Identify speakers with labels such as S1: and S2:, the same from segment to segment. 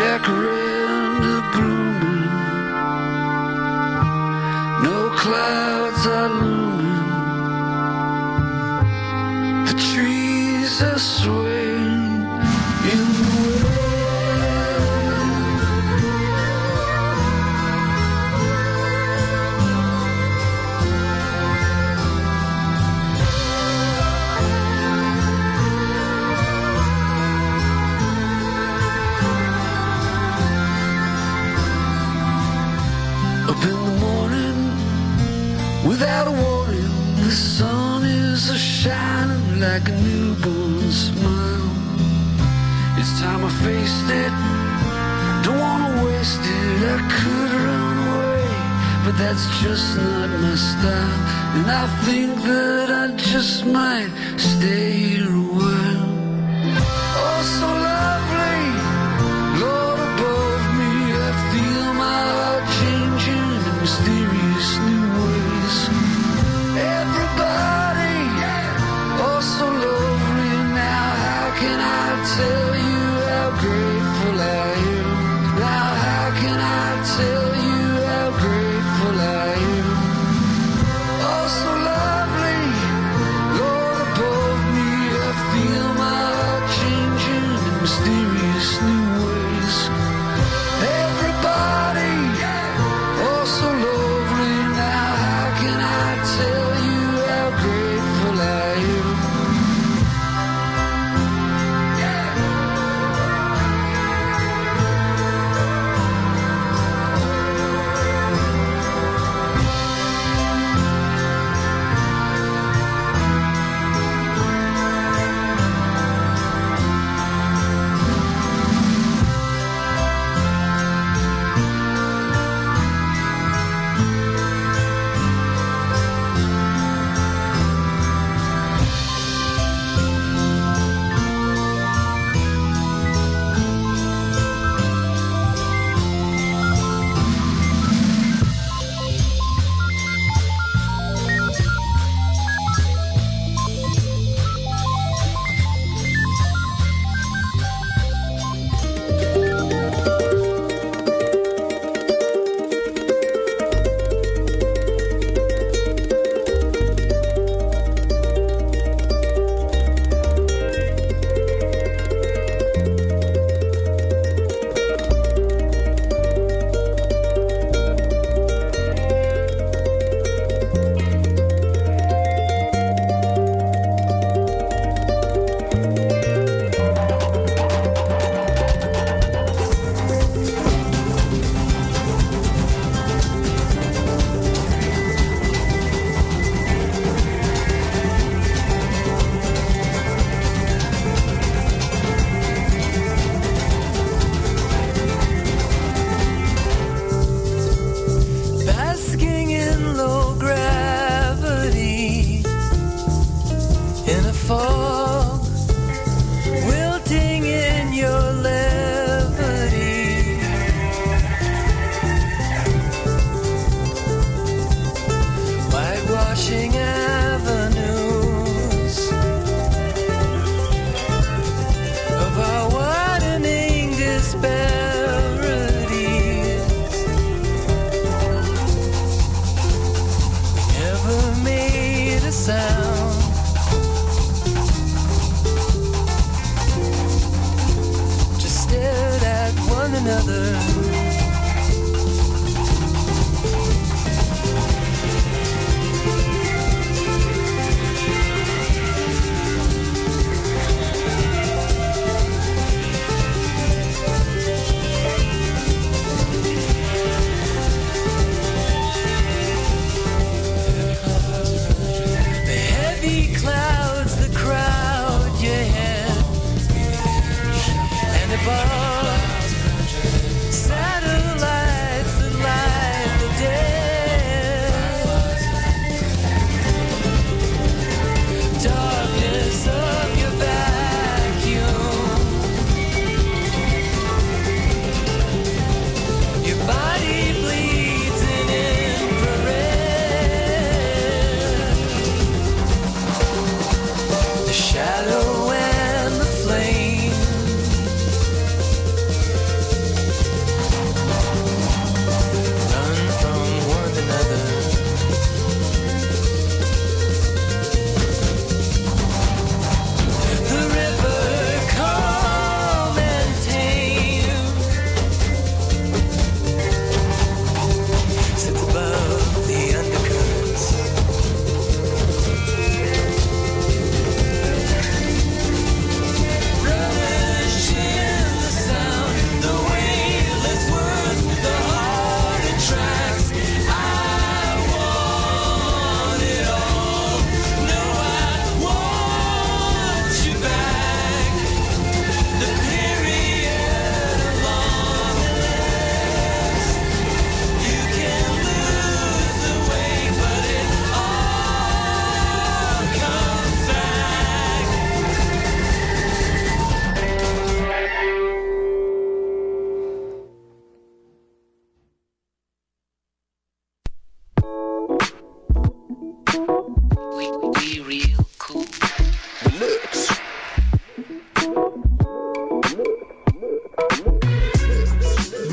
S1: jacaranda blooming, no clouds are looming, the trees are swaying in the without a warning, the sun is a-shining like a newborn smile. It's time I faced it, don't wanna waste it. I could run away, but that's just not my style. And I think that I just might stay here a while. Oh, so lovely, Lord above me, I feel my heart changing in mysterious new ways. Everybody, oh so lovely now, how can I tell you how grateful I am? Now how can I tell you how grateful I am? Oh so lovely, Lord above me, I feel my heart changing in mysterious new ways. Everybody, oh so lovely now, how can I tell you how grateful I am?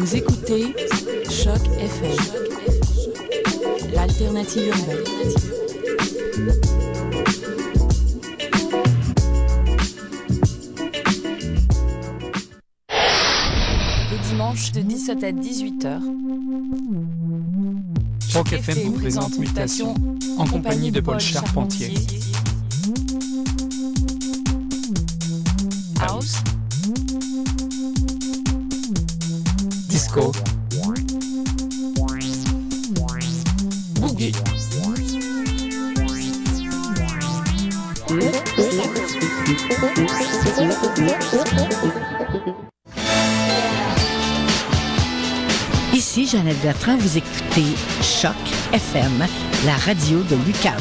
S2: Vous écoutez Choc FM, l'alternative urbaine. Les dimanches de 17 à 18h.
S3: Choc FM vous présente Mutation en compagnie de Paul Charpentier.
S2: House,
S3: Disco, Boogie.
S4: Ici Jeannette Bertrand, vous écoutez Choc FM, la radio de l'UQAM.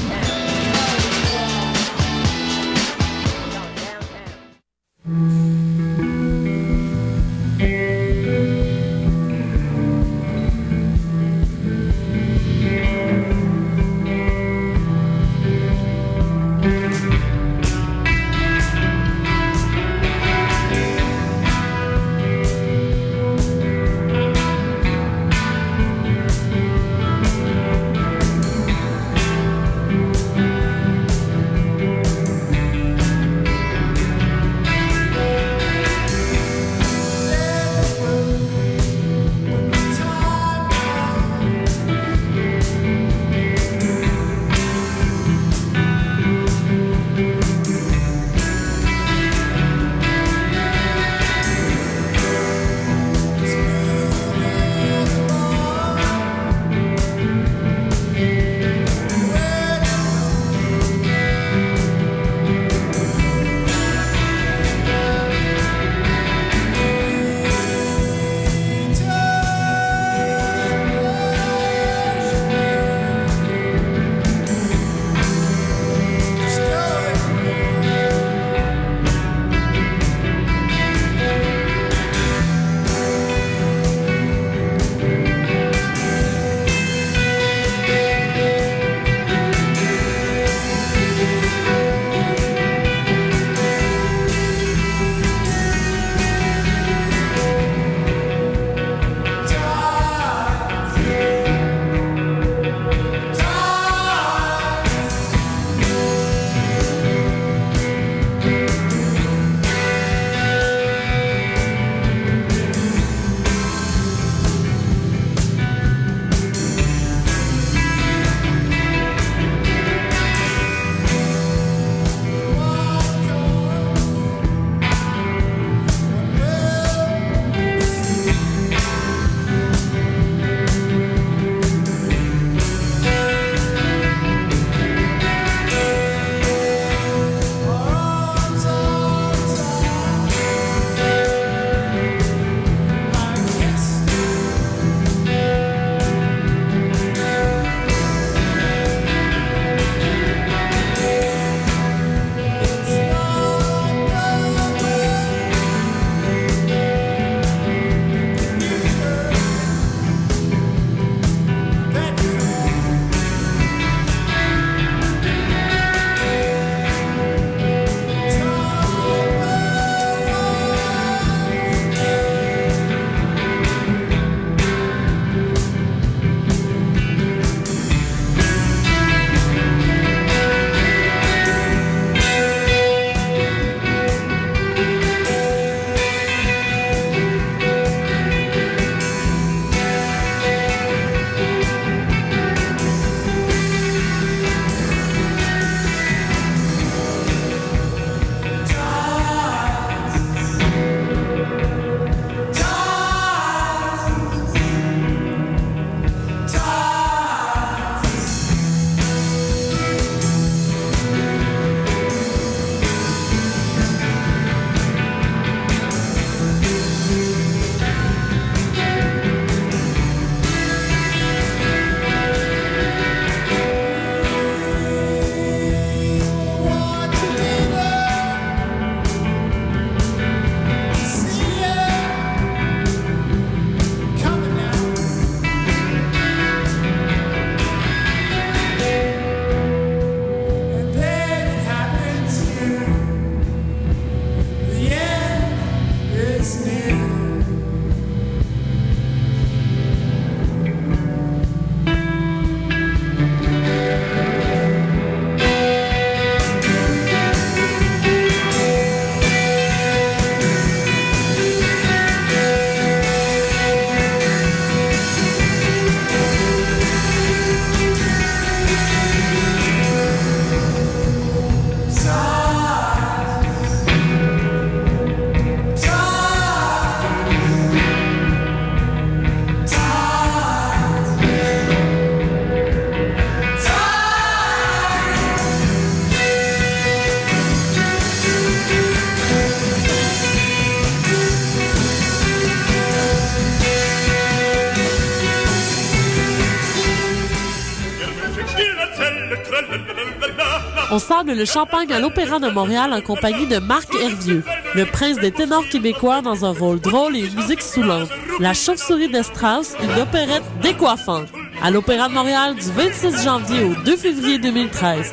S5: On sable le champagne à l'Opéra de Montréal en compagnie de Marc Hervieux, le prince des ténors québécois dans un rôle drôle et une musique soulante. La chauve-souris de Strauss, une opérette décoiffante. À l'Opéra de Montréal du 26 janvier au 2 février 2013.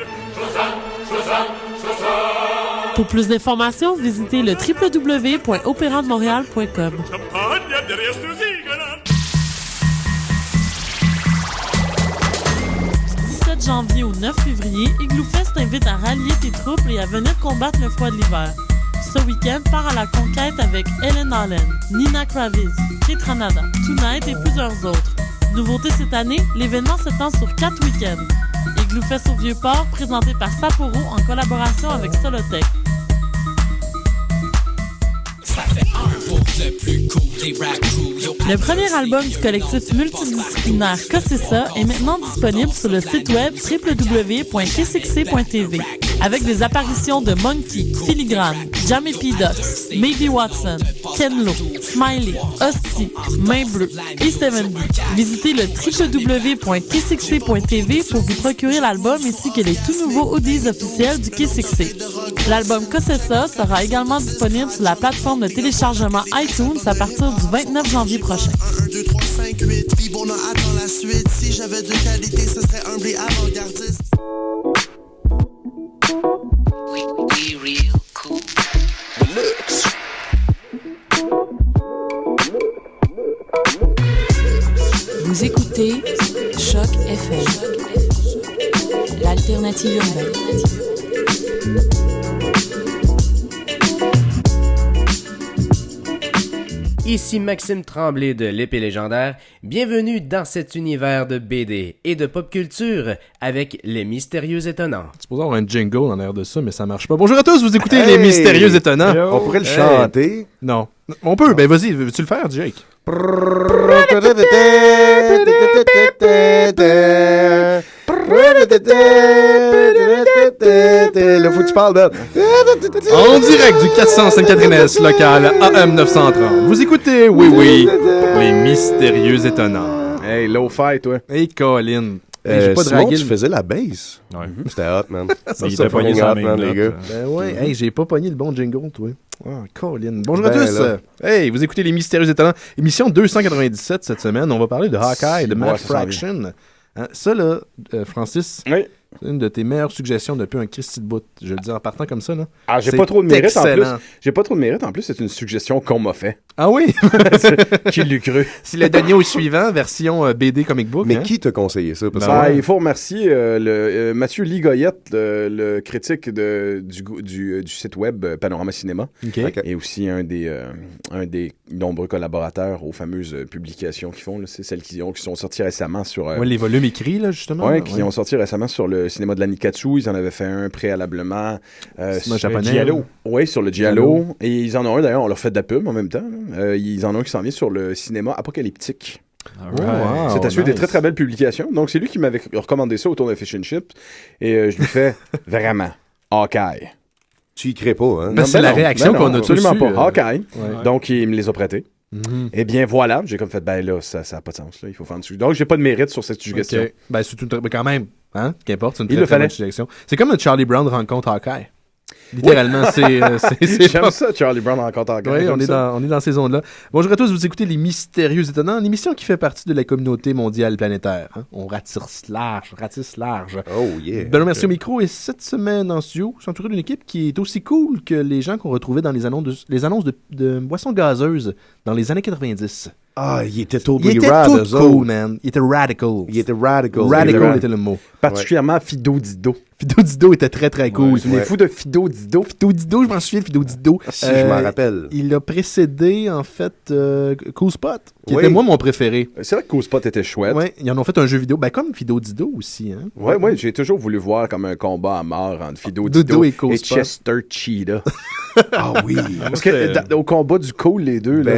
S5: Pour plus d'informations, visitez le www.opérademontréal.com. Janvier au 9 février, Igloo Fest t'invite à rallier tes troupes et à venir combattre le froid de l'hiver. Ce week-end, pars à la conquête avec Ellen Allen, Nina Kraviz, Kate Ranada, Tonight et plusieurs autres. Nouveauté cette année, l'événement s'étend sur 4 week-ends. Igloo Fest au Vieux-Port, présenté par Sapporo en collaboration avec Solotech. Le premier album du collectif multidisciplinaire Cossessa est maintenant disponible sur le site web www.kcxc.tv avec des apparitions de Monkey, Filigrane, Jamie P. Ducks, Maybe Watson, Ken Lo, Smiley, Hostie, Main Bleue et 70. Visitez le www.kcxc.tv pour vous procurer l'album ainsi que les tout nouveaux audios officiels du KCXC. L'album Cossessa sera également disponible sur la plateforme de téléchargement iTunes à partir du 29 janvier prochain.
S6: 1, 2, 3, 5, 8, puis bon, on attend la suite. Si j'avais de qualité, ce serait humble et avant-gardiste.
S1: We real cool. Deluxe.
S2: Vous écoutez Choc FM, l'alternative urbaine.
S7: Ici Maxime Tremblay de l'Épée Légendaire. Bienvenue dans cet univers de BD et de pop culture avec Les Mystérieux Étonnants.
S8: C'est supposé avoir un jingle en l'air de ça, mais ça marche pas. Bonjour à tous, vous écoutez Les Mystérieux Étonnants.
S9: On pourrait le chanter.
S8: Non. On peut, ben vas-y, veux-tu le faire, Jake?
S9: Là, faut que tu parles, Ben.
S8: En direct du 400 Sainte-Catherine-S, local AM 930. Vous écoutez, oui, Les Mystérieux Étonnants.
S9: Hey, low fight, toi.
S8: Hey, Colin.
S9: J'ai pas
S8: Simon,
S9: dragué.
S8: tu
S9: Tu faisais la bass.
S8: Ouais.
S9: C'était hot, man.
S8: Ça,
S9: C'était fucking hot, man, les gars.
S8: Ben ouais, hey, j'ai pas pogné le bon jingle, toi. Ah, Colin. Bonjour à
S9: Ben
S8: tous.
S9: là.
S8: Hey, vous écoutez Les Mystérieux Étonnants. Émission 297 cette semaine. On va parler de Hawkeye, de
S9: Ouais,
S8: Matt
S9: ça s'en
S8: Fraction. Hein, ça, là, Francis,
S9: Oui.
S8: c'est une de tes meilleures suggestions depuis un Christy de bout. Je le dis en partant comme ça, là.
S9: Ah, j'ai
S8: C'est
S9: pas trop de mérite en plus.
S8: excellent.
S9: J'ai pas trop de mérite en plus, c'est une suggestion qu'on m'a fait.
S8: Ah oui?
S9: Qui l'eût cru?
S8: C'est le dernier au suivant, version BD comic book.
S9: Mais
S8: hein?
S9: qui t'a conseillé ça? Parce
S8: Ben
S9: que
S8: ouais.
S9: il faut remercier Mathieu Ligoyette, le critique du site web Panorama Cinéma,
S8: OK.
S9: et aussi un des nombreux collaborateurs aux fameuses publications qu'ils font. Là. C'est celles qui sont sorties récemment sur...
S8: Ouais, les volumes écrits, là, justement.
S9: Ouais,
S8: là,
S9: qui ont sorti récemment sur le cinéma de la Nikatsu. Ils en avaient fait un préalablement
S8: Cinéma
S9: sur
S8: japonais,
S9: le Giallo.
S8: là.
S9: Oui, sur le Giallo. Et ils en ont un, d'ailleurs, on leur fait de la pub en même temps. Là. Ils en ont un qui s'en vient sur le cinéma apocalyptique.
S8: Oh, wow,
S9: C'est à suivre
S8: nice.
S9: des très très belles publications. Donc, c'est lui qui m'avait recommandé ça autour de Fish and Chips. Et je lui fais vraiment Hawkeye.
S10: Tu y crées pas, hein?
S8: Ben, c'est la réaction qu'on a tous
S9: absolument
S8: eue,
S9: pas. Hawkeye.
S8: Ouais.
S9: Donc, il me les a prêtés.
S8: Mhm.
S9: Eh bien, voilà. J'ai comme fait, ben là, ça n'a pas de sens. Là. Il faut faire dessus. Donc, j'ai pas de mérite sur cette suggestion.
S8: OK. Ben, c'est une mais quand même, hein, qu'importe, c'est une
S9: Il
S8: très,
S9: le
S8: très bonne
S9: fallait.
S8: suggestion. C'est comme un Charlie Brown rencontre Hawkeye. Littéralement, c'est
S9: J'aime
S8: pas-
S9: ça, Charlie Brown encore Hawkeye.
S8: Oui,
S9: J'aime ça.
S8: on est dans ces zones-là. Bonjour à tous, vous écoutez Les Mystérieux Étonnants, l'émission qui fait partie de la communauté mondiale planétaire. Hein? On ratisse large.
S10: Oh, yeah.
S8: Benoît Mercier au micro, et cette semaine en studio, je suis entouré d'une équipe qui est aussi cool que les gens qu'on retrouvait dans les annonces de boissons gazeuses dans les années 90.
S10: Ah, il était
S8: Il
S10: totally
S8: était
S10: rad,
S8: tout
S10: eux
S8: cool,
S10: autres.
S8: man. Il était radical.
S10: Il était radical.
S8: Radical était le mot.
S9: Particulièrement Fido Dido.
S8: Fido Dido était très très cool.
S9: On est fous de Fido Dido.
S8: Fido Dido, je m'en souviens de Fido Dido.
S10: Si, je m'en rappelle.
S8: Il a précédé, en fait, Cool Spot, qui
S10: Oui.
S8: était moi mon préféré.
S9: C'est vrai que Cool Spot était chouette.
S8: Ouais, ils en ont fait un jeu vidéo, ben comme Fido Dido aussi, hein.
S9: Ouais, j'ai toujours voulu voir comme un combat à mort entre Fido
S8: Dido
S9: Dido
S8: et
S9: et,
S8: Cool Spot.
S9: Chester Cheetah.
S10: Ah oui.
S9: Parce que au combat du cool, les deux, là.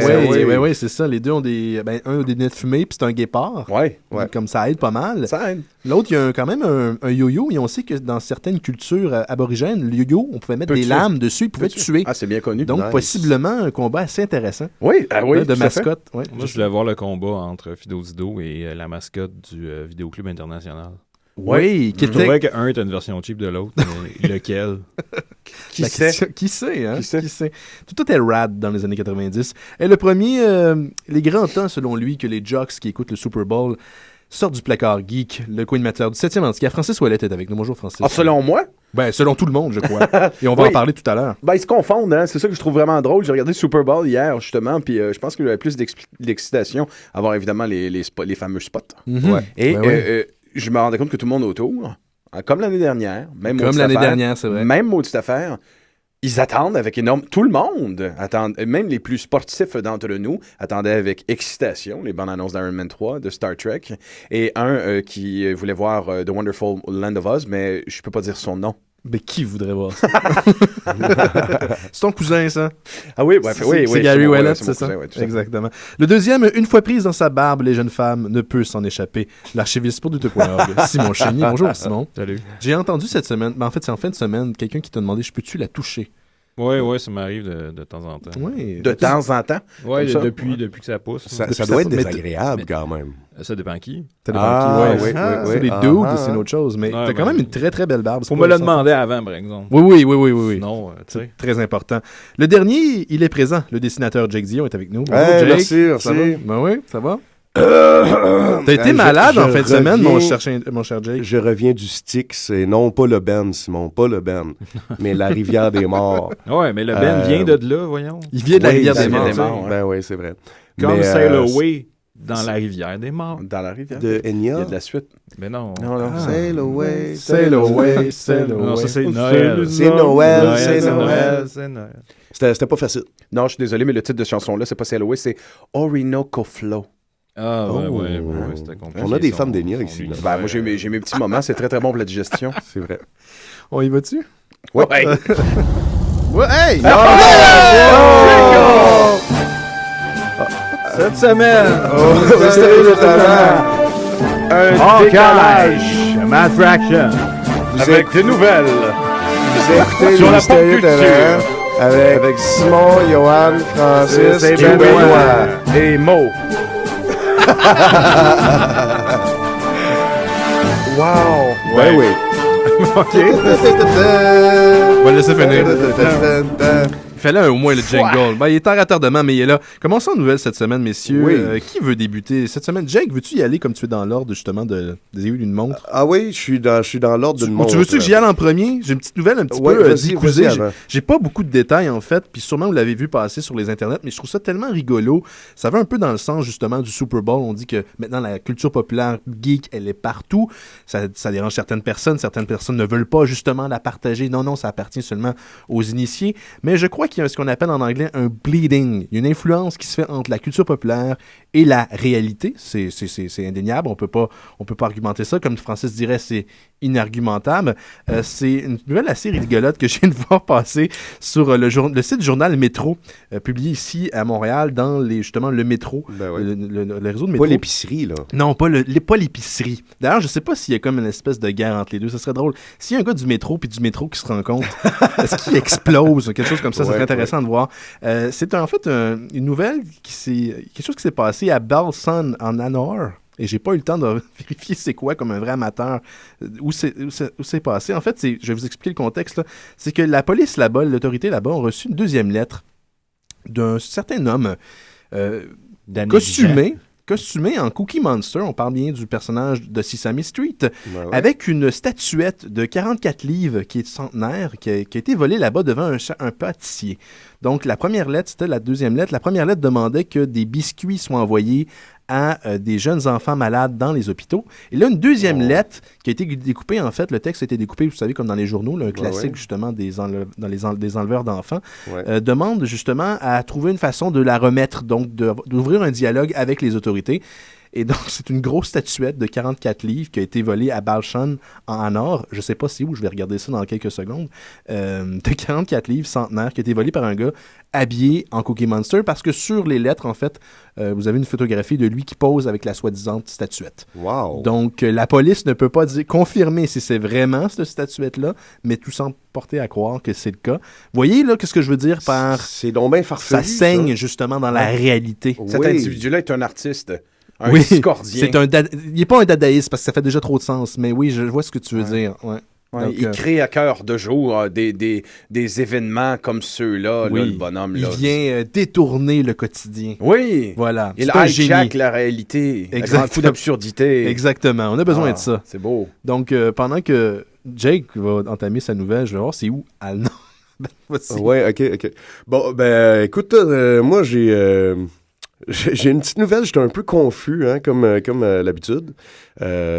S8: Oui, c'est ça. Les deux ont des. Ben, un a des nez de fumée, puis c'est un guépard.
S9: Ouais.
S8: Comme ça aide pas mal.
S9: Ça aide.
S8: L'autre, il y a quand même un yo-yo, et on sait que dans certaines cultures aborigènes, le yo-yo, on pouvait mettre
S9: Peut
S8: des
S9: tuer.
S8: lames dessus, il pouvait tuer.
S9: Ah, c'est bien connu.
S8: Donc,
S10: Nice.
S8: possiblement, un combat assez intéressant.
S9: Oui,
S8: de
S9: tout à fait.
S8: mascotte. Ouais.
S3: Moi, je voulais voir le combat entre Fido Dido et la mascotte du Vidéoclub International.
S8: Oui, qui
S11: Je trouverais
S8: était...
S11: qu'un est une version cheap de l'autre, mais lequel?
S8: Qui sait, hein? Qui sait? Tout est rad dans les années 90. Et le premier, les grands temps, selon lui, que les jocks qui écoutent le Super Bowl sortent du placard geek, le co-animateur du 7e antiquaire. Francis Ouellet est avec nous. Bonjour, Francis.
S9: Ah, selon moi?
S8: Ben, selon tout le monde, je crois. Et on va en parler tout à l'heure.
S9: Ben, ils se confondent, hein. C'est ça que je trouve vraiment drôle. J'ai regardé Super Bowl hier, justement, puis je pense qu'il y avait plus d'excitation à voir, évidemment, les fameux spots.
S8: Mm-hmm.
S9: Ouais. Et
S8: Ben
S9: je me rendais compte que tout le monde autour, comme l'année dernière, même
S8: c'est vrai.
S9: Même maudite affaire, ils attendent avec énorme... Tout le monde attend, même les plus sportifs d'entre nous attendaient avec excitation les bandes annonces d'Iron Man 3, de Star Trek, et un qui voulait voir The Wonderful Land of Oz, mais je peux pas dire son nom.
S8: Mais qui voudrait voir ça? C'est ton cousin, ça?
S9: Ah oui,
S8: c'est Gary Ouellet, c'est ça?
S9: Cousin, ouais,
S8: exactement. Le deuxième, une fois prise dans sa barbe, les jeunes femmes ne peuvent s'en échapper. L'archiviste pour Doute.org, Simon Chénier. Bonjour, Simon.
S11: Salut.
S8: J'ai entendu cette semaine, mais en fait, c'est en fin de semaine, quelqu'un qui t'a demandé, je peux-tu la toucher?
S11: Oui, ça m'arrive de temps en temps.
S8: Oui.
S9: De temps en temps?
S11: Oui, depuis que ça pousse.
S10: Ça doit être désagréable, quand même.
S11: Ça dépend qui.
S8: Ça dépend qui.
S10: Oui.
S8: C'est des dudes, c'est une autre chose. Mais t'as quand même une très, très belle barbe.
S11: Faut me le demander avant, par exemple.
S8: Oui.
S11: Non, tu sais.
S8: Très important. Le dernier, il est présent. Le dessinateur Jake Dion est avec nous. Bonjour,
S10: Hey,
S8: Jake.
S10: merci.
S8: Ça va? Ben oui, ça va? T'as été malade en fin de semaine, mon cher Jake.
S10: Je reviens du Styx, et non pas le Ben, Simon, pas le Ben, mais la rivière des morts.
S11: Ouais, mais le Ben vient de là, voyons.
S8: Il vient de la rivière des morts.
S10: Ben oui, c'est vrai.
S11: Comme Sail Away dans la rivière des morts.
S9: Dans la rivière.
S10: De
S9: Il
S10: Enya.
S9: y a de la suite.
S11: Mais non.
S10: Sail away,
S8: Sail away, sail away.
S11: Non, ça c'est Noël.
S10: C'est Noël, c'est
S11: Noël.
S10: C'était pas facile.
S9: Non, je suis désolé, mais le titre de chanson-là, c'est pas Sail Away, c'est Orinoco Flow.
S11: Ah, ouais, c'était compliqué.
S10: On a des femmes d'Enya ici.
S9: Ben, moi, j'ai mes petits moments. C'est très, très bon pour la digestion.
S10: C'est vrai.
S8: On y va-tu?
S9: Ouais.
S8: Ouais, hey!
S11: Cette semaine,
S9: Un décalage
S11: Mad Fraction.
S9: avec des nouvelles.
S10: Vous écoutez
S9: Sur
S10: le
S9: la
S10: Mystérieux
S9: pop culture.
S10: Talent avec Simon, Johan, Francis et Benoît.
S9: Et Mo.
S10: Wow! Ben oui.
S8: OK. On va le laisser finir. Il fallait au moins le jingle. Ben, il est temps retardement, mais il est là. Commençons en nouvelle cette semaine, messieurs.
S10: Oui.
S8: Qui veut débuter cette semaine? Jake, veux-tu y aller comme tu es dans l'ordre, justement, des aiguilles d'une montre?
S10: Ah oui, je suis dans l'ordre d'une montre.
S8: Tu veux-tu que j'y aille en premier? J'ai une petite nouvelle un petit peu décousée. J'ai pas beaucoup de détails, en fait, puis sûrement vous l'avez vu passer sur les internets, mais je trouve ça tellement rigolo. Ça va un peu dans le sens, justement, du Super Bowl. On dit que maintenant, la culture populaire geek, elle est partout. Ça dérange certaines personnes. Certaines personnes ne veulent pas, justement, la partager. Non, ça appartient seulement aux initiés. Mais je crois qu'il y a ce qu'on appelle en anglais un bleeding. Il y a une influence qui se fait entre la culture populaire et la réalité. C'est indéniable. On peut pas argumenter ça. Comme Francis dirait, c'est inargumentable. C'est une nouvelle assez rigolote que je viens de voir passer sur le site du journal Métro, publié ici à Montréal dans justement le métro, le réseau de métro.
S10: Pas l'épicerie, là.
S8: Non, pas l'épicerie. D'ailleurs, je sais pas s'il y a comme une espèce de guerre entre les deux. Ça serait drôle. S'il y a un gars du métro puis du métro qui se rencontrent, est-ce qu'il explose? Quelque chose comme ça, ça serait intéressant de voir. C'est en fait une nouvelle quelque chose qui s'est passé à Belson en Anor. Et j'ai pas eu le temps de vérifier c'est quoi comme un vrai amateur où c'est passé. En fait, je vais vous expliquer le contexte. C'est que la police là-bas, l'autorité là-bas, ont reçu une deuxième lettre d'un certain homme costumé en Cookie Monster, on parle bien du personnage de Sesame Street, avec une statuette de 44 livres qui est centenaire, qui a été volée là-bas devant un pâtissier. Donc, la première lettre, c'était la deuxième lettre. La première lettre demandait que des biscuits soient envoyés à des jeunes enfants malades dans les hôpitaux. Et là, une deuxième lettre qui a été découpée, en fait, le texte a été découpé, vous savez, comme dans les journaux, là, un classique justement des enleveurs d'enfants, demande justement à trouver une façon de la remettre, donc d'ouvrir un dialogue avec les autorités. Et donc, c'est une grosse statuette de 44 livres qui a été volée à Balshan en Anor. Je ne sais pas c'est où, je vais regarder ça dans quelques secondes. De 44 livres centenaires qui a été volée par un gars habillé en Cookie Monster parce que sur les lettres, en fait, vous avez une photographie de lui qui pose avec la soi-disant statuette.
S10: Wow!
S8: Donc, la police ne peut pas confirmer si c'est vraiment cette statuette-là, mais tout semble porter à croire que c'est le cas. Vous voyez, là, qu'est-ce que je veux dire par...
S10: C'est donc bien farfelu,
S8: ça saigne, justement, dans la réalité.
S9: Cet individu-là est un artiste. un
S8: oui,
S9: discordien.
S8: Il n'est pas un dadaïste parce que ça fait déjà trop de sens, mais oui, je vois ce que tu veux dire. Ouais.
S9: Ouais,
S8: Donc,
S9: il crée à cœur de jour des événements comme ceux-là,
S8: oui,
S9: là, le bonhomme.
S8: Il
S9: là,
S8: vient détourner le quotidien.
S9: Oui.
S8: Voilà.
S9: Il
S8: C'est un génie.
S9: hijack la réalité. Avec un coup d'absurdité.
S8: Exactement. On a besoin de ça.
S9: C'est beau.
S8: Donc, pendant que Jake va entamer sa nouvelle, je vais voir c'est où Alna.
S10: Ouais, ok. Bon, ben, écoute, moi, j'ai une petite nouvelle. J'étais un peu confus, hein, comme l'habitude.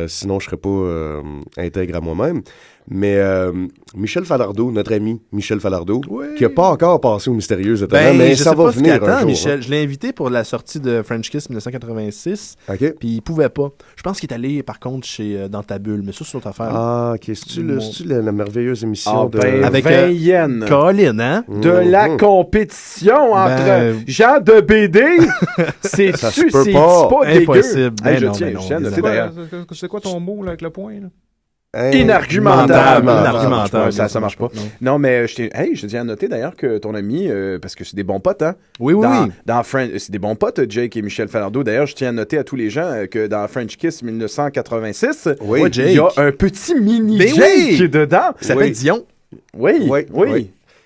S10: Sinon, je serais pas intègre à moi-même. Mais Michel Falardeau, notre ami Michel Falardeau, qui n'a pas encore passé au mystérieux étonnant, mais ça va venir un jour.
S8: Michel. Je l'ai invité pour la sortie de French Kiss 1986, puis il pouvait pas. Je pense qu'il est allé, par contre, chez Dans ta bulle, mais ça, c'est une autre affaire.
S10: Ah, ok. C'est-tu la merveilleuse émission
S9: avec
S8: Colin, hein?
S9: De la compétition entre gens de BD. C'est pas
S8: impossible.
S9: Hey, je tiens à noter d'ailleurs.
S11: C'est quoi ton mot là, avec le point? Là?
S9: Inargumentable. Ça marche pas. Non, mais je tiens à noter d'ailleurs que ton ami, parce que c'est des bons potes, hein?
S8: Oui.
S9: C'est des bons potes, Jake et Michel Falardeau. D'ailleurs, je tiens à noter à tous les gens que dans French Kiss 1986, il y a un petit mini Jake dedans.
S8: Qui s'appelle Dion.
S9: Oui.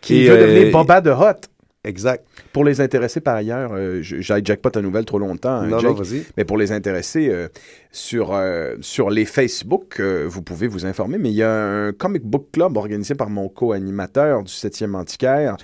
S9: Qui veut devenir Boba de Hot.
S10: Exact.
S9: Pour les intéressés, par ailleurs, j'hijack pas ta nouvelle trop longtemps,
S10: non,
S9: Jake,
S10: non, vas-y.
S9: Mais pour les intéressés, sur les Facebook, vous pouvez vous informer, mais il y a un comic book club organisé par mon co-animateur du 7e Antiquaire,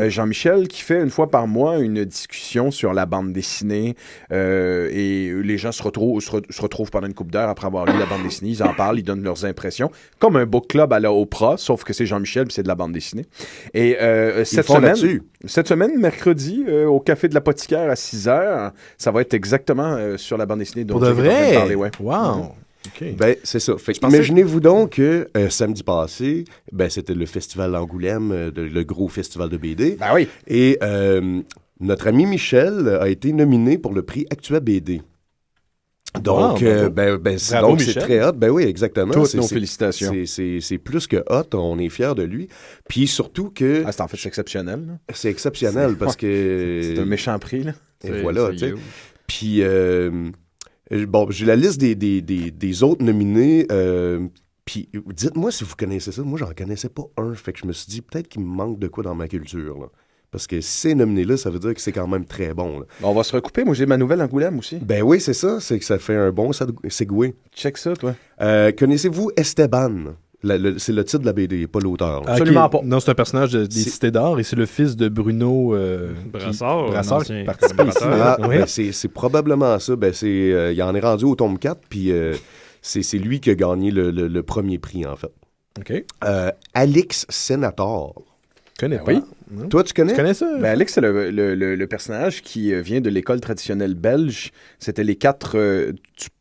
S9: Jean-Michel, qui fait une fois par mois une discussion sur la bande dessinée, et les gens se retrouvent pendant une couple d'heures après avoir lu la bande dessinée, ils en parlent, ils donnent leurs impressions, comme un book club à la Oprah, sauf que c'est Jean-Michel puis c'est de la bande dessinée. Et cette semaine, mercredi, au Café de l'Apothicaire à 6h, ça va être exactement sur la bande dessinée dont
S8: pour de vrai?
S9: Parler, ouais.
S8: Wow!
S10: Okay. Ben, c'est ça. Imaginez-vous donc que samedi passé, c'était le festival d'Angoulême, le gros festival de BD.
S9: Ben oui.
S10: Et notre ami Michel a été nominé pour le prix Actua BD. Donc, c'est très hot. Ben oui, exactement.
S9: Toutes nos félicitations.
S10: C'est plus que hot. On est fiers de lui. Puis surtout que...
S9: en fait, c'est exceptionnel. Là.
S10: C'est exceptionnel parce que...
S9: C'est un méchant prix, là.
S10: Et voilà, tu sais. Puis, j'ai la liste des autres nominés. Puis, dites-moi si vous connaissez ça. Moi, j'en connaissais pas un. Fait que je me suis dit, peut-être qu'il me manque de quoi dans ma culture, là. Parce que si c'est nominé là, ça veut dire que c'est quand même très bon. Là.
S9: On va se recouper. Moi, j'ai ma nouvelle Angoulême aussi.
S10: Ben oui, c'est ça. C'est que ça fait un bon segway.
S9: Check ça, toi.
S10: Connaissez-vous Esteban? C'est le titre de la BD, pas l'auteur.
S9: Absolument pas.
S8: Non, c'est un personnage des Cités d'Or et c'est le fils de Bruno
S11: Brassard
S8: qui participe ici.
S10: C'est probablement ça. Il en est rendu au tome 4, puis c'est lui qui a gagné le premier prix, en fait.
S8: OK.
S10: Alix Senator.
S8: Connais pas.
S9: Oui.
S10: Toi, tu connais?
S8: Tu connais ça?
S9: Ben, Alex, c'est le personnage qui vient de l'école traditionnelle belge. C'était les 4...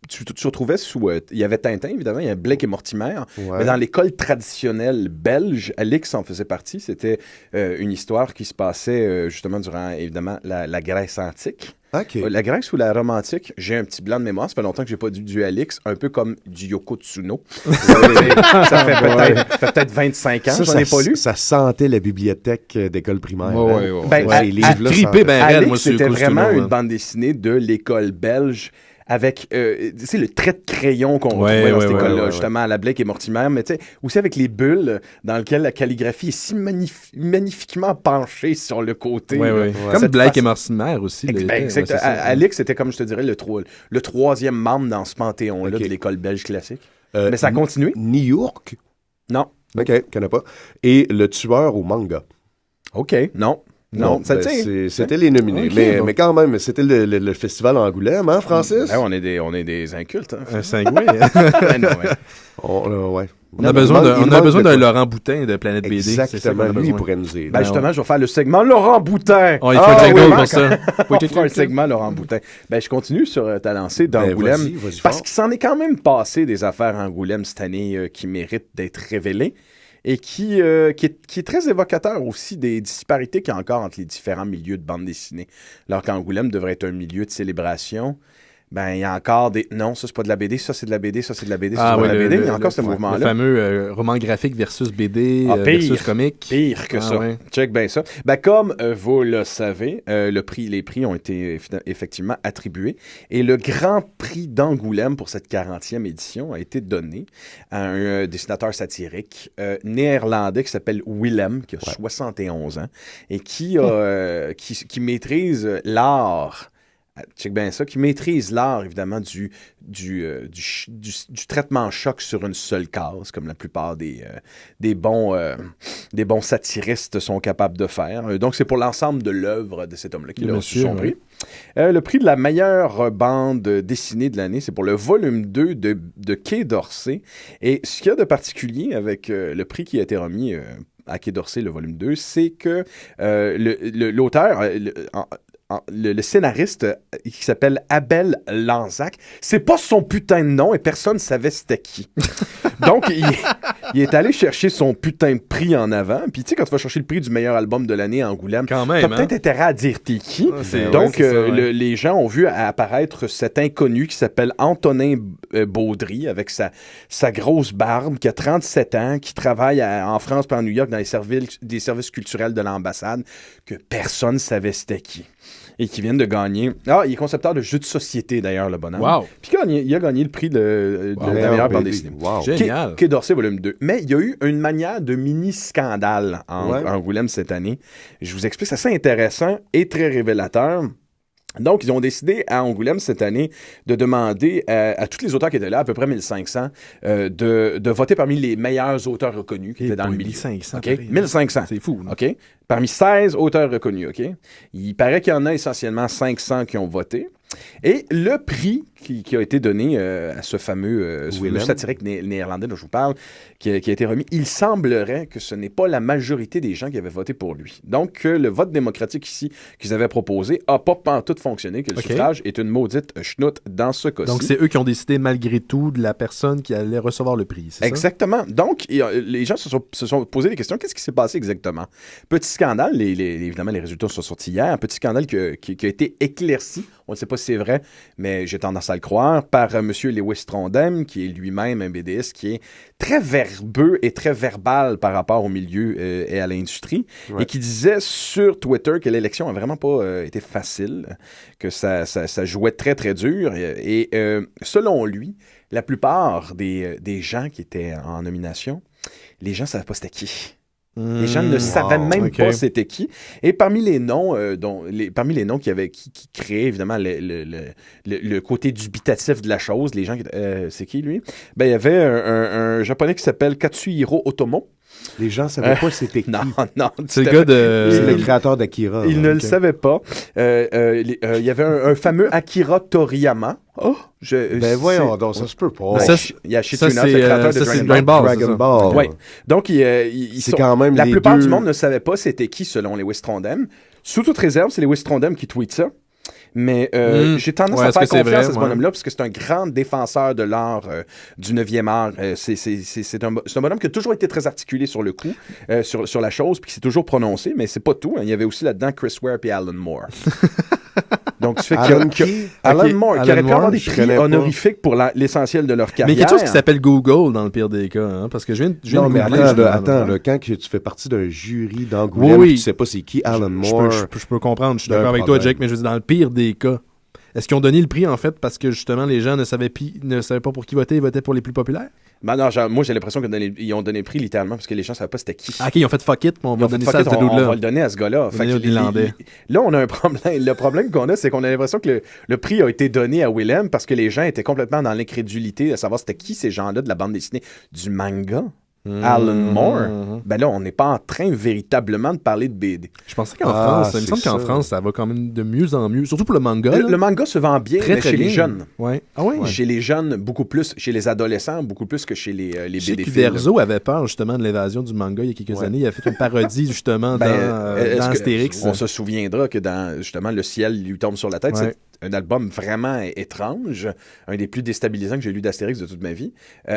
S9: tu retrouvais sous... il y avait Tintin, évidemment, il y avait Blake et Mortimer. Ouais. Mais dans l'école traditionnelle belge, Alix en faisait partie. C'était une histoire qui se passait justement durant, évidemment, la Grèce antique.
S10: Okay.
S9: La Grèce ou la Rome antique, j'ai un petit blanc de mémoire. Ça fait longtemps que j'ai pas du Alix, un peu comme du Yoko Tsuno. Ça fait peut-être 25 ans, j'en ai pas lu.
S10: Ça sentait la bibliothèque d'école primaire.
S9: Alix, c'était vraiment une bande dessinée de l'école belge avec le trait de crayon qu'on retrouvait dans cette école-là, justement, à la Blake et Mortimer, mais tu sais, aussi avec les bulles dans lesquelles la calligraphie est si magnifiquement penchée sur le côté.
S8: Comme Blake et Mortimer aussi.
S9: Alix, c'était comme je te dirais le troisième membre dans ce panthéon-là de l'école belge classique. Mais ça a continué.
S10: New York?
S9: Non.
S10: OK, je connais pas. Et Le tueur au manga.
S9: OK, non. Non,
S10: c'était les nominés. Okay, mais quand même, c'était le festival Angoulême, hein, Francis?
S9: On est des incultes. Hein,
S8: un cinglé. On a besoin d'un Laurent Boutin de Planète BD.
S10: Exactement, lui, il pourrait nous aider.
S9: Justement, je vais faire le segment Laurent Boutin.
S8: Il faut un jingle pour ça.
S9: On fera un segment Laurent Boutin. Je continue sur ta lancée d'Angoulême. Parce qu'il s'en est quand même passé des affaires Angoulême cette année qui méritent d'être révélées. Et qui est très évocateur aussi des disparités qu'il y a encore entre les différents milieux de bande dessinée. Alors qu'Angoulême devrait être un milieu de célébration, ben il y a encore des... Non, ça, c'est pas de la BD, ça, c'est de la BD, ça, c'est de la BD, ça, c'est pas de la BD. Il y a encore ce mouvement-là.
S8: Le fameux roman graphique versus BD, versus comique.
S9: Pire que ça. Ouais. Check bien ça. Ben, comme vous le savez, les prix ont été effectivement attribués et le Grand Prix d'Angoulême pour cette 40e édition a été donné à un dessinateur satirique néerlandais qui s'appelle Willem, qui a 71 ans et qui maîtrise l'art. Check bien ça, qui maîtrise l'art, évidemment, du traitement choc sur une seule case, comme la plupart des bons satiristes sont capables de faire. Donc, c'est pour l'ensemble de l'œuvre de cet homme-là qu'il a reçu son prix. Le prix de la meilleure bande dessinée de l'année, c'est pour le volume 2 de Quai d'Orsay. Et ce qu'il y a de particulier avec le prix qui a été remis à Quai d'Orsay, le volume 2, c'est que l'auteur... Le scénariste qui s'appelle Abel Lanzac, c'est pas son putain de nom et personne ne savait c'était qui. Donc, il est allé chercher son putain de prix en avant. Puis, tu sais, quand tu vas chercher le prix du meilleur album de l'année à Angoulême, t'as peut-être intérêt à dire t'es qui. Donc, les gens ont vu apparaître cet inconnu qui s'appelle Antonin Baudry avec sa grosse barbe, qui a 37 ans, qui travaille en France et en New York dans des services culturels de l'ambassade, que personne ne savait c'était qui. Et qui viennent de gagner... Ah, il est concepteur de jeux de société, d'ailleurs, le bonhomme.
S8: Wow.
S9: Puis il a gagné le prix de la meilleure bande dessinée.
S8: Wow. Génial.
S9: Quai d'Orsay, volume 2. Mais il y a eu une manière de mini-scandale en Angoulême cette année. Je vous explique, c'est assez intéressant et très révélateur. Donc, ils ont décidé à Angoulême cette année de demander à tous les auteurs qui étaient là, à peu près 1500, de voter parmi les meilleurs auteurs reconnus qui étaient dans le milieu.
S8: 1500.
S9: Okay? 1500.
S8: C'est fou.
S9: OK? Parmi 16 auteurs reconnus. OK? Il paraît qu'il y en a essentiellement 500 qui ont voté. Et le prix qui a été donné à ce fameux satirique néerlandais dont je vous parle, qui a été remis, il semblerait que ce n'est pas la majorité des gens qui avaient voté pour lui. Donc, le vote démocratique ici qu'ils avaient proposé n'a pas pantoute fonctionné, que le suffrage est une maudite schnoute dans ce cas-ci.
S8: Donc, c'est eux qui ont décidé malgré tout de la personne qui allait recevoir le prix, c'est ça?
S9: Exactement. Donc, les gens se sont posé des questions. Qu'est-ce qui s'est passé exactement? Petit scandale, évidemment, les résultats sont sortis hier. Un petit scandale qui a été éclairci. On ne sait pas si c'est vrai, mais j'ai tendance à le croire, par M. Lewis Trondheim, qui est lui-même un BDiste qui est très verbeux et très verbal par rapport au milieu et à l'industrie, et qui disait sur Twitter que l'élection n'a vraiment pas été facile, que ça jouait très, très dur. Et selon lui, la plupart des gens qui étaient en nomination, les gens ne savaient pas c'était qui. Les gens ne savaient même pas c'était qui. Et parmi les noms, qui créaient évidemment le côté dubitatif de la chose, les gens c'est qui lui? Ben, il y avait un Japonais qui s'appelle Katsuhiro Otomo.
S10: Les gens ne savaient pas c'était qui.
S9: Non.
S8: C'est le gars
S10: c'est le créateur d'Akira.
S9: Il ne le savait pas. Il y avait un fameux Akira Toriyama.
S10: Voyons donc, ça se peut pas.
S9: Il y a Shituna, c'est le créateur de
S10: Dragon Ball.
S9: Oui. Donc, c'est
S10: quand même
S9: la plupart du monde ne savait pas c'était qui selon Lewis Trondheim. Sous toute réserve, c'est Lewis Trondheim qui tweet ça. Mais j'ai tendance à faire confiance à ce bonhomme-là parce que c'est un grand défenseur de l'art du 9e art. C'est un bonhomme qui a toujours été très articulé sur le coup, sur la chose, puis qui s'est toujours prononcé, mais c'est pas tout. Hein. Il y avait aussi là-dedans Chris Ware et Alan Moore. Donc, tu fais Alan Moore, qui aurait pu avoir des prix honorifiques pour l'essentiel de leur carrière.
S8: Mais quelque chose qui s'appelle Google dans le pire des cas, hein, parce que je viens
S10: de attends, quand tu fais partie d'un jury d'Angoulême, tu sais pas c'est qui Alan Moore.
S8: Je peux comprendre, je suis d'accord avec toi, Jake, mais je veux dire, dans le pire des cas, est-ce qu'ils ont donné le prix, en fait, parce que, justement, les gens ne savaient pas pour qui voter, ils votaient pour les plus populaires?
S9: Ben non, moi, j'ai l'impression qu'ils ont donné le prix, littéralement, parce que les gens ne savaient pas c'était qui.
S8: OK, ils ont fait fuck it, on va donner ça à ce dude-là.
S9: On va le donner à ce gars-là. Là, on a un problème. Le problème qu'on a, c'est qu'on a l'impression que le prix a été donné à Willem parce que les gens étaient complètement dans l'incrédulité de savoir c'était qui ces gens-là de la bande dessinée, du manga. Alan Moore, ben là, on n'est pas en train véritablement de parler de BD.
S8: Je pensais qu'en France, il me semble qu'en France, ça va quand même de mieux en mieux, surtout pour le manga.
S9: Le manga se vend bien, mais chez les jeunes.
S8: Ouais. Ah ouais?
S9: Chez les jeunes, beaucoup plus. Chez les adolescents, beaucoup plus que chez les BD.
S8: Uderzo avait peur, justement, de l'évasion du manga il y a quelques années. Il a fait une parodie, justement, dans Astérix.
S9: On se souviendra que dans, justement, Le ciel lui tombe sur la tête. un album vraiment étrange, un des plus déstabilisants que j'ai lu d'Astérix de toute ma vie.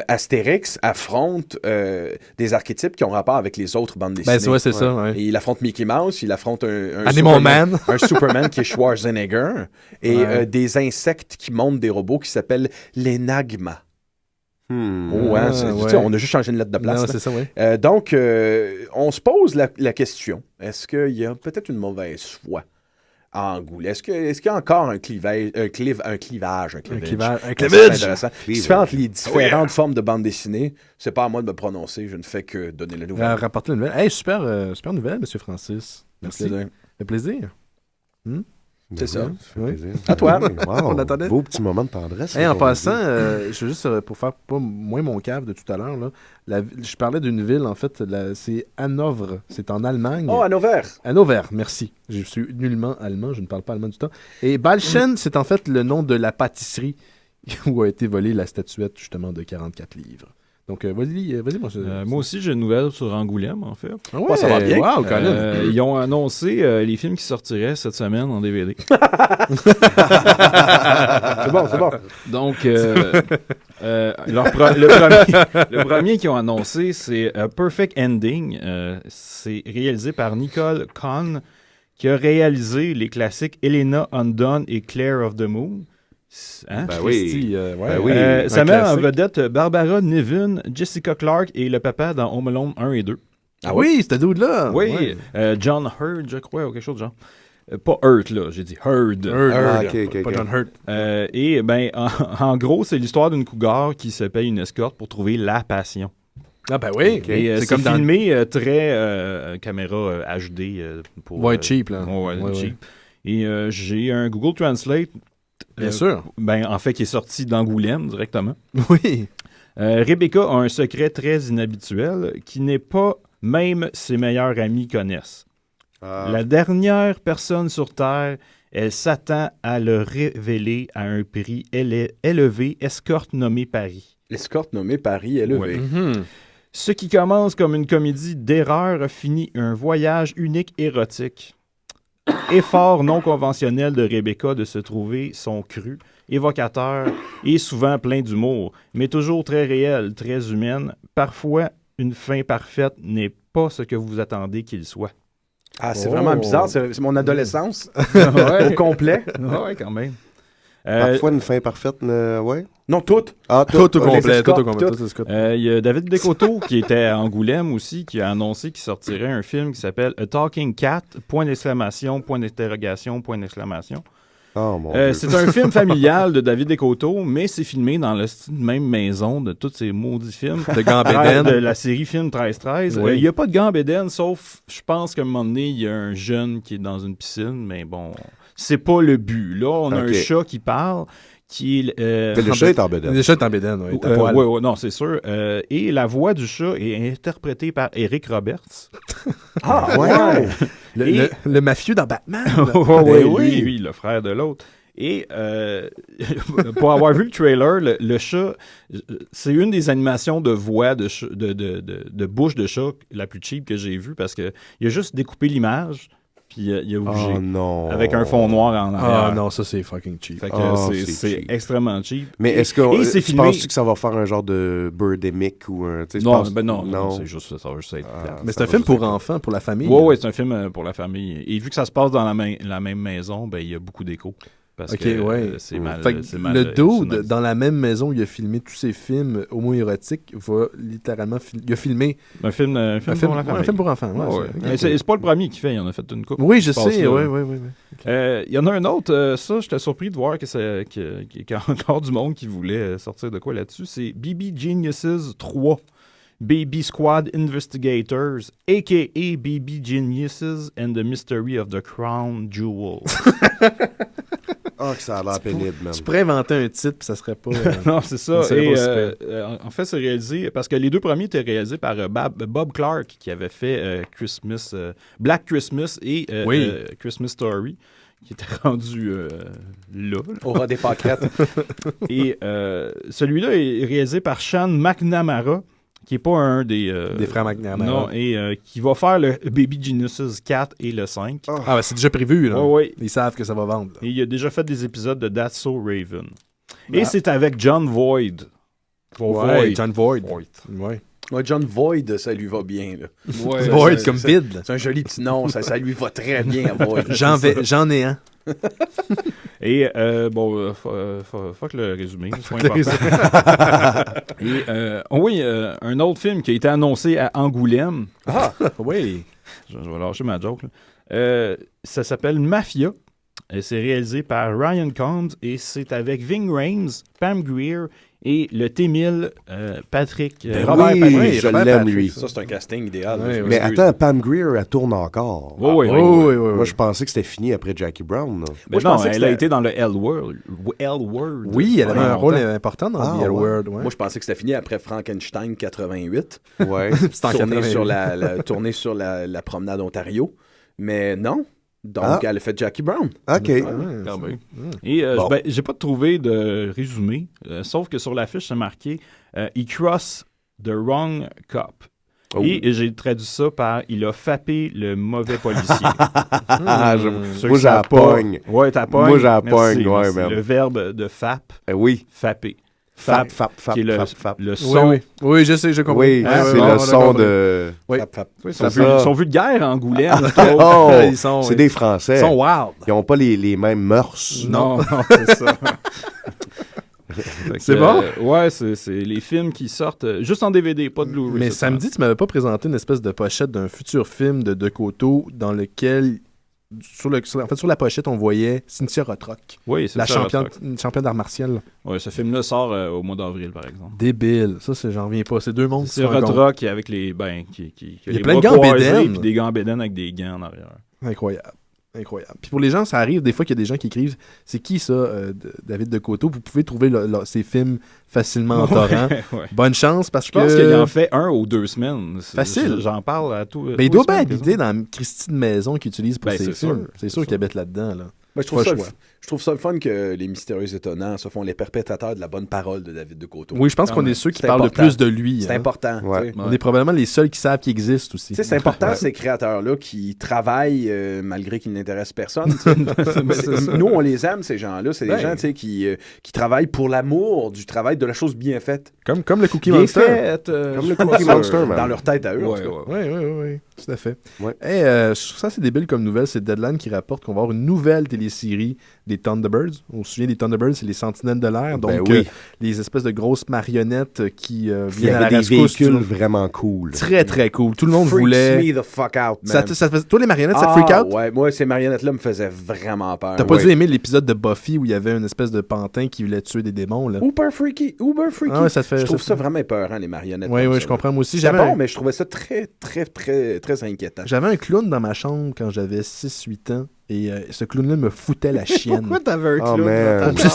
S9: Astérix affronte des archétypes qui ont rapport avec les autres bandes dessinées.
S8: Ben, c'est ça. Ouais.
S9: Et il affronte Mickey Mouse, il affronte un Superman qui est Schwarzenegger, et des insectes qui montent des robots qui s'appellent les Nagma. On a juste changé une lettre de place.
S8: Non, c'est ça, oui.
S9: Donc, on se pose la question, est-ce qu'il y a peut-être une mauvaise foi à Angoulême? Est-ce qu'il y a encore un clivage qui se fait entre les différentes formes de bande dessinée? C'est pas à moi de me prononcer, je ne fais que donner la nouvelle.
S8: Rapporter la nouvelle. Hey, super nouvelle, M. Francis. Merci. Ça fait plaisir.
S9: C'est ça.
S8: Oui.
S9: À toi.
S10: Wow,
S8: on attendait.
S10: Beau petit moment de tendresse.
S8: En passant, je veux juste, pour faire pas moins mon cave de tout à l'heure, là, je parlais d'une ville, en fait, c'est Hanovre. C'est en Allemagne.
S9: Oh, Hannover.
S8: Hannover, merci. Je suis nullement allemand, je ne parle pas allemand du tout. Et Balchen, c'est en fait le nom de la pâtisserie où a été volée la statuette, justement, de 44 livres. Donc, vas-y,
S11: moi aussi, j'ai une nouvelle sur Angoulême, en fait.
S8: Ah ouais, ça va bien. Wow,
S11: ils ont annoncé les films qui sortiraient cette semaine en DVD.
S9: C'est bon.
S11: Donc, le premier qu'ils ont annoncé, c'est Perfect Ending. C'est réalisé par Nicole Kahn, qui a réalisé les classiques Helena Undone et Claire of the Moon. Hein?
S10: Ben oui.
S11: Ça met en vedette Barbara Niven, Jessica Clarke et le papa dans Home Alone 1 et 2.
S8: Ah oui, c'était dude-là.
S11: Oui, ouais. John Hurt, je crois, ou quelque chose de genre. Pas Hurt, là, j'ai dit Hurd.
S8: Pas John Hurt.
S11: Et en gros, c'est l'histoire d'une cougar qui se paye une escorte pour trouver la passion.
S8: Ah ben oui.
S11: Okay. Et c'est comme filmé très caméra HD.
S8: Va être cheap, là.
S11: Ouais, cheap. Et j'ai un Google Translate.
S8: Bien sûr.
S11: En fait, qui est sorti d'Angoulême directement.
S8: Oui.
S11: Rebecca a un secret très inhabituel qui n'est pas même ses meilleurs amis connaissent. La dernière personne sur Terre, elle s'attend à le révéler à un prix élevé, escorte nommée Paris.
S9: Escorte nommée Paris élevée.
S11: Ouais. Mm-hmm. Ce qui commence comme une comédie d'erreur finit un voyage unique érotique. Effort non conventionnel de Rebecca de se trouver son cru, évocateur et souvent plein d'humour, mais toujours très réel, très humaine. Parfois, une fin parfaite n'est pas ce que vous attendez qu'il soit.
S9: Ah, c'est vraiment bizarre, c'est mon adolescence au complet.
S11: Oui, quand même.
S10: Parfois, une fin parfaite, ouais.
S9: Non, toutes.
S8: Ah, tout au complet.
S11: Il y a David Descoteaux qui était à Angoulême aussi, qui a annoncé qu'il sortirait un film qui s'appelle A Talking Cat, point d'exclamation, point d'interrogation, point d'exclamation.
S10: Oh, mon Dieu.
S11: C'est un film familial de David Descoteaux, mais c'est filmé dans la même maison de tous ces maudits films.
S8: De Gambéden.
S11: De la série film 13-13.
S8: Oui.
S11: Il n'y a pas de Gambéden, sauf, je pense qu'à un moment donné, il y a un jeune qui est dans une piscine, mais bon, c'est pas le but. Là, on a un chat qui parle, qui est...
S10: le chat est en bédaine.
S8: Le chat est en bédaine, oui.
S11: Oui, non, c'est sûr. Et la voix du chat est interprétée par Eric Roberts.
S8: Ah, ouais! Le mafieux dans Batman.
S11: Oui, le frère de l'autre. Et pour avoir vu le trailer, le chat, c'est une des animations de voix de bouche de chat la plus cheap que j'ai vue parce qu'il a juste découpé l'image. Puis il a bougé avec un fond noir en arrière.
S8: Ah non, ça c'est fucking cheap.
S11: Fait que c'est extrêmement cheap.
S10: Mais est-ce que tu penses que ça va faire un genre de Birdemic ou un...
S11: Non, c'est juste ça va juste être...
S8: mais c'est un film pour enfants, pour la famille.
S11: Oui, c'est un film pour la famille. Et vu que ça se passe dans la même maison, il y a beaucoup d'écho. Parce que c'est mal.
S8: Le dude, dans la même maison où il a filmé tous ses films homo-érotiques, va littéralement il a filmé
S11: un film pour la famille.
S8: Un film pour enfants,
S11: ouais. C'est pas le premier qu'il fait, il en a fait une couple.
S8: Oui, je sais, oui.
S11: Il y en a un autre, ça, j'étais surpris de voir qu'il y a encore du monde qui voulait sortir de quoi là-dessus. C'est BB Geniuses 3. Baby Squad Investigators, a.k.a. BB Geniuses and the Mystery of the Crown Jewel.
S10: Ah, que ça a l'air pénible, man.
S8: Tu pourrais inventer un titre, puis ça serait pas...
S11: non, c'est ça. Et, en fait, c'est réalisé... Parce que les deux premiers étaient réalisés par Bob Clark, qui avait fait Black Christmas et Christmas Story, qui était rendu là.
S9: Au ras des pâquerettes.
S11: Et celui-là est réalisé par Sean McNamara, qui est pas un des
S8: frères McNamara.
S11: Non, et qui va faire le Baby Geniuses 4 et le 5.
S8: Ah, ben c'est déjà prévu, là.
S11: Oui.
S8: Ils savent que ça va vendre. Là.
S11: Et il a déjà fait des épisodes de That's So Raven. Et c'est avec John Voight.
S8: John Voight. Ouais.
S9: Ouais, John Voight, ça lui va bien. Là.
S8: Ouais, Voight comme vide.
S9: C'est un joli petit nom, ça lui va très bien à Voight.
S8: J'en ai un.
S11: Et fuck le résumé. Et un autre film qui a été annoncé à Angoulême.
S8: Ah, oui.
S11: Je vais lâcher ma joke. Ça s'appelle Mafia. C'est réalisé par Ryan Combs et c'est avec Ving Rhames, Pam Grier et le T-1000 Patrick.
S10: Robert Patrick. Je l'aime, lui.
S9: Ça, c'est un casting idéal.
S10: Oui, mais attends, Pam Grier, elle tourne encore.
S11: Oui.
S10: Moi, je pensais que c'était fini après Jackie Brown.
S11: Mais non, elle a été dans le L-Word.
S8: Oui, elle avait un rôle important dans le L-Word. Ouais.
S9: Moi, je pensais que c'était fini après Frankenstein 88.
S10: Ouais.
S9: Tourné sur la promenade Ontario. Mais non. Donc, elle a fait Jackie Brown.
S10: OK.
S11: Et j'ai pas trouvé de résumé, sauf que sur l'affiche, c'est marqué « He crossed the wrong cop ». Et j'ai traduit ça par « Il a fappé le mauvais policier ».
S10: Moi, j'appogne.
S11: Ouais, t'appogne.
S10: Moi, j'appogne. Ouais,
S11: le verbe de « fap ».
S10: Oui.
S11: Fapper.
S10: Fap.
S11: Qui est le son.
S8: Oui, je sais, je comprends.
S10: Oui, c'est le son de...
S8: Oui.
S11: Ils sont vulgaires en Angoulême.
S10: C'est des Français.
S8: Ils sont wild.
S10: Ils n'ont pas les mêmes mœurs.
S11: Non, c'est ça.
S8: C'est bon?
S11: Ouais, c'est les films qui sortent juste en DVD, pas de Blu-ray.
S8: Mais samedi, tu m'avais pas présenté une espèce de pochette d'un futur film de Coteau dans lequel... Sur la pochette, on voyait Cynthia Rothrock.
S11: Oui, c'est
S8: la championne d'art martial.
S11: Oui, ce film-là sort au mois d'avril, par exemple.
S8: Débile. Ça, j'en reviens pas. C'est deux mondes.
S11: C'est Rothrock avec les... il
S8: y a plein de gants bédaines.
S11: Puis des gants bédaines avec des gants en arrière.
S8: Incroyable. Puis pour les gens, ça arrive des fois qu'il y a des gens qui écrivent « C'est qui ça, David de Coteau? » Vous pouvez trouver ces films facilement en torrent. Ouais. Bonne chance parce que...
S11: Je pense qu'il en fait 1 ou 2 semaines.
S8: Facile.
S11: J'en parle à tout.
S8: Mais il doit bien habiter dans Christy de maison qu'il utilise pour ses films. C'est sûr qu'il habite là-dedans. Là.
S9: Ben, je trouve ça le fun que les Mystérieux Étonnants se font les perpétrateurs de la bonne parole de David de Coteau.
S8: Oui, je pense qu'on est ceux qui parlent le plus de lui.
S9: C'est important.
S8: Ouais. On est probablement les seuls qui savent qu'il existe aussi.
S9: C'est important, ces créateurs-là qui travaillent malgré qu'ils n'intéressent personne. Nous, on les aime, ces gens-là. C'est des gens qui travaillent pour l'amour du travail, de la chose bien faite.
S8: Comme le Cookie Monster.
S10: Comme le Cookie Monster,
S9: dans leur tête à eux.
S8: Oui, tout à fait. Ça, c'est débile comme nouvelle. C'est Deadline qui rapporte qu'on va avoir une nouvelle télésérie des Thunderbirds. On se souvient des Thunderbirds, c'est les Sentinelles de l'air. Donc, les espèces de grosses marionnettes qui viennent à la rescousse.
S10: Des véhicules vraiment cool.
S8: Très, très cool. Tout le monde voulait...
S9: Freaks me the fuck out, man.
S8: Toi, les marionnettes, ça te freak out?
S9: Ouais, moi, ces marionnettes-là me faisaient vraiment peur.
S8: T'as pas dû aimer l'épisode de Buffy où il y avait une espèce de pantin qui voulait tuer des démons, là?
S9: Uber freaky.
S8: Ah,
S9: je trouve ça vraiment épeurant, les marionnettes.
S8: Oui, je comprends. Moi aussi.
S9: C'est bon, mais je trouvais ça très, très, très, très inquiétant.
S8: J'avais un clown dans ma chambre quand j'avais 6-8 ans. Et ce clown-là me foutait la chienne.
S11: Pourquoi t'avais un clown?
S8: Je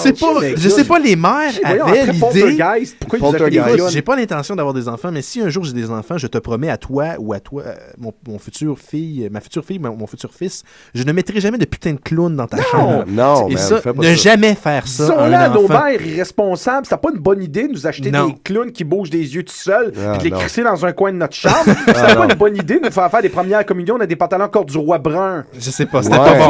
S8: sais pas, les mères avaient l'idée.
S9: Pourquoi
S8: j'ai pas l'intention d'avoir des enfants, mais si un jour j'ai des enfants, je te promets à toi ou à toi, mon futur fille, ma future fille, mon futur fils, je ne mettrai jamais de putain de clown dans ta chambre.
S10: Non,
S8: et ça, ne jamais faire ça.
S9: Disons-là à nos mères irresponsables, c'est pas une bonne idée de nous acheter des clowns qui bougent des yeux tout seuls puis de les crisser dans un coin de notre chambre. C'est pas une bonne idée de nous faire des premières communions dans des pantalons encore du roi brun.
S8: Je sais pas, c'était pas bon.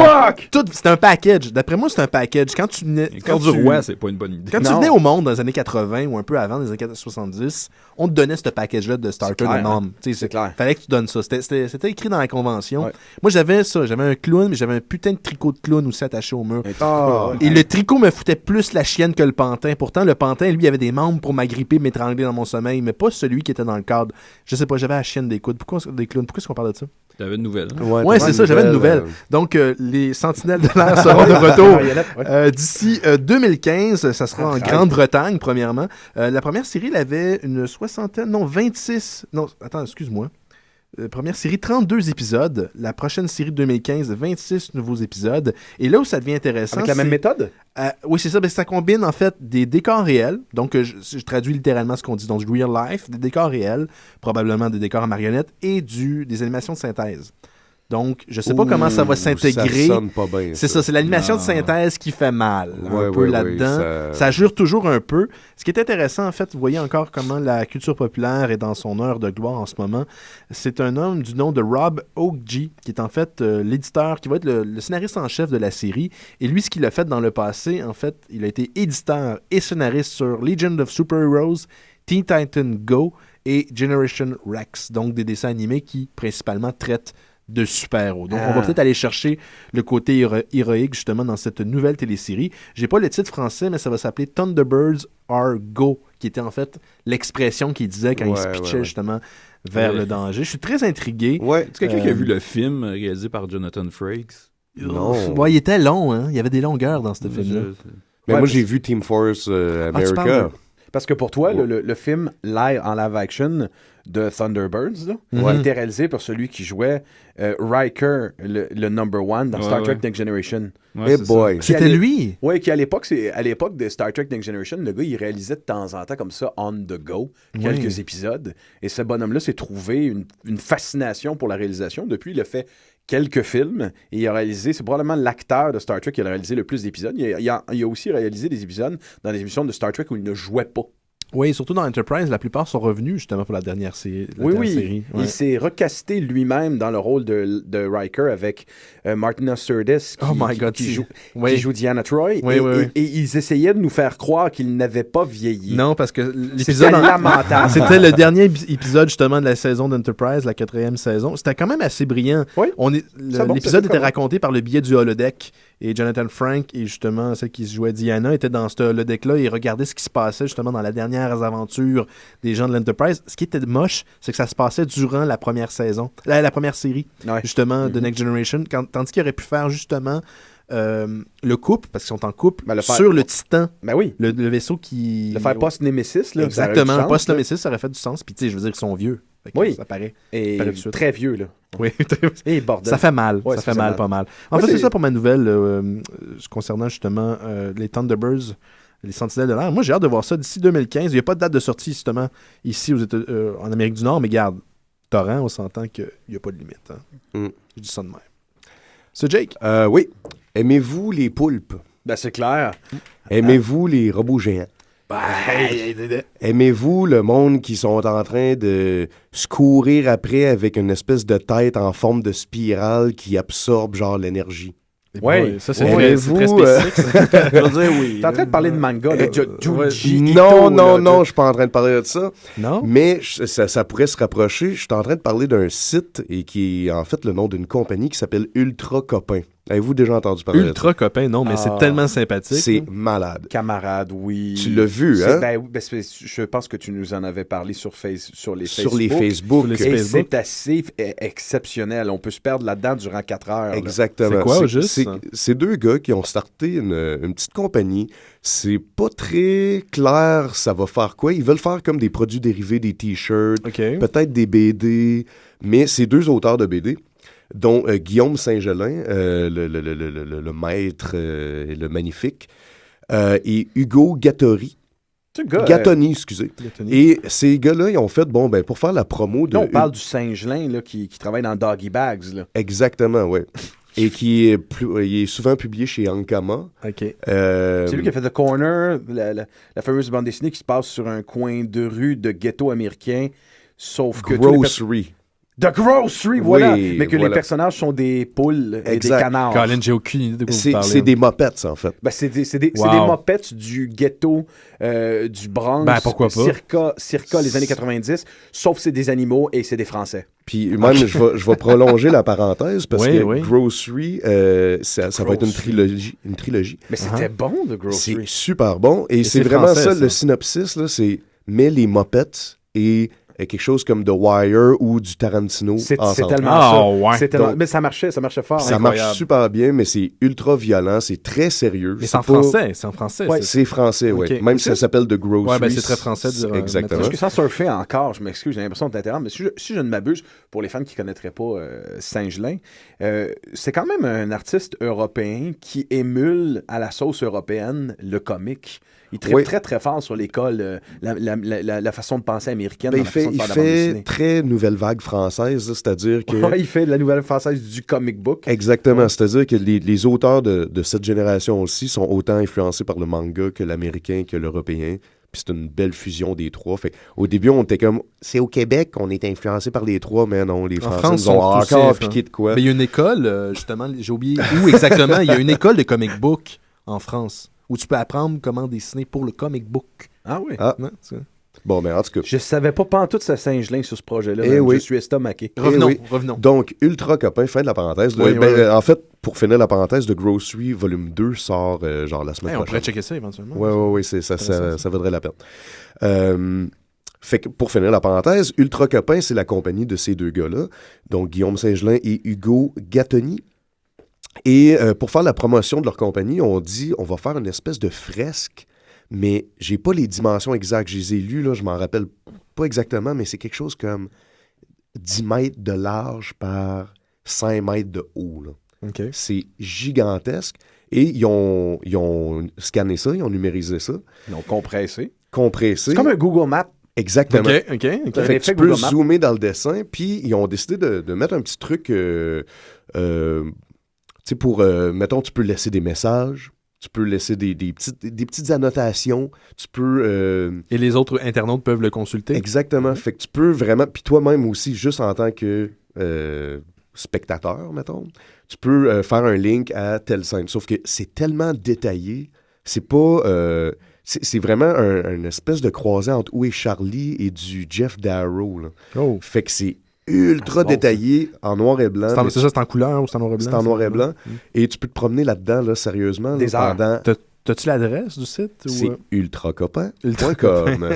S8: C'était un package. D'après moi, c'est un package. Quand tu venais...
S11: du roi, c'est pas une bonne idée.
S8: Quand tu venais au monde dans les années 80 ou un peu avant, dans les années 70, on te donnait ce package-là de starter de mom.
S9: C'est clair.
S8: Fallait que tu donnes ça. C'était écrit dans la convention. Ouais. Moi, j'avais ça. J'avais un clown, mais j'avais un putain de tricot de clown aussi attaché au mur. Et le tricot me foutait plus la chienne que le pantin. Pourtant, le pantin, lui, avait des membres pour m'agripper, m'étrangler dans mon sommeil, mais pas celui qui était dans le cadre. Je sais pas, j'avais la chienne des coudes. Pourquoi des clowns? Pourquoi est-ce qu'on parle de ça?
S11: J'avais une nouvelle.
S8: Ouais, c'est ça, j'avais une nouvelle. Donc, les Sentinelles de l'air seront de retour d'ici 2015. Ça sera en Grande-Bretagne, premièrement. La première série, elle avait une 26... Non, attends, excuse-moi. Première série, 32 épisodes. La prochaine série de 2015, 26 nouveaux épisodes. Et là où ça devient intéressant...
S9: Avec la même méthode?
S8: Oui, c'est ça. Ça combine, en fait, des décors réels. Donc, je traduis littéralement ce qu'on dit. Donc, du real life, des décors réels, probablement des décors en marionnettes, et des animations de synthèse. Donc, je sais pas comment ça va s'intégrer.
S10: Ça sonne pas bien.
S8: C'est ça, c'est l'animation de synthèse qui fait mal un peu là-dedans. Ça jure toujours un peu. Ce qui est intéressant, en fait, vous voyez encore comment la culture populaire est dans son heure de gloire en ce moment. C'est un homme du nom de Rob Oakji, qui est en fait l'éditeur, qui va être le scénariste en chef de la série. Et lui, ce qu'il a fait dans le passé, en fait, il a été éditeur et scénariste sur Legion of Super Heroes, Teen Titan Go et Generation Rex. Donc, des dessins animés qui, principalement, traitent de super-héros. Donc, on va peut-être aller chercher le côté héroïque, justement, dans cette nouvelle télésérie. J'ai pas le titre français, mais ça va s'appeler Thunderbirds Are Go, qui était en fait l'expression qu'il disait quand il se pitchait, justement, vers le danger. Je suis très intrigué.
S12: Est-ce quelqu'un qui a vu le film réalisé par Jonathan Frakes?
S8: Non. Ouais, il était long, hein. Il y avait des longueurs dans ce film-là.
S10: Mais moi, j'ai vu Team Force America.
S9: Parce que pour toi, le film en live action de Thunderbirds était réalisé par celui qui jouait Riker, le number one dans Star Trek Next Generation.
S8: C'était lui?
S9: Oui, qui à l'époque de Star Trek Next Generation, le gars, il réalisait de temps en temps comme ça, on the go, quelques épisodes. Et ce bonhomme-là s'est trouvé une fascination pour la réalisation. Depuis, il a fait quelques films et il a réalisé, c'est probablement l'acteur de Star Trek qui a réalisé le plus d'épisodes. Il a aussi réalisé des épisodes dans les émissions de Star Trek où il ne jouait pas.
S8: Oui, surtout dans Enterprise, la plupart sont revenus justement pour la dernière série.
S9: Oui. Il s'est recasté lui-même dans le rôle de Riker avec Martina Sirtis qui joue Deanna Troi. Et ils essayaient de nous faire croire qu'il n'avait pas vieilli.
S8: Non, parce que l'épisode...
S9: lamentable.
S8: C'était le dernier épisode justement de la saison d'Enterprise, la 4e saison. C'était quand même assez brillant.
S9: Oui.
S8: L'épisode était raconté par le biais du holodeck. Et Jonathan Frank et justement celle qui jouait Diana était dans ce holodeck-là et regardait ce qui se passait justement dans la dernière aventure des gens de l'Enterprise. Ce qui était moche, c'est que ça se passait durant la première saison, la première série justement de Next Generation, tandis qu'il aurait pu faire justement le couple, parce qu'ils sont en couple, sur le Titan. Le vaisseau qui...
S9: Le faire post-Nemesis. Là,
S8: exactement, post-Nemesis, ça aurait fait du sens. Puis tu sais, je veux dire qu'ils sont vieux. Ça paraît.
S9: Et très vieux, là.
S8: Oui,
S9: et bordel.
S8: Ça fait mal. Ça fait mal, pas mal. En fait, c'est ça pour ma nouvelle concernant justement les Thunderbirds, les Sentinelles de l'air. Moi, j'ai hâte de voir ça d'ici 2015. Il n'y a pas de date de sortie, justement, ici en Amérique du Nord, mais garde, torrent, on s'entend qu'il n'y a pas de limite. Hein. Je dis ça de même. C'est Jake?
S10: Oui. Aimez-vous les poulpes?
S9: Ben, c'est clair.
S10: Aimez-vous les robots géants? Aimez-vous le monde qui sont en train de se courir après avec une espèce de tête en forme de spirale qui absorbe genre l'énergie?
S8: Oui, ça c'est très spécifique.
S9: Je veux dire, oui. T'es en train de parler de manga,
S10: Non, je suis pas en train de parler de ça.
S8: Non?
S10: Mais ça pourrait se rapprocher. Je suis en train de parler d'un site et qui est en fait le nom d'une compagnie qui s'appelle Ultra Copain. Avez-vous déjà entendu parler de ça?
S8: Ultra Copain, non, mais c'est tellement sympathique.
S10: C'est malade.
S9: Camarade, oui.
S10: Tu l'as vu, hein?
S9: Je pense que tu nous en avais parlé sur les
S10: Facebook.
S9: Et c'est assez exceptionnel. On peut se perdre là-dedans durant 4 heures.
S10: Exactement.
S8: C'est quoi, juste?
S10: C'est 2 gars qui ont starté une petite compagnie. C'est pas très clair ça va faire quoi. Ils veulent faire comme des produits dérivés, des t-shirts, peut-être des BD, mais c'est 2 auteurs de BD. Dont Guillaume Saint-Gelin, le maître et le magnifique, et Hugo Gattori. Gattoni, excusez. Et ces gars-là, ils ont fait, pour faire la promo de...
S9: Là, on parle du Saint-Gelin là, qui travaille dans Doggy Bags. Là.
S10: Exactement, oui. Et qui est souvent publié chez Ankama.
S9: C'est lui qui a fait The Corner, la fameuse bande dessinée qui se passe sur un coin de rue de ghetto américain, sauf que...
S10: Grocery.
S9: The Grocery, voilà! Mais que les personnages sont des poules et des canards.
S8: Colin, j'ai aucune idée de quoi vous parlez.
S10: C'est des mopettes, en fait.
S9: C'est des mopettes du ghetto du Bronx.
S8: Pourquoi pas?
S9: Circa les années 90, sauf c'est des animaux et c'est des Français.
S10: Puis même, je vais prolonger la parenthèse parce que Grocery, ça va être une trilogie.
S9: Mais c'était bon, The Grocery.
S10: C'est super bon. Et c'est vraiment ça, le synopsis, là, c'est « Mets les mopettes et... » quelque chose comme The Wire ou du Tarantino ensemble.
S9: C'est tellement ça. Donc, mais ça marchait fort.
S10: Ça marche super bien, mais c'est ultra violent, c'est très sérieux.
S8: Mais c'est en français. C'est en français.
S10: Ouais, c'est français, oui. Okay. Même si ça s'appelle The Grocery.
S8: Ouais, c'est très français.
S10: Exactement.
S9: Parce que sans surfer encore, je m'excuse, j'ai l'impression de t'interrompre, mais si je ne m'abuse, pour les fans qui ne connaîtraient pas Saint-Gelin, c'est quand même un artiste européen qui émule à la sauce européenne le comique. Il tripe très, très fort sur l'école, la façon de penser américaine.
S10: Il fait
S9: façon de
S10: il
S9: faire de la bande
S10: fait
S9: dessinée.
S10: très nouvelle vague française, là, c'est-à-dire que...
S9: Ouais, il fait de la nouvelle française du comic book.
S10: Exactement, c'est-à-dire que les auteurs de cette génération aussi sont autant influencés par le manga que l'américain que l'européen. Puis c'est une belle fusion des trois. Fait, au début, on était comme, c'est au Québec qu'on est influencé par les trois, mais non, les Français nous ont encore piqué de quoi.
S8: Mais il y a une école, justement, j'ai oublié où exactement, il y a une école de comic book en France où tu peux apprendre comment dessiner pour le comic book.
S9: Ah oui?
S10: Ah.
S8: Ouais, c'est...
S10: Bon, mais en tout cas.
S9: Je savais pas pantoute ce singe-lin sur ce projet-là.
S10: Eh oui.
S9: Je suis estomaqué.
S8: Revenons.
S10: Donc, Ultra Copain, fin de la parenthèse.
S8: Oui,
S10: En fait, pour finir la parenthèse, The Grocery Volume 2 sort genre la semaine
S8: On
S10: prochaine.
S8: pourrait checker ça éventuellement.
S10: Oui, ça vaudrait la peine. Fait que pour finir la parenthèse, Ultra Copain, c'est la compagnie de ces deux gars-là, donc Guillaume Saint-Gelin et Hugo Gattoni. Et pour faire la promotion de leur compagnie, on dit on va faire une espèce de fresque, mais j'ai pas les dimensions exactes. Je les ai lues, là, je m'en rappelle pas exactement, mais c'est quelque chose comme 10 mètres de large par 5 mètres de haut. Là.
S8: Okay.
S10: C'est gigantesque. Et ils ont scanné ça, ils ont numérisé ça.
S9: Ils ont compressé.
S10: C'est
S9: comme un Google Maps.
S10: Exactement.
S8: OK.
S10: Fait que tu peux zoomer dans le dessin, puis ils ont décidé de mettre un petit truc, tu sais, pour, mettons, tu peux laisser des messages, tu peux laisser des petites annotations, tu peux...
S8: Et les autres internautes peuvent le consulter.
S10: Exactement. Fait que tu peux vraiment, puis toi-même aussi, juste en tant que spectateur, mettons, tu peux faire un link à telle scène. Sauf que c'est tellement détaillé, c'est pas... c'est vraiment une espèce de croisée entre Où est Charlie et du Jeff Darrow. Là.
S8: Oh.
S10: Fait que c'est ultra détaillé, en noir et blanc.
S8: C'est ça, c'est en couleur ou c'est en noir et blanc?
S10: C'est en noir et blanc. Et tu peux te promener là-dedans, là, sérieusement.
S9: Des
S10: là, pendant...
S8: T'as-tu l'adresse du site?
S10: C'est ultracopain.com.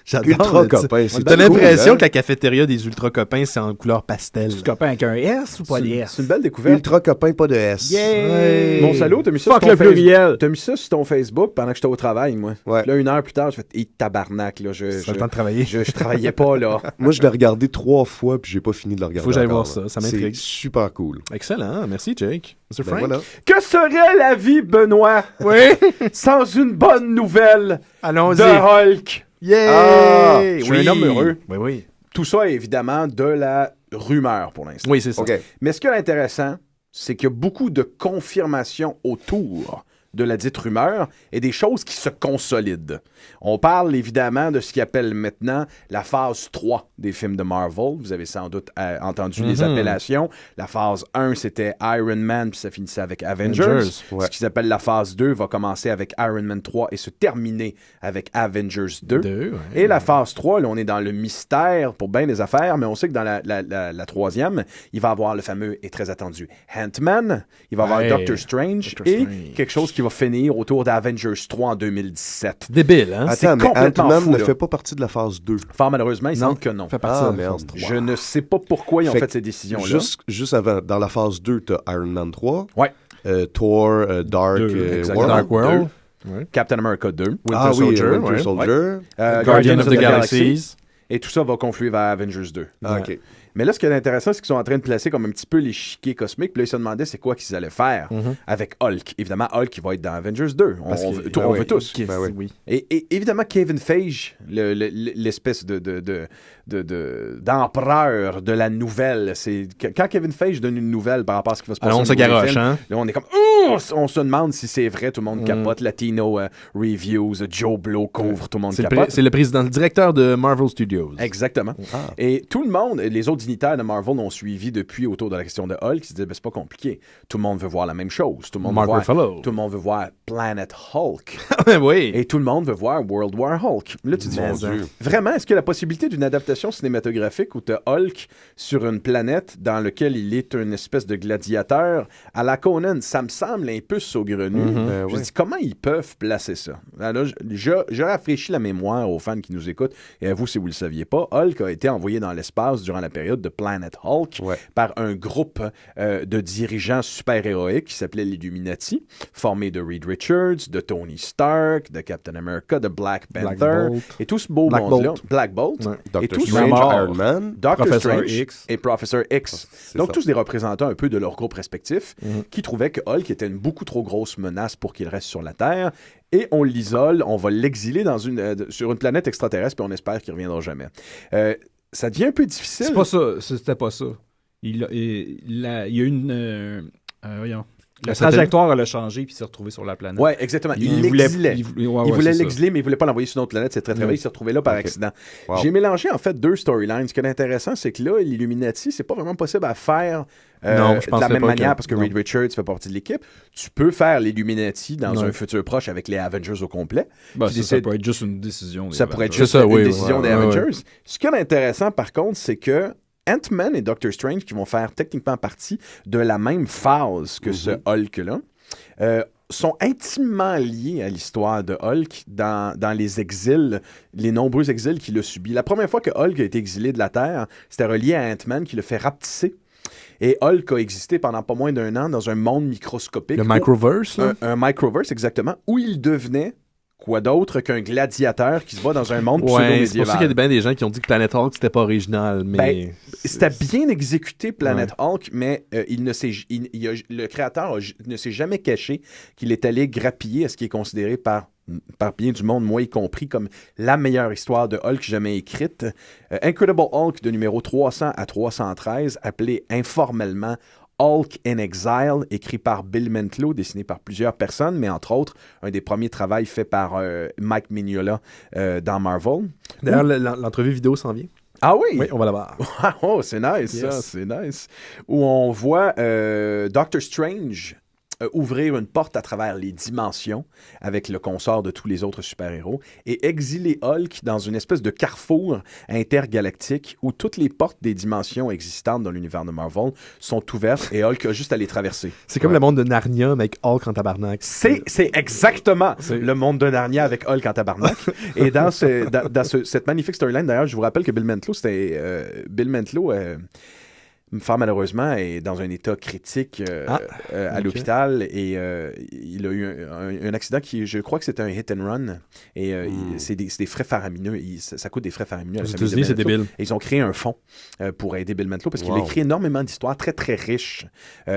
S8: J'adore
S10: Ultra Copain.
S8: T'as l'impression que la cafétéria des Ultra Copains, c'est en couleur pastel.
S11: Copain avec un S ou pas de S?
S9: C'est une belle découverte.
S10: Ultra Copain, pas de S.
S11: Yeah!
S9: Mon salaud, t'as mis ça
S11: Fuck
S9: sur
S11: le
S9: ton
S11: pluriel.
S9: T'as mis ça sur ton Facebook pendant que j'étais au travail, moi.
S10: Ouais.
S9: Puis là, 1 heure plus tard, je fais tabarnak, là.
S8: C'est le temps de travailler.
S9: Je travaillais pas, là.
S10: Moi, je l'ai regardé 3 fois, puis j'ai pas fini de le regarder.
S8: Faut que j'aille
S10: encore,
S8: voir
S10: là.
S8: ça m'intrigue.
S10: C'est super cool.
S8: Excellent, merci Jake. Mr. Frank.
S10: Voilà.
S9: Que serait la vie, Benoît, sans une bonne nouvelle
S8: Allons-y.
S9: de Hulk?
S8: Yeah!
S9: Je suis un homme heureux.
S8: Oui.
S9: Tout ça est évidemment de la rumeur pour l'instant.
S8: Oui, c'est ça.
S10: OK.
S9: Mais ce qui est intéressant, c'est qu'il y a beaucoup de confirmations autour de la dite rumeur et des choses qui se consolident. On parle évidemment de ce qu'ils appellent maintenant la phase 3 des films de Marvel. Vous avez sans doute entendu les appellations. La phase 1, c'était Iron Man, puis ça finissait avec Avengers.
S10: Ouais.
S9: Ce qu'ils appellent la phase 2 va commencer avec Iron Man 3 et se terminer avec Avengers 2. Et la phase 3, là, on est dans le mystère pour bien des affaires, mais on sait que dans la troisième, il va y avoir le fameux et très attendu Ant-Man, il va y avoir Doctor Strange et quelque chose qui va finir autour d'Avengers 3 en 2017.
S8: Débile, hein?
S10: Attends, mais
S9: complètement
S10: Ant-Man
S9: fou,
S10: ne
S9: là.
S10: fait pas partie de la phase 2.
S9: Fort malheureusement, il semble que non.
S8: Fait partie de la
S10: merde.
S8: phase 3.
S9: Je ne sais pas pourquoi ils ont fait ces décisions-là.
S10: Juste avant, dans la phase 2, t'as Iron Man 3.
S9: Ouais.
S10: Thor, Dark World.
S8: Dark World.
S9: Captain America 2.
S10: Winter Soldier.
S8: Guardian of the Galaxies.
S9: Et tout ça va confluer vers Avengers 2.
S10: Ah, OK.
S9: Mais là, ce qui est intéressant, c'est qu'ils sont en train de placer comme un petit peu les chiquiers cosmiques. Puis là, ils se demandaient c'est quoi qu'ils allaient faire avec Hulk. Évidemment, Hulk, il va être dans Avengers 2. On veut tous.
S8: Oui.
S9: Et évidemment, Kevin Feige, l'espèce d'empereur de la nouvelle, c'est quand Kevin Feige donne une nouvelle par rapport à ce qui va se passer.
S8: Alors, on se garoche, hein?
S9: Là, on est comme, on se demande si c'est vrai. Tout le monde capote. Latino Reviews, Joe Blow couvre, tout le monde capote.
S8: C'est le président, le directeur de Marvel Studios.
S9: Exactement. Et tout le monde, les autres dignitaires de Marvel ont suivi depuis autour de la question de Hulk. Ils se disaient, c'est pas compliqué. Tout le monde veut voir la même chose. Tout le monde veut voir Planet Hulk.
S8: Oui.
S9: Et tout le monde veut voir World War Hulk. Là, tu te dis, vraiment, est-ce qu'il y a la possibilité d'une adaptation cinématographique où tu as Hulk sur une planète dans laquelle il est une espèce de gladiateur à la Conan? Ça me semble un peu saugrenu. Je dis, comment ils peuvent placer ça? Alors, je rafraîchis la mémoire aux fans qui nous écoutent, et à vous, si vous ne le saviez pas, Hulk a été envoyé dans l'espace durant la période de Planet Hulk par un groupe de dirigeants super-héroïques qui s'appelait l'Illuminati, formé de Reed Richards, de Tony Stark, de Captain America, de Black Panther, et tout ce beau monde-là. Black Bolt.
S10: Doctor
S9: Et tout
S10: Strange,
S9: Iron
S10: Man,
S9: Doctor
S11: Professor
S9: Strange
S11: X.
S9: et Professor X. Donc,
S10: ça.
S9: tous des représentants un peu de leur groupe respectif qui trouvaient que Hulk était une beaucoup trop grosse menace pour qu'il reste sur la Terre et on l'isole, on va l'exiler sur une planète extraterrestre, puis on espère qu'il ne reviendra jamais. Ça devient un peu difficile.
S12: C'est pas ça. C'était pas ça. Il y a une... voyons. La trajectoire, elle a changé puis il s'est retrouvé sur la planète.
S9: Oui, exactement. Il l'exilait. Il voulait l'exiler, mais il ne voulait pas l'envoyer sur une autre planète. C'est très, très vrai. Il s'est retrouvé là par accident. Wow. J'ai mélangé, en fait, 2 storylines. Ce qui est intéressant, c'est que là, l'Illuminati, c'est pas vraiment possible à faire de la même manière parce que Reed Richards fait partie de l'équipe. Tu peux faire l'Illuminati dans un futur proche avec les Avengers au complet.
S12: Ça peut être juste une décision des
S9: Ça pourrait être juste une décision des Avengers. Ce qui est intéressant, par contre, c'est que Ant-Man et Doctor Strange, qui vont faire techniquement partie de la même phase que ce Hulk-là, sont intimement liés à l'histoire de Hulk dans les exils, les nombreux exils qu'il a subis. La première fois que Hulk a été exilé de la Terre, c'était relié à Ant-Man qui le fait rapetisser. Et Hulk a existé pendant pas moins d'1 an dans un monde microscopique.
S8: Le Microverse, là?
S9: Un Microverse, exactement, où il devenait quoi d'autre qu'un gladiateur qui se bat dans un monde pseudo-médiéval.
S8: C'est pour ça qu'il y a bien des gens qui ont dit que Planet Hulk, c'était pas original. Mais
S9: c'était bien exécuté, Planet Hulk, mais le créateur ne s'est jamais caché qu'il est allé grappiller à ce qui est considéré par bien du monde, moi y compris, comme la meilleure histoire de Hulk jamais écrite. Incredible Hulk de numéro 300 à 313, appelé informellement Hulk in Exile, écrit par Bill Mantlo, dessiné par plusieurs personnes, mais entre autres, un des premiers travaux faits par Mike Mignola dans Marvel.
S8: D'ailleurs, l'entrevue vidéo s'en vient.
S9: Ah oui?
S8: Oui, on va la voir.
S9: Oh, c'est nice, ça, c'est nice. Où on voit Doctor Strange ouvrir une porte à travers les dimensions avec le consort de tous les autres super-héros et exiler Hulk dans une espèce de carrefour intergalactique où toutes les portes des dimensions existantes dans l'univers de Marvel sont ouvertes et Hulk a juste à les traverser.
S8: C'est comme le monde de Narnia avec Hulk en tabarnak.
S9: C'est exactement le monde de Narnia avec Hulk en tabarnak. Et dans cette magnifique storyline, d'ailleurs, je vous rappelle que Bill Mantlo, fort malheureusement, est dans un état critique à l'hôpital et il a eu un accident qui, je crois que c'était un hit and run et c'est des frais faramineux. Ça coûte des frais faramineux à la famille de Bill
S8: c'est débile.
S9: Et ils ont créé un fonds pour aider Bill Mantlo parce qu'il a écrit énormément d'histoires très, très riches,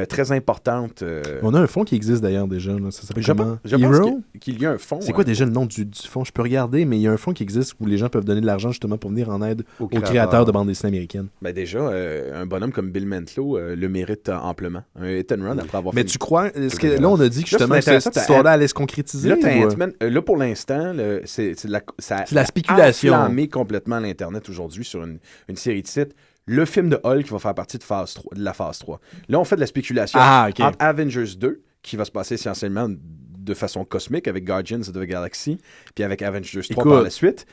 S9: très importantes.
S8: On a un fonds qui existe d'ailleurs déjà. Là. Ça s'appelle comment?
S9: Je pense qu'il y a un fonds.
S8: C'est quoi déjà le nom du fonds? Je peux regarder, mais il y a un fonds qui existe où les gens peuvent donner de l'argent justement pour venir en aide aux créateurs de bandes dessinées américaines.
S9: Ben déjà, un bonhomme comme Bill Mantlo le mérite amplement. Un hit and run après avoir fait.
S8: Mais tu crois, là on a dit que justement cette histoire-là allait se concrétiser?
S9: Là, pour l'instant, c'est
S8: la spéculation.
S9: Ça a enflammé complètement l'Internet aujourd'hui sur une série de sites. Le film de Hulk va faire partie de la phase 3. Là, on fait de la spéculation entre Avengers 2, qui va se passer essentiellement de façon cosmique avec Guardians of the Galaxy, puis avec Avengers 3 par la suite.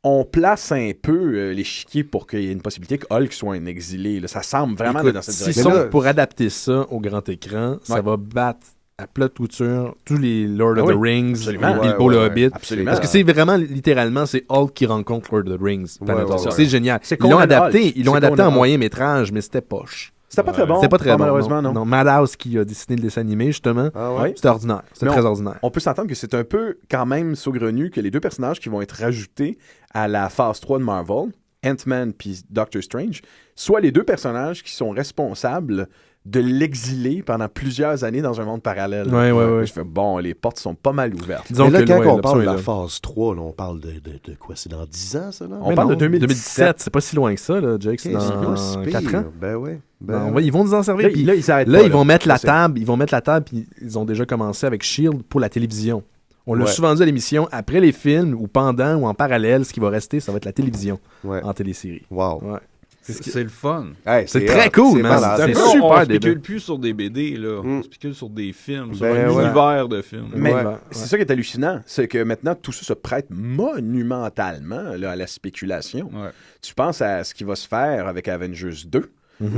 S9: On place un peu l'échiquier pour qu'il y ait une possibilité que Hulk soit un exilé. Là. Ça semble vraiment dans cette direction.
S8: Pour adapter ça au grand écran, ça va battre à plat de couture tous les Lord of the Rings, Bilbo le Hobbit.
S9: Absolument.
S8: Parce que c'est vraiment, littéralement, c'est Hulk qui rencontre Lord of the Rings. C'est génial. Ils l'ont adapté en moyen métrage, mais c'était poche.
S9: C'était pas très bon.
S8: C'était pas très bon,
S9: malheureusement, non.
S8: Madhouse qui a dessiné le dessin animé, justement, c'était ordinaire. C'était très ordinaire.
S9: On peut s'entendre que c'est un peu quand même saugrenu que les deux personnages qui vont être rajoutés à la phase 3 de Marvel, Ant-Man puis Doctor Strange, soient les deux personnages qui sont responsables de l'exiler pendant plusieurs années dans un monde parallèle.
S8: Ouais.
S9: Je fais, bon, les portes sont pas mal ouvertes.
S10: Disons mais là, quand on parle de la phase 3, là, on parle de quoi? C'est dans 10 ans, ça? Là?
S8: On parle de 2017. C'est pas si loin que ça, là, Jake. C'est dans 4 ans.
S10: Ben oui.
S8: Ils vont nous en servir. Là, ils vont mettre la table. Ils vont mettre la table, puis ils ont déjà commencé avec S.H.I.E.L.D. pour la télévision. On l'a souvent dit à l'émission, après les films, ou pendant, ou en parallèle, ce qui va rester, ça va être la télévision en télésérie.
S10: Wow.
S12: Ouais. C'est le fun.
S8: Hey, c'est très cool, man.
S12: C'est super. On spécule plus sur des BD, là. On spécule sur des films, sur un univers de films.
S9: Mais c'est ça qui est hallucinant, c'est que maintenant, tout ça se prête monumentalement là, à la spéculation. Tu penses à ce qui va se faire avec Avengers 2.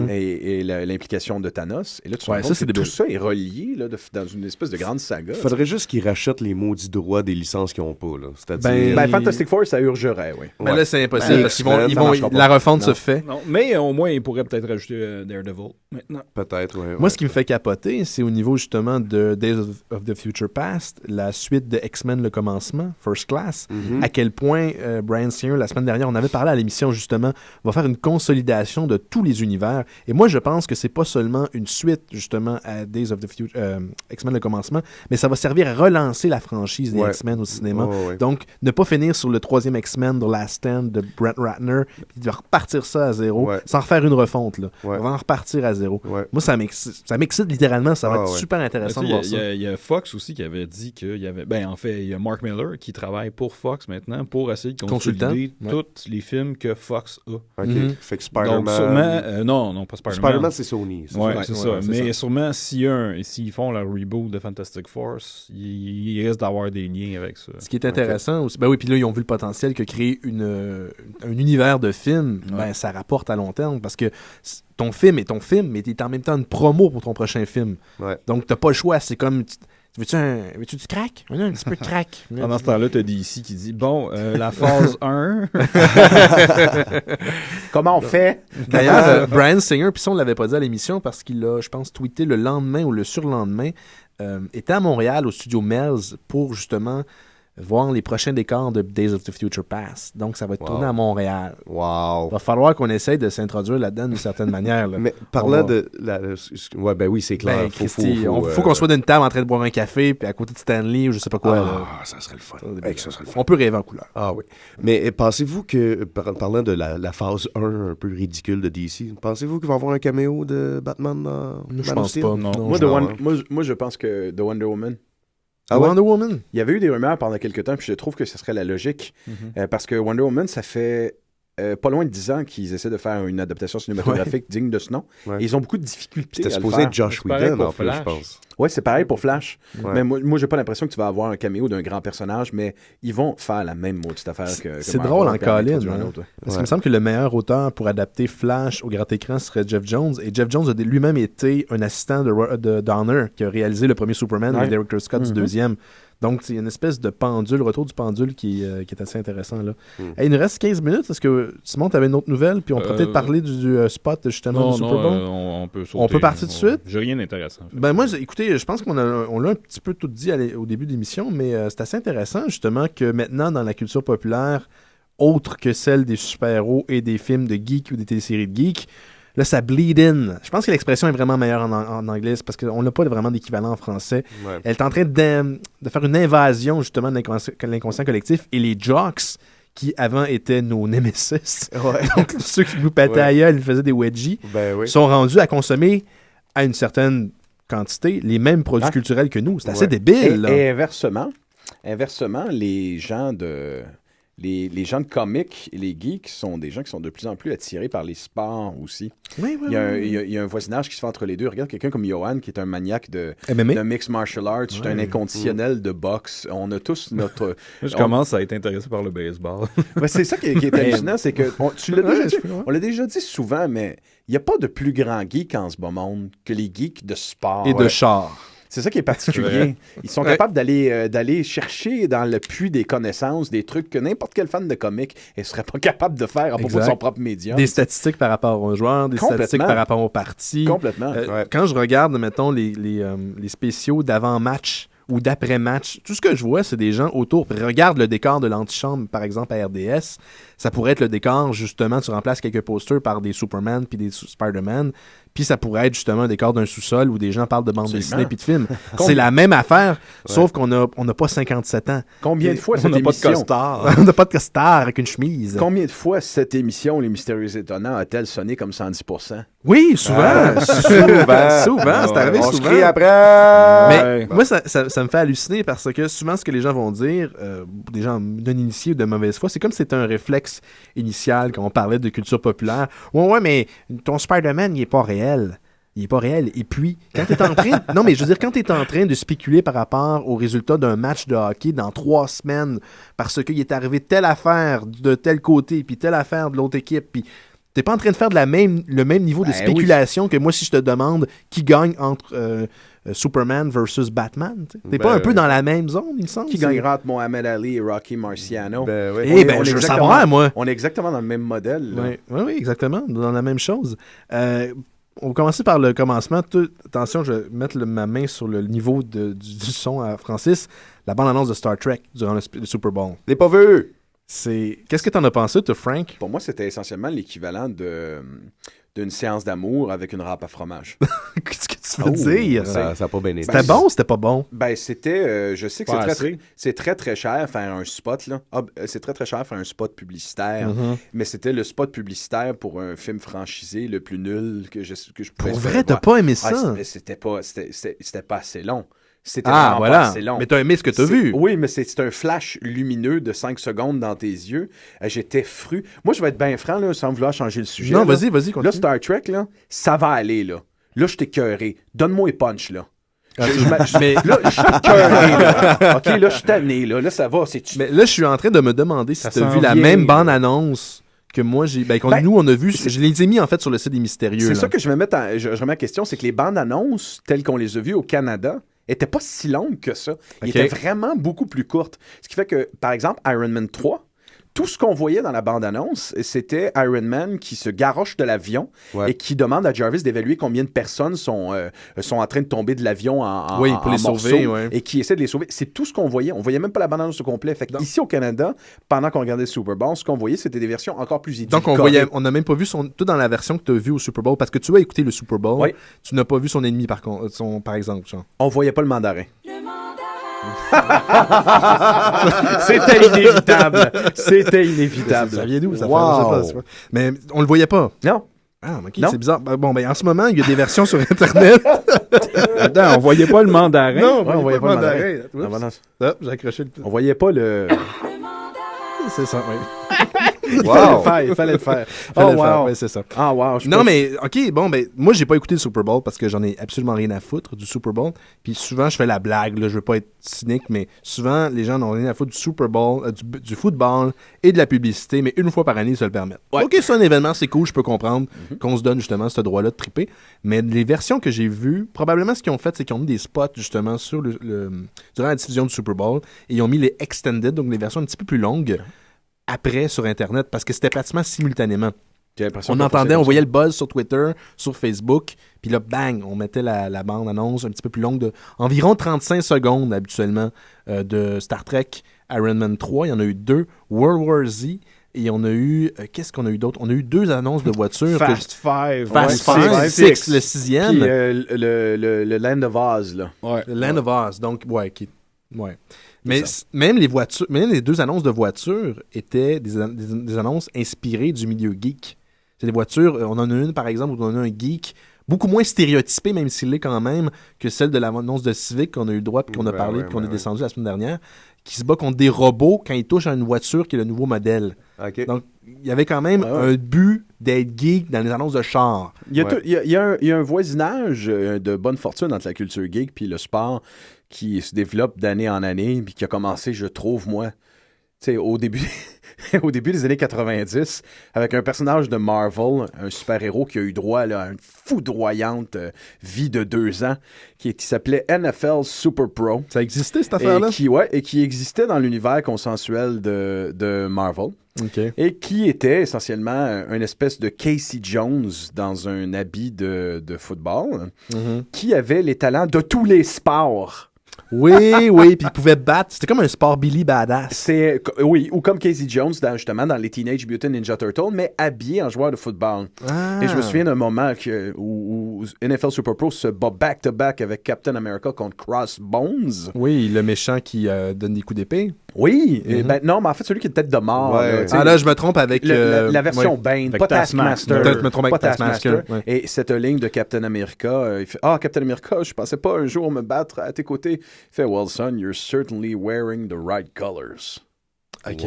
S9: Et l'implication de Thanos. Et là, tu vois que tout ça est relié là, dans une espèce de grande saga.
S10: Il faudrait juste qu'ils rachètent les maudits droits des licences qu'ils n'ont pas. Là. C'est-à-dire...
S9: Fantastic Four, ça urgerait, oui.
S8: Mais là, c'est impossible parce qu'ils la refonte se fait.
S12: Non, mais au moins, ils pourraient peut-être rajouter Daredevil maintenant.
S10: Peut-être, oui.
S8: Moi, ce qui me fait capoter, c'est au niveau justement de Days of the Future Past, la suite de X-Men, le commencement, First Class, à quel point Bryan Singer, la semaine dernière, on avait parlé à l'émission justement, va faire une consolidation de tous les univers populaire. Et moi, je pense que c'est pas seulement une suite, justement, à Days of the Future, X-Men le commencement, mais ça va servir à relancer la franchise des X-Men au cinéma. Donc, ne pas finir sur le 3e X-Men, The Last Stand de Brent Ratner, puis de repartir ça à zéro, sans refaire une refonte. Là. On va en repartir à zéro. Moi, ça m'excite littéralement. Ça va être super intéressant de voir ça.
S12: Il y a Fox aussi qui avait dit qu'il y avait... Ben, en fait, il y a Mark Miller qui travaille pour Fox maintenant pour essayer de consolider tous les films que Fox a.
S10: OK. Fait que Spider-Man...
S12: Donc, sûrement... non, pas Spider-Man.
S10: Spider-Man, c'est Sony.
S12: C'est ça. Mais sûrement, s'ils font la reboot de Fantastic Four, il risque d'avoir des liens avec ça.
S8: Ce qui est intéressant aussi... Ben oui, puis là, ils ont vu le potentiel que créer un univers de films, ben, ça rapporte à long terme parce que ton film est ton film, mais t'es en même temps une promo pour ton prochain film. Donc, t'as pas le choix. C'est comme... Veux-tu du crack? Oui, un petit peu de crack.
S12: Pendant ce temps-là, t'as DC qui dit, bon, la phase 1...
S9: Comment on fait?
S8: D'ailleurs, Bryan Singer, puis ça, on l'avait pas dit à l'émission parce qu'il a, je pense, tweeté le lendemain ou le surlendemain, était à Montréal au studio Melz pour, justement... voir les prochains décors de Days of the Future Past. Donc, ça va être tourné à Montréal.
S10: Wow.
S8: Il va falloir qu'on essaye de s'introduire là-dedans d'une certaine manière. Là.
S10: Mais parlant de... ben oui, c'est clair.
S8: Faut qu'on soit d'une table en train de boire un café, puis à côté de Stanley, ou je sais pas quoi.
S10: Ça serait le fun.
S8: On peut rêver en couleur.
S10: Ah oui. Mais pensez-vous que, parlant de la phase 1 un peu ridicule de DC, pensez-vous qu'il va y avoir un caméo de Batman dans
S8: Je pense pas. Non.
S9: Moi, je pense que The Wonder Woman...
S8: Wonder Woman.
S9: Il y avait eu des rumeurs pendant quelques temps, puis je trouve que ce serait la logique. Parce que Wonder Woman, ça fait pas loin de 10 ans qu'ils essaient de faire une adaptation cinématographique digne de ce nom. Et ils ont beaucoup de difficultés.
S10: C'était supposé être Josh Whedon, en fait, je pense.
S9: Oui, c'est pareil pour Flash. Mais moi, j'ai pas l'impression que tu vas avoir un caméo d'un grand personnage, mais ils vont faire la même maudite affaire que
S8: c'est drôle en Colin. Parce qu'il me semble que le meilleur auteur pour adapter Flash au grand écran serait Jeff Jones. Et Jeff Jones a lui-même été un assistant de Donner, qui a réalisé le premier Superman, le Director Scott du deuxième. Donc, il y a une espèce de pendule, retour du pendule qui est assez intéressant. Là. Il nous reste 15 minutes. Est-ce que, Simon, tu avais une autre nouvelle? Puis on peut peut-être parler du spot, justement, du Super Bowl?
S12: On peut sauter.
S8: On peut partir tout de suite?
S12: J'ai rien d'intéressant. En fait.
S8: Ben moi, écoutez, je pense qu'on l'a un petit peu tout dit au début de l'émission, mais c'est assez intéressant, justement, que maintenant, dans la culture populaire, autre que celle des super-héros et des films de geeks ou des téléséries de geeks, là, ça bleed in. Je pense que l'expression est vraiment meilleure en anglais, parce qu'on n'a pas vraiment d'équivalent en français. Elle est en train de faire une invasion, justement, de l'inconscient collectif. Et les jocks, qui avant étaient nos nemesis, donc ceux qui nous pétaient à gueule, ils faisaient des wedgies, sont rendus à consommer à une certaine quantité les mêmes produits culturels que nous. C'est assez débile.
S9: Et inversement, les gens de comics et les geeks sont des gens qui sont de plus en plus attirés par les sports aussi. Il y a un voisinage qui se fait entre les deux. Regarde quelqu'un comme Johan, qui est un maniaque de mixed martial arts, un inconditionnel de boxe. On a tous notre...
S12: Je commence à être intéressé par le baseball.
S9: C'est ça qui est hallucinant, c'est que on l'a déjà dit souvent, mais il n'y a pas de plus grand geek en ce beau monde que les geeks de sport.
S8: Et de char.
S9: C'est ça qui est particulier. Ils sont capables d'aller chercher dans le puits des connaissances des trucs que n'importe quel fan de comics ne serait pas capable de faire à propos de son propre médium.
S8: Des statistiques par rapport aux joueurs, des statistiques par rapport aux parties.
S9: Complètement.
S8: Quand je regarde, mettons, les spéciaux d'avant-match ou d'après-match, tout ce que je vois, c'est des gens autour. Regarde le décor de l'antichambre, par exemple, à RDS. Ça pourrait être le décor, justement, tu remplaces quelques posters par des Superman puis des Spider-Man. Puis ça pourrait être justement un décor d'un sous-sol où des gens parlent de bandes dessinées puis de films. C'est la même affaire, sauf qu'on n'a pas 57 ans.
S9: Combien de fois cette émission...
S8: On n'a pas de costard. On n'a pas de costard avec une chemise.
S9: Combien de fois cette émission, Les Mystérieux Étonnants, a-t-elle sonné comme 110%?
S8: Oui, souvent. Souvent, c'est arrivé souvent.
S10: On se crie après!
S8: Mais moi, ça me fait halluciner parce que souvent, ce que les gens vont dire, des gens non initiés ou de mauvaise foi, c'est comme si c'était un réflexe initial quand on parlait de culture populaire. Ouais, mais ton Spider-Man, il n'est pas réel. Il n'est pas réel. Et puis, quand tu es en train... Non, mais je veux dire, quand tu es en train de spéculer par rapport au résultat d'un match de hockey dans 3 semaines parce qu'il est arrivé telle affaire de tel côté, puis telle affaire de l'autre équipe, puis t'es pas en train de faire le même niveau de spéculation que moi si je te demande qui gagne entre Superman versus Batman. T'es pas un peu dans la même zone, il me semble.
S9: Qui gagnera entre Mohamed Ali et Rocky Marciano?
S8: Je veux savoir, moi.
S9: On est exactement dans le même modèle.
S8: Oui, exactement, dans la même chose. On va commencer par le commencement. Attention, je vais mettre ma main sur le niveau du son à Francis. La bande-annonce de Star Trek durant le Super Bowl.
S10: Je l'ai pas vu!
S8: Qu'est-ce que t'en as pensé, toi, Frank?
S9: Pour moi, c'était essentiellement l'équivalent de d'une séance d'amour avec une râpe à fromage.
S8: Qu'est-ce que tu veux dire?
S10: Ça n'a pas bien été.
S8: C'était bon ou c'était pas bon?
S9: Ben, c'était... je sais que c'est très, très cher faire un spot, là. C'est très, très cher faire un spot publicitaire, mais c'était le spot publicitaire pour un film franchisé le plus nul que je pouvais
S8: Pour vrai, t'as pas aimé ça?
S9: C'était pas assez long. C'était
S8: voilà.
S9: pas assez long.
S8: Mais t'as aimé ce que t'as vu.
S9: Oui, mais c'est un flash lumineux de 5 secondes dans tes yeux. J'étais fru. Moi, je vais être bien franc, là, sans vouloir changer le sujet.
S8: Non,
S9: là.
S8: vas-y, continue.
S9: Là, Star Trek, là, ça va aller, là. Là, je t'ai écœuré. Donne-moi les punch, là.
S8: Mais
S9: là, je suis écœuré, là. OK, là, je suis tanné, là. Là, ça va.
S8: Mais là, je suis en train de me demander si t'as vu la même bande-annonce que moi, nous, on a vu. Je les ai mis, en fait, sur le site des Mystérieux.
S9: C'est ça que je remets en question, c'est que les bandes-annonces, telles qu'on les a vues au Canada, n'étaient pas si longues que ça. Ils étaient vraiment beaucoup plus courtes. Ce qui fait que, par exemple, Iron Man 3, tout ce qu'on voyait dans la bande-annonce, c'était Iron Man qui se garoche de l'avion et qui demande à Jarvis d'évaluer combien de personnes sont en train de tomber de l'avion en
S8: pour les
S9: morceaux
S8: sauver,
S9: et qui essaie de les sauver. C'est tout ce qu'on voyait. On voyait même pas la bande-annonce au complet. Fait ici au Canada, pendant qu'on regardait le Super Bowl, ce qu'on voyait, c'était des versions encore plus édulcorées.
S8: Donc on n'a même pas vu tout dans la version que tu as vue au Super Bowl, parce que tu as écouté le Super Bowl, tu n'as pas vu son ennemi par exemple. Genre.
S9: On voyait pas le mandarin. C'était inévitable.
S8: Ça vient d'où, ça? Wow. Je sais pas. Mais on le voyait pas.
S9: Non.
S8: Ah, ok, c'est bizarre. Bon, en ce moment, il y a des versions sur Internet.
S11: On voyait pas le mandarin.
S8: Non, on voyait pas le mandarin. J'ai accroché le...
S9: On voyait pas le...
S8: C'est ça, oui.
S9: Il fallait le faire.
S8: Oui, c'est ça.
S9: Ah, wow.
S8: Mais, OK, moi, j'ai pas écouté le Super Bowl parce que j'en ai absolument rien à foutre du Super Bowl. Puis souvent, je fais la blague, là, je veux pas être cynique, mais souvent, les gens n'ont rien à foutre du Super Bowl, du football et de la publicité, mais une fois par année, ils se le permettent. Ouais. OK, c'est un événement, c'est cool, je peux comprendre qu'on se donne justement ce droit-là de triper. Mais les versions que j'ai vues, probablement, ce qu'ils ont fait, c'est qu'ils ont mis des spots, justement, durant la diffusion du Super Bowl, et ils ont mis les extended, donc les versions un petit peu plus longues, après sur Internet, parce que c'était pratiquement simultanément. On voyait le buzz sur Twitter, sur Facebook, puis là, bang, on mettait la bande-annonce un petit peu plus longue de environ 35 secondes habituellement de Star Trek Iron Man 3. Il y en a eu 2, World War Z, et on a eu... qu'est-ce qu'on a eu d'autre? On a eu 2 annonces de voitures.
S11: Fast Five,
S8: 6, le 6e.
S9: Puis le Land of Oz, là.
S8: Ouais. Le Land of Oz, donc, Mais même les 2 annonces de voitures étaient des annonces inspirées du milieu geek. C'est des voitures, on en a une par exemple où on a un geek beaucoup moins stéréotypé, même s'il l'est quand même, que celle de l'annonce de Civic qu'on a eu le droit, puis qu'on a parlé, puis qu'on est descendu la semaine dernière, qui se bat contre des robots quand ils touchent à une voiture qui est le nouveau modèle.
S10: Okay.
S8: Donc, il y avait quand même un but d'être geek dans les annonces de char.
S9: Il y a un voisinage de bonne fortune entre la culture geek puis le sport qui se développe d'année en année, puis qui a commencé, je trouve, moi, au début des années 90, avec un personnage de Marvel, un super-héros qui a eu droit à une foudroyante vie de 2 ans, qui s'appelait NFL Super Pro.
S8: Ça existait, cette affaire-là?
S9: Et qui existait dans l'univers consensuel de Marvel.
S8: Okay.
S9: Et qui était essentiellement une espèce de Casey Jones dans un habit de football, qui avait les talents de tous les sports.
S8: Oui, puis il pouvait battre. C'était comme un sport Billy Badass.
S9: Oui, ou comme Casey Jones, justement, dans les Teenage Mutant Ninja Turtles, mais habillé en joueur de football.
S8: Ah.
S9: Et je me souviens d'un moment où NFL Super Pro se bat back-to-back avec Captain America contre Crossbones.
S8: Oui, le méchant qui donne des coups d'épée.
S9: Oui, non, mais en fait, celui qui est tête de mort.
S8: Ouais. Là, je me trompe avec...
S9: la version Bane, pas Taskmaster.
S8: Peut-être me trompe avec Taskmaster. Ouais.
S9: Et cette ligne de Captain America, il fait « Ah, Captain America, je pensais pas un jour me battre à tes côtés. » Il fait « Well, son, you're certainly wearing the right colors. »
S8: OK.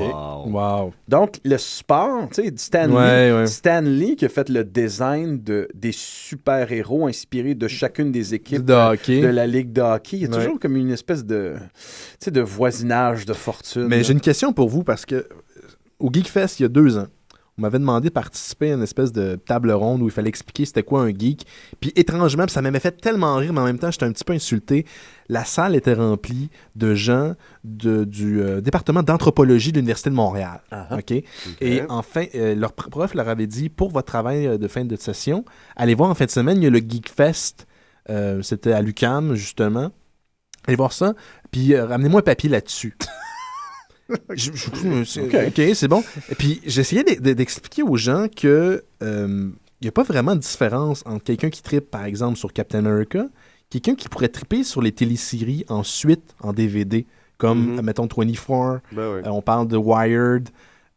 S8: Wow.
S9: Donc, le sport, tu sais, Stan Lee qui a fait le design des super-héros inspirés de chacune des équipes de la Ligue de hockey. Il y a toujours comme une espèce de voisinage de fortune.
S8: Mais j'ai une question pour vous, parce que au GeekFest, il y a 2 ans, on m'avait demandé de participer à une espèce de table ronde où il fallait expliquer c'était quoi un geek. Puis étrangement, ça m'avait fait tellement rire, mais en même temps, j'étais un petit peu insulté. La salle était remplie de gens du département d'anthropologie de l'Université de Montréal. Okay? Et enfin, leur prof leur avait dit, pour votre travail de fin de session, allez voir en fin de semaine, il y a le GeekFest. C'était à l'UQAM, justement. Allez voir ça, puis ramenez-moi un papier là-dessus. OK, c'est bon. Et puis, j'essayais d'expliquer aux gens que n'y a pas vraiment de différence entre quelqu'un qui trippe, par exemple, sur Captain America, quelqu'un qui pourrait tripper sur les téléséries ensuite en DVD, comme, mettons, 24, on parle de Wired,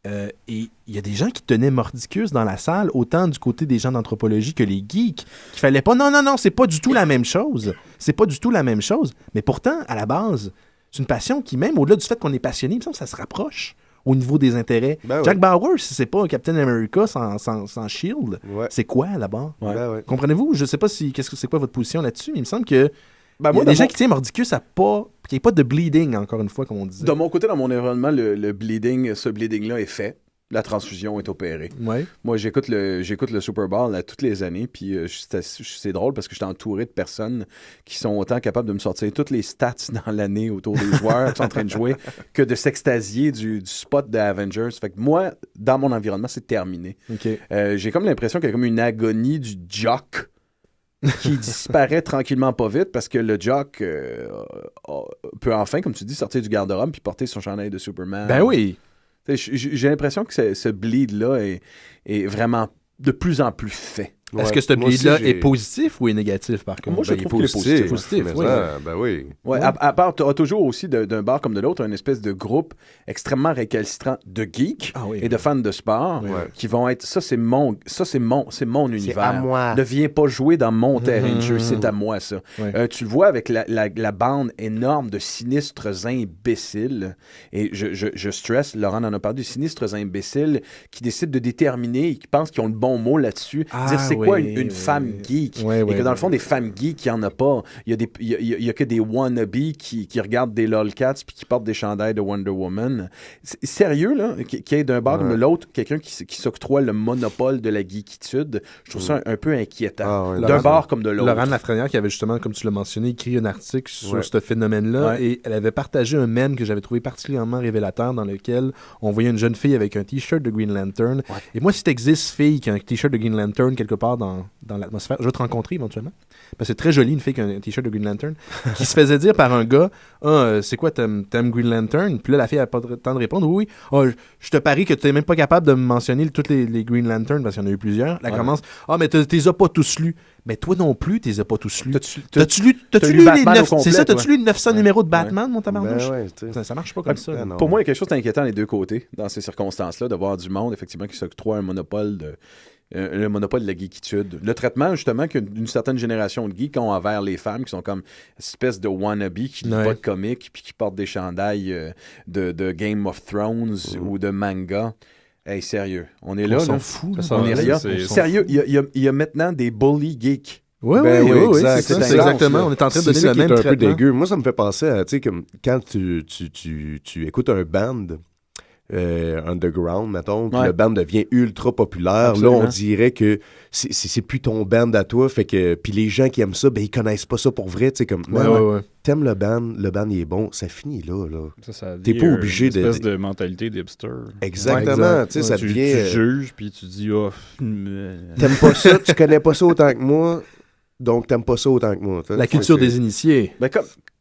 S8: et il y a des gens qui tenaient mordicus dans la salle, autant du côté des gens d'anthropologie que les geeks, qu'il fallait pas, non, c'est pas du tout la même chose. C'est pas du tout la même chose. Mais pourtant, à la base, c'est une passion qui, même au-delà du fait qu'on est passionné, il me semble que ça se rapproche au niveau des intérêts. Jack Bauer, si c'est pas Captain America sans Shield, c'est quoi là-bas? Comprenez-vous? Je sais pas c'est quoi votre position là-dessus, mais il me semble que il y a des gens qui tiennent mordicus à pas qu'il n'y ait pas de bleeding, encore une fois, comme on disait.
S9: De mon côté, dans mon environnement, le bleeding, ce bleeding-là est fait. La transfusion est opérée. Moi, j'écoute le Super Bowl là, toutes les années, puis c'est drôle parce que je suis entouré de personnes qui sont autant capables de me sortir toutes les stats dans l'année autour des joueurs qui sont en train de jouer que de s'extasier du spot de Avengers. Fait que moi, dans mon environnement, c'est terminé. J'ai comme l'impression qu'il y a comme une agonie du jock qui disparaît tranquillement pas vite parce que le jock peut enfin, comme tu dis, sortir du garde-robe puis porter son chandail de Superman.
S8: Ben oui!
S9: J'ai l'impression que ce bleed-là est vraiment de plus en plus fait.
S8: Est-ce que ce bleed-là est positif ou est négatif, par contre?
S9: Moi, je trouve qu'il est positif.
S10: Ben oui.
S9: À part, tu as toujours aussi, d'un bar comme de l'autre, une espèce de groupe extrêmement récalcitrant de geeks et de fans de sport qui vont être, ça, c'est mon univers.
S13: C'est à moi.
S9: Ne viens pas jouer dans mon terrain de jeu, c'est à moi, ça. Tu le vois avec la bande énorme de sinistres imbéciles, et je stresse, Laurent en a parlé, de sinistres imbéciles qui décident de déterminer, qui pensent qu'ils ont le bon mot là-dessus, dire c'est quoi une femme geek, et que dans le fond, des femmes geeks, il n'y en a pas. Il y a que des wannabes qui regardent des lolcats puis qui portent des chandails de Wonder Woman. Sérieux, là, qu'il y ait d'un bar comme de l'autre, quelqu'un qui s'octroie le monopole de la geekitude, je trouve ça un peu inquiétant. D'un bar comme de l'autre.
S8: Laurent Lafrenière, qui avait justement, comme tu l'as mentionné, écrit un article sur ce phénomène-là, et elle avait partagé un mème que j'avais trouvé particulièrement révélateur, dans lequel on voyait une jeune fille avec un t-shirt de Green Lantern. Et moi, si t'existes, fille, qui a un t-shirt de Green Lantern quelque part dans l'atmosphère, je vais te rencontrer éventuellement. Parce que c'est très joli, une fille qui a un t-shirt de Green Lantern, qui se faisait dire par un gars, c'est quoi, t'aimes Green Lantern? Puis là, la fille n'a pas le temps de répondre, oui. Je te parie que tu n'es même pas capable de me mentionner tous les Green Lantern, parce qu'il y en a eu plusieurs. Elle commence, mais tu les as pas tous lus. Mais toi non plus, tu les as pas tous lus. T'as-tu lu les 900? C'est ça, t'as-tu lu les 900 numéros de Batman, mon tabarnouche? Ça marche pas comme ça.
S9: Pour moi, il y a quelque chose d'inquiétant des deux côtés, dans ces circonstances-là, de voir du monde, effectivement, qui s'octroie un monopole le monopole de la geekitude. Le traitement, justement, qu'une certaine génération de geeks ont envers les femmes, qui sont comme une espèce de wannabe, qui lisent pas de comics, puis qui portent des chandails de Game of Thrones ou de manga. Hey, sérieux, on est là.
S8: On s'en fout.
S9: On est rien. Sérieux, il y a maintenant des bully geeks.
S8: Oui, exact. C'est exactement. On est en train de donner le même traitement. C'est un peu dégueu.
S10: Moi, ça me fait penser à, tu sais, comme quand tu écoutes un band underground, mettons, puis le band devient ultra populaire. Absolument. Là, on dirait que c'est plus ton band à toi, fait que puis les gens qui aiment ça, ben ils connaissent pas ça pour vrai, tu sais, comme t'aimes le band il est bon, ça finit là. T'es pas obligé
S12: une espèce de mentalité d'hipster.
S10: Exactement, tu sais, ça devient...
S12: Tu juges, puis tu dis,
S10: t'aimes pas ça, tu connais pas ça autant que moi, donc t'aimes pas ça autant que moi.
S8: La culture des initiés.
S9: Ben,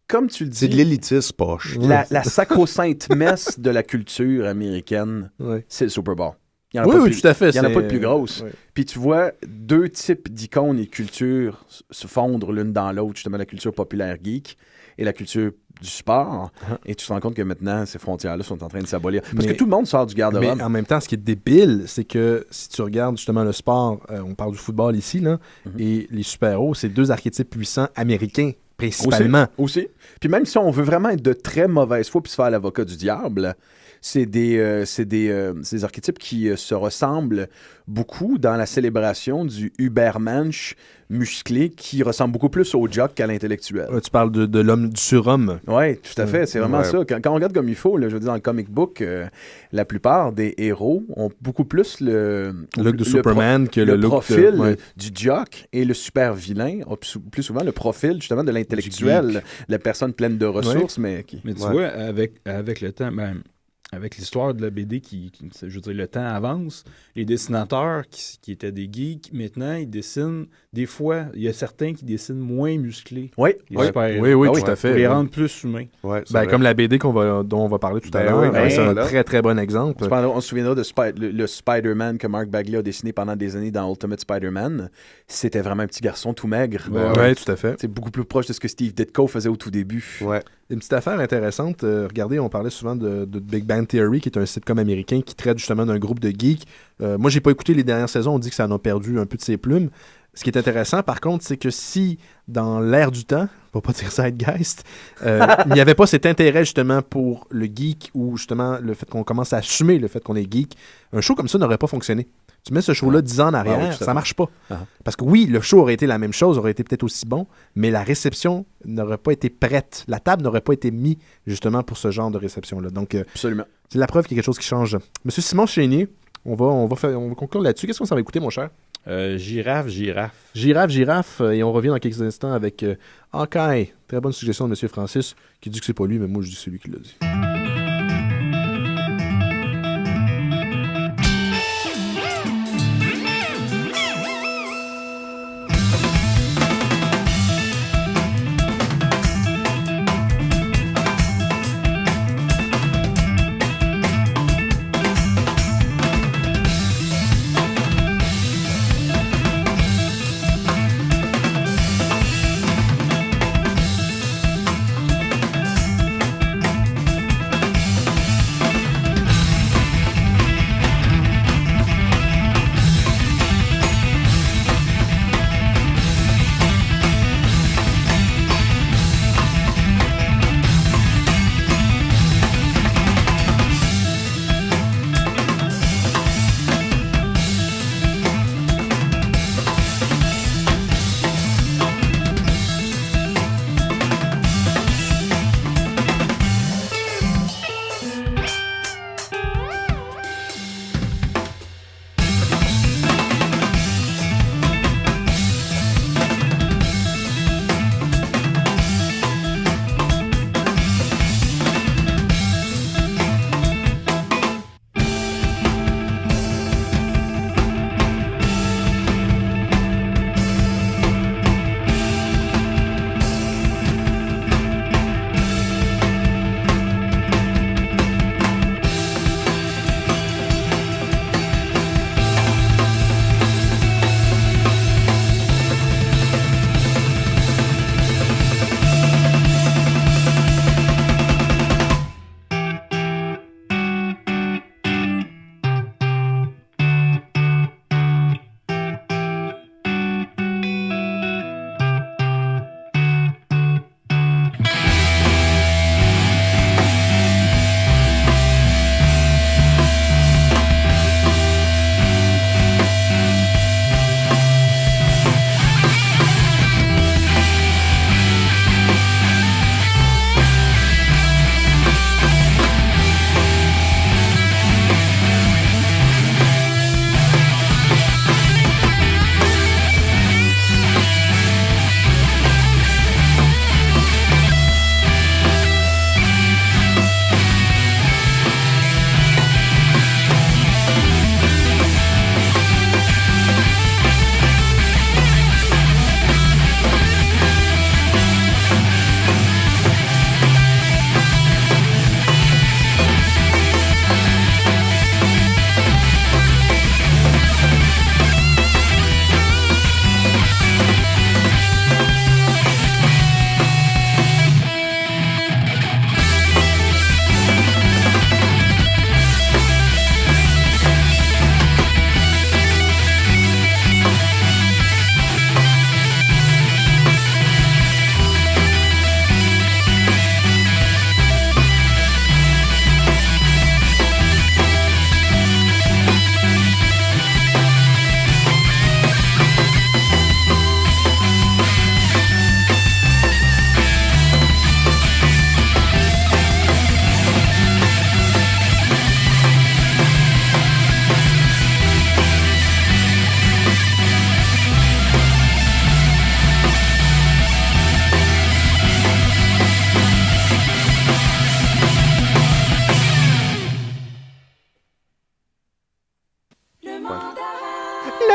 S9: comme tu le dis...
S10: C'est de l'élitisme, poche.
S9: La sacro-sainte messe de la culture américaine, c'est le Super Bowl.
S8: Tout à fait.
S9: Il n'y en a pas de plus grosse. Puis tu vois deux types d'icônes et cultures se fondre l'une dans l'autre, justement la culture populaire geek et la culture du sport. Et tu te rends compte que maintenant, ces frontières-là sont en train de s'abolir. Parce que tout le monde sort du garde-robe.
S8: Mais en même temps, ce qui est débile, c'est que si tu regardes justement le sport, on parle du football ici, là, et les super-héros, c'est deux archétypes puissants américains. Principalement.
S9: Aussi. Puis même si on veut vraiment être de très mauvaise foi puis se faire l'avocat du diable, c'est des archétypes qui se ressemblent beaucoup dans la célébration du Übermensch musclé qui ressemble beaucoup plus au jock qu'à l'intellectuel.
S8: Tu parles de l'homme, du surhomme.
S9: Oui, tout à fait. C'est vraiment ça. Quand on regarde comme il faut, là, je veux dire, dans le comic book, la plupart des héros ont beaucoup plus le
S8: look de Superman que le look
S9: profil du jock, et le super vilain a plus souvent le profil justement de l'intellectuel, la personne pleine de ressources, mais qui...
S12: Mais tu vois, avec le temps, avec l'histoire de la BD je veux dire, le temps avance. Les dessinateurs qui étaient des geeks, maintenant, ils dessinent. Des fois, il y a certains qui dessinent moins musclés.
S8: Oui,
S12: oui,
S8: tout à fait.
S12: Pour les rendre plus humains.
S10: Ouais,
S8: comme la BD dont on va parler tout à l'heure. C'est un très, très bon exemple.
S9: On se souviendra de le Spider-Man que Mark Bagley a dessiné pendant des années dans Ultimate Spider-Man. C'était vraiment un petit garçon tout maigre.
S8: Oui, tout à fait.
S9: C'est beaucoup plus proche de ce que Steve Ditko faisait au tout début.
S10: Ouais.
S8: Une petite affaire intéressante. Regardez, on parlait souvent de Big Bang Theory, qui est un sitcom américain qui traite justement d'un groupe de geeks. Moi, j'ai pas écouté les dernières saisons. On dit que ça en a perdu un peu de ses plumes. Ce qui est intéressant, par contre, c'est que si, dans l'ère du temps, on va pas dire Zeitgeist, il n'y avait pas cet intérêt justement pour le geek ou justement le fait qu'on commence à assumer le fait qu'on est geek, un show comme ça n'aurait pas fonctionné. Tu mets ce show-là 10 ans en arrière, ça marche pas. Parce que oui, le show aurait été la même chose, aurait été peut-être aussi bon, mais la réception n'aurait pas été prête. La table n'aurait pas été mise justement pour ce genre de réception-là. Donc,
S9: absolument.
S8: C'est la preuve qu'il y a quelque chose qui change. Monsieur Simon Chénier, on va conclure là-dessus. Qu'est-ce qu'on s'en va écouter, mon cher?
S12: Girafe.
S8: Girafe. Et on revient dans quelques instants avec Hawkeye. Très bonne suggestion de M. Francis, qui dit que c'est pas lui, mais moi, je dis que c'est lui qui l'a dit.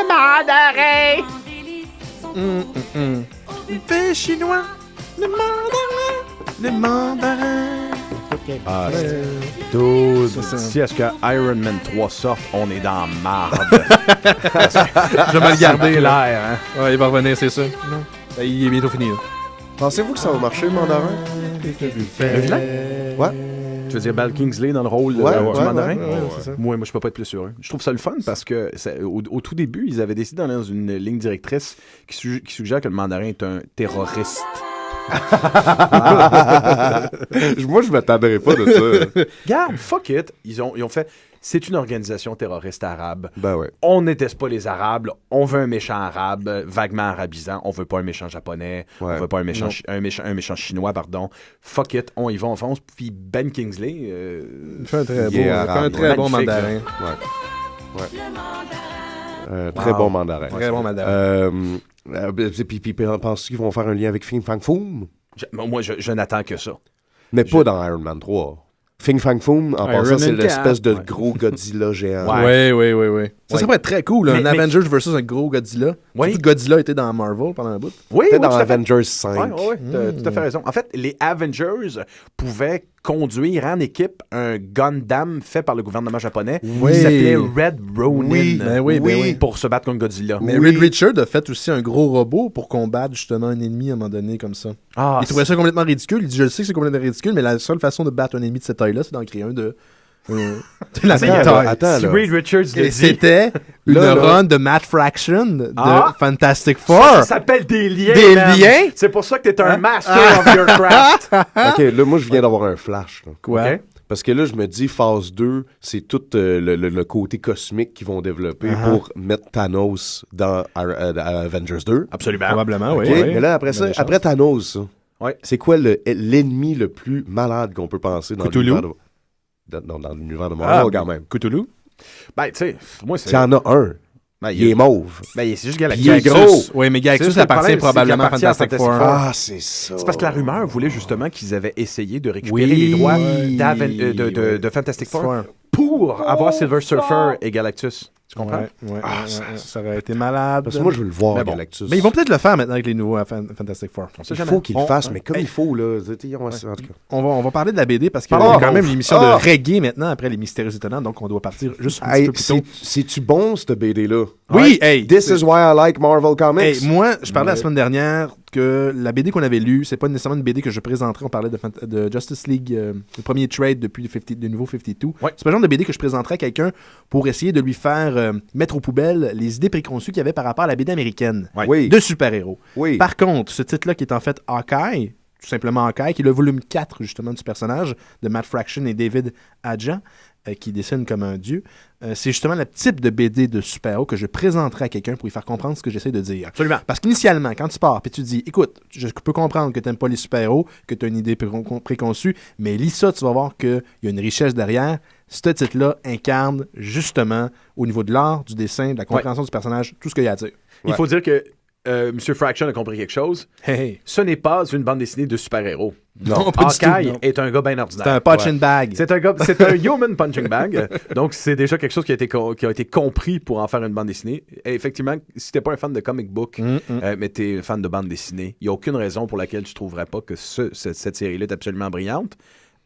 S8: mandarin. Le fait chinois, le mandarin.
S9: Ah, dude, si est-ce que Iron Man 3 sorte, on est dans marde.
S8: Je vais me le garder,
S9: là.
S8: là. Hein? Ouais, il va revenir, c'est sûr. Ben, il est bientôt fini, là.
S10: Pensez-vous que ça va marcher, le mandarin?
S9: Le vilain?
S10: Ouais.
S9: Tu veux dire Val Kingsley dans le rôle du mandarin?
S8: C'est ça.
S9: Moi, je peux pas être plus sûr. Je trouve ça le fun parce que au tout début, ils avaient décidé d'aller dans une ligne directrice qui suggère que le mandarin est un terroriste.
S10: Moi, je m'attendrais pas de ça.
S9: Regarde, fuck it. Ils ont fait... C'est une organisation terroriste arabe.
S10: Ben ouais.
S9: On n'était pas les Arabes. On veut un méchant arabe, vaguement arabisant. On veut pas un méchant japonais.
S10: Ouais.
S9: On veut pas un méchant chinois, pardon. Fuck it. On y va, on fonce. Puis Ben Kingsley...
S8: il fait un très bon mandarin.
S10: Ouais. Très bon mandarin.
S8: Très bon mandarin.
S10: Puis penses-tu qu'ils vont faire un lien avec Fing Fang Foom?
S9: Moi, je n'attends que ça.
S10: Mais pas dans Iron Man 3. Fing Fang Foom, en passant, c'est
S8: Man
S10: l'espèce
S8: 4.
S10: de gros Godzilla géant.
S8: Oui. Ça pourrait être très cool, un Avengers versus un gros Godzilla.
S9: Oui.
S8: Surtout que Godzilla était dans Marvel pendant un bout.
S9: Oui,
S10: C'était dans Avengers 5.
S9: Oui, t'as tout à fait raison. En fait, les Avengers pouvaient conduire en équipe un Gundam fait par le gouvernement japonais qui s'appelait Red Ronin pour se battre contre Godzilla.
S8: Mais Reed Richards a fait aussi un gros robot pour combattre justement un ennemi à un moment donné comme ça. Il trouvait ça complètement ridicule. Il dit, je sais que c'est complètement ridicule, mais la seule façon de battre un ennemi de cette taille-là, c'est d'en créer un de...
S10: Attends,
S9: si Reed Richards le dit.
S8: C'était une run de Matt Fraction de Fantastic Four.
S9: Ça s'appelle des liens.
S8: Des liens?
S9: C'est pour ça que t'es un master of your craft.
S10: OK, là, moi, je viens d'avoir un flash. Là.
S8: Quoi?
S9: Okay.
S10: Parce que là, je me dis, phase 2, c'est tout le côté cosmique qu'ils vont développer pour mettre Thanos dans Avengers 2.
S9: Absolument.
S8: Probablement,
S10: okay?
S8: oui.
S10: Mais là, après ça, après Thanos, ça, c'est quoi l'ennemi le plus malade qu'on peut penser dans l'univers dans l'univers de Marvel, quand même?
S8: Cthulhu?
S9: Ben, tu sais, moi, c'est...
S10: Il y en a un. Il est mauve.
S9: Ben, c'est juste Galactus.
S10: Il est gros.
S8: Oui, mais Galactus appartient probablement à Fantastic Four.
S10: Ah, c'est ça.
S9: C'est parce que la rumeur voulait justement qu'ils avaient essayé de récupérer les droits de Fantastic Four pour avoir Silver Surfer et Galactus. Tu comprends?
S8: Ça aurait été malade.
S10: Parce que moi, je veux le voir, Galactus.
S8: Mais ils vont peut-être le faire maintenant avec les nouveaux Fantastic Four.
S10: Il faut qu'ils le fassent, mais comme il faut, là.
S8: On va parler de la BD parce qu'il y a quand même une émission de reggae maintenant après les Mystérieux Étonnants, donc on doit partir juste un petit peu plus tôt.
S10: C'est-tu bon, cette BD-là?
S8: Oui, hey!
S10: This is why I like Marvel Comics.
S8: Hey, moi, je parlais la semaine dernière que la BD qu'on avait lue, c'est pas nécessairement une BD que je présenterai. On parlait de Justice League, le premier trade depuis le nouveau 52. C'est pas le genre de BD que je présenterais à quelqu'un pour essayer de lui faire mettre aux poubelles les idées préconçues qu'il y avait par rapport à la BD américaine de super-héros. Par contre, ce titre-là qui est en fait Hawkeye, tout simplement Hawkeye, qui est le volume 4 justement du personnage de Matt Fraction et David Aja, qui dessine comme un dieu. C'est justement le type de BD de super-héros que je présenterai à quelqu'un pour lui faire comprendre ce que j'essaie de dire.
S9: Absolument.
S8: Parce qu'initialement, quand tu pars et tu dis, écoute, je peux comprendre que tu n'aimes pas les super-héros, que tu as une idée préconçue, mais lis ça, tu vas voir qu'il y a une richesse derrière. Ce titre-là incarne justement, au niveau de l'art, du dessin, de la compréhension du personnage, tout ce qu'il y a à dire.
S9: Il faut dire que M. Fraction a compris quelque chose. Ce n'est pas une bande dessinée de super-héros.
S8: Non, pas du tout.
S9: Hawkeye est un gars bien ordinaire.
S8: C'est un punching bag.
S9: C'est un human punching bag. Donc, c'est déjà quelque chose qui a été compris pour en faire une bande dessinée. Et effectivement, si t'es pas un fan de comic book, mais t'es fan de bande dessinée, il n'y a aucune raison pour laquelle tu trouverais pas que cette série-là est absolument brillante.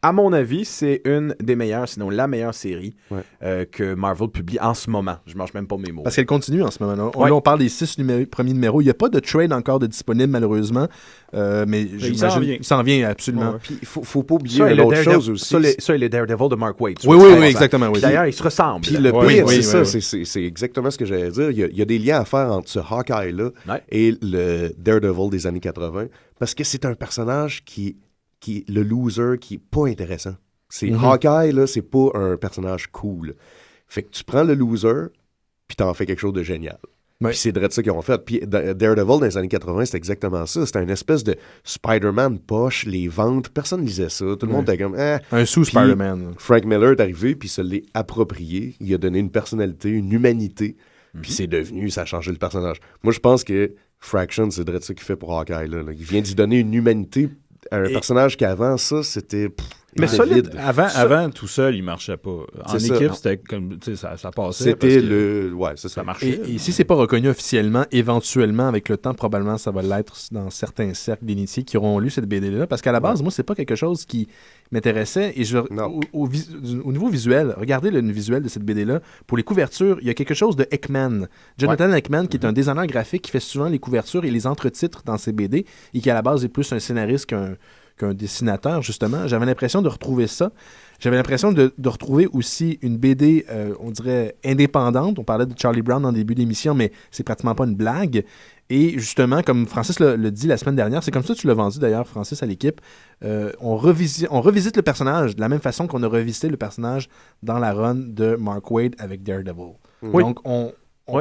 S9: À mon avis, c'est une des meilleures, sinon la meilleure série que Marvel publie en ce moment. Je mange même pas mes mots.
S8: Parce qu'elle continue en ce moment. Là, on parle des 6 premiers numéros. Il n'y a pas de trade encore de disponible, malheureusement. Mais j'imagine il s'en vient absolument.
S10: Puis il faut pas oublier une autre chose aussi.
S9: Ça, il est Daredevil de Mark Waid.
S8: Oui, exactement.
S9: Puis d'ailleurs, ils se ressemblent.
S10: Puis le pire, c'est ça. C'est exactement ce que j'allais dire. Il y a des liens à faire entre ce Hawkeye-là et le Daredevil des années 80. Parce que c'est un personnage qui le loser qui est pas intéressant. C'est Hawkeye, là, c'est pas un personnage cool. Fait que tu prends le loser, puis t'en fais quelque chose de génial. Puis c'est de ça qu'ils ont fait. Puis Daredevil, dans les années 80, c'était exactement ça. C'était une espèce de Spider-Man poche, les ventes. Personne lisait ça. Tout le monde était comme...
S8: un sous-Spider-Man.
S10: Frank Miller est arrivé, puis se l'est approprié. Il a donné une personnalité, une humanité. Puis c'est devenu... Ça a changé le personnage. Moi, je pense que Fraction, c'est de ça qu'il fait pour Hawkeye. Là. Il vient d'y donner une humanité... Un personnage qu'avant, ça, c'était...
S9: Mais solide.
S12: Avant, tout seul, il marchait pas. En équipe, c'était comme, tu sais, ça passait.
S10: C'était le... Ouais, c'est ça.
S12: Ça marchait.
S8: Et si c'est pas reconnu officiellement, éventuellement, avec le temps, probablement, ça va l'être dans certains cercles d'initiés qui auront lu cette BD-là. Parce qu'à la base, moi, c'est pas quelque chose qui m'intéressait. Et au niveau visuel, regardez le visuel de cette BD-là. Pour les couvertures, il y a quelque chose de Ekman. Jonathan Ekman, qui est un designer graphique qui fait souvent les couvertures et les entretitres dans ses BD et qui, à la base, est plus un scénariste qu'un dessinateur, justement. J'avais l'impression de retrouver ça. J'avais l'impression de retrouver aussi une BD, on dirait, indépendante. On parlait de Charlie Brown en début d'émission, mais c'est pratiquement pas une blague. Et justement, comme Francis le dit la semaine dernière, c'est comme ça que tu l'as vendu d'ailleurs, Francis, à l'équipe, on revisite le personnage de la même façon qu'on a revisité le personnage dans la run de Mark Waid avec Daredevil.
S9: Oui.
S8: Donc, on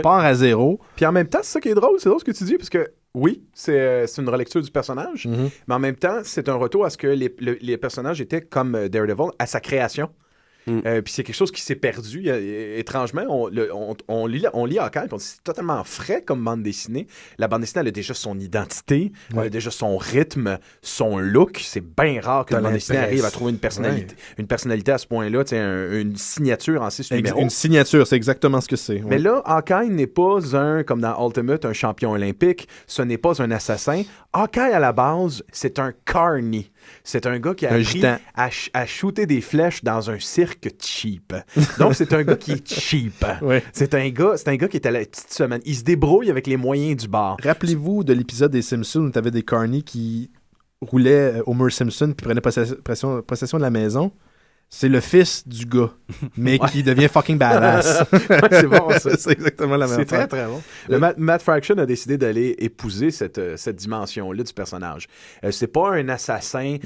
S8: part à zéro.
S9: Puis en même temps, c'est ça qui est drôle, c'est drôle ce que tu dis, parce que oui, c'est une relecture du personnage, mais en même temps, c'est un retour à ce que les personnages étaient comme Daredevil à sa création. Puis c'est quelque chose qui s'est perdu. Étrangement, on lit Hawkeye, puis on dit c'est totalement frais comme bande dessinée. La bande dessinée, elle a déjà son identité, elle a déjà son rythme, son look. C'est bien rare qu'une bande dessinée arrive à trouver une personnalité à ce point-là, une signature en 6 numéros.
S8: Une signature, c'est exactement ce que c'est.
S9: Mais là, Hawkeye n'est pas comme dans Ultimate, un champion olympique. Ce n'est pas un assassin. Hawkeye, à la base, c'est un carny. C'est un gars qui a appris à shooter des flèches dans un cirque cheap. Donc, c'est un gars qui est cheap.
S8: Ouais.
S9: C'est un gars qui est à la petite semaine. Il se débrouille avec les moyens du bar.
S8: Rappelez-vous de l'épisode des Simpsons où tu avais des carnies qui roulaient Homer Simpson puis prenaient possession de la maison. C'est le fils du gars, mais qui devient fucking badass.
S9: C'est bon, ça.
S8: C'est exactement la même chose.
S9: C'est très, très bon. Matt Fraction a décidé d'aller épouser cette dimension-là du personnage. C'est pas un assassin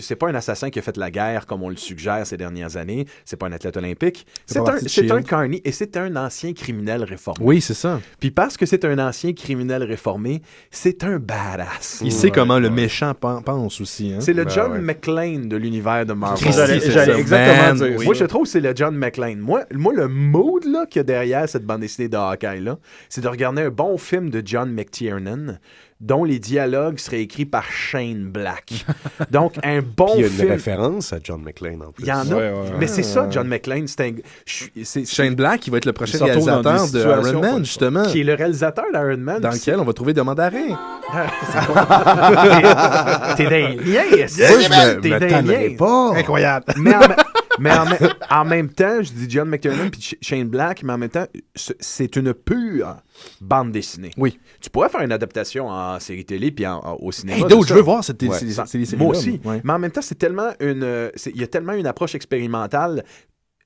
S9: c'est pas un assassin qui a fait la guerre comme on le suggère ces dernières années. C'est pas un athlète olympique. C'est un carny et c'est un ancien criminel réformé.
S8: Oui, c'est ça.
S9: Puis parce que c'est un ancien criminel réformé, c'est un badass.
S8: Il sait comment le méchant pense aussi. Hein?
S9: C'est le John McClane de l'univers de Marvel.
S12: J'allais exactement dire.
S9: Oui. Moi, je trouve que c'est le John McClane. Moi, le mood là, qu'il y a derrière cette bande dessinée de Hawkeye, là, c'est de regarder un bon film de John McTiernan dont les dialogues seraient écrits par Shane Black. Donc, un bon film.
S10: Il y a une référence à John McClane, en plus.
S9: Il y en a. Mais c'est ça, John McClane.
S8: Shane Black, qui va être le prochain réalisateur de Iron Man, justement.
S9: Qui est le réalisateur d'Iron Man.
S8: Dans lequel on va trouver des mandarins.
S9: T'es d'un lien. T'es d'un lien.
S10: Pas.
S8: Incroyable.
S9: Mais en même temps, je dis John McTiernan puis Shane Black, mais en même temps, c'est une pure bande dessinée.
S8: Oui.
S9: Tu pourrais faire une adaptation en série télé puis au cinéma.
S8: Je veux voir cette série.
S9: Moi aussi. Ouais. Mais en même temps, il y a tellement une approche expérimentale.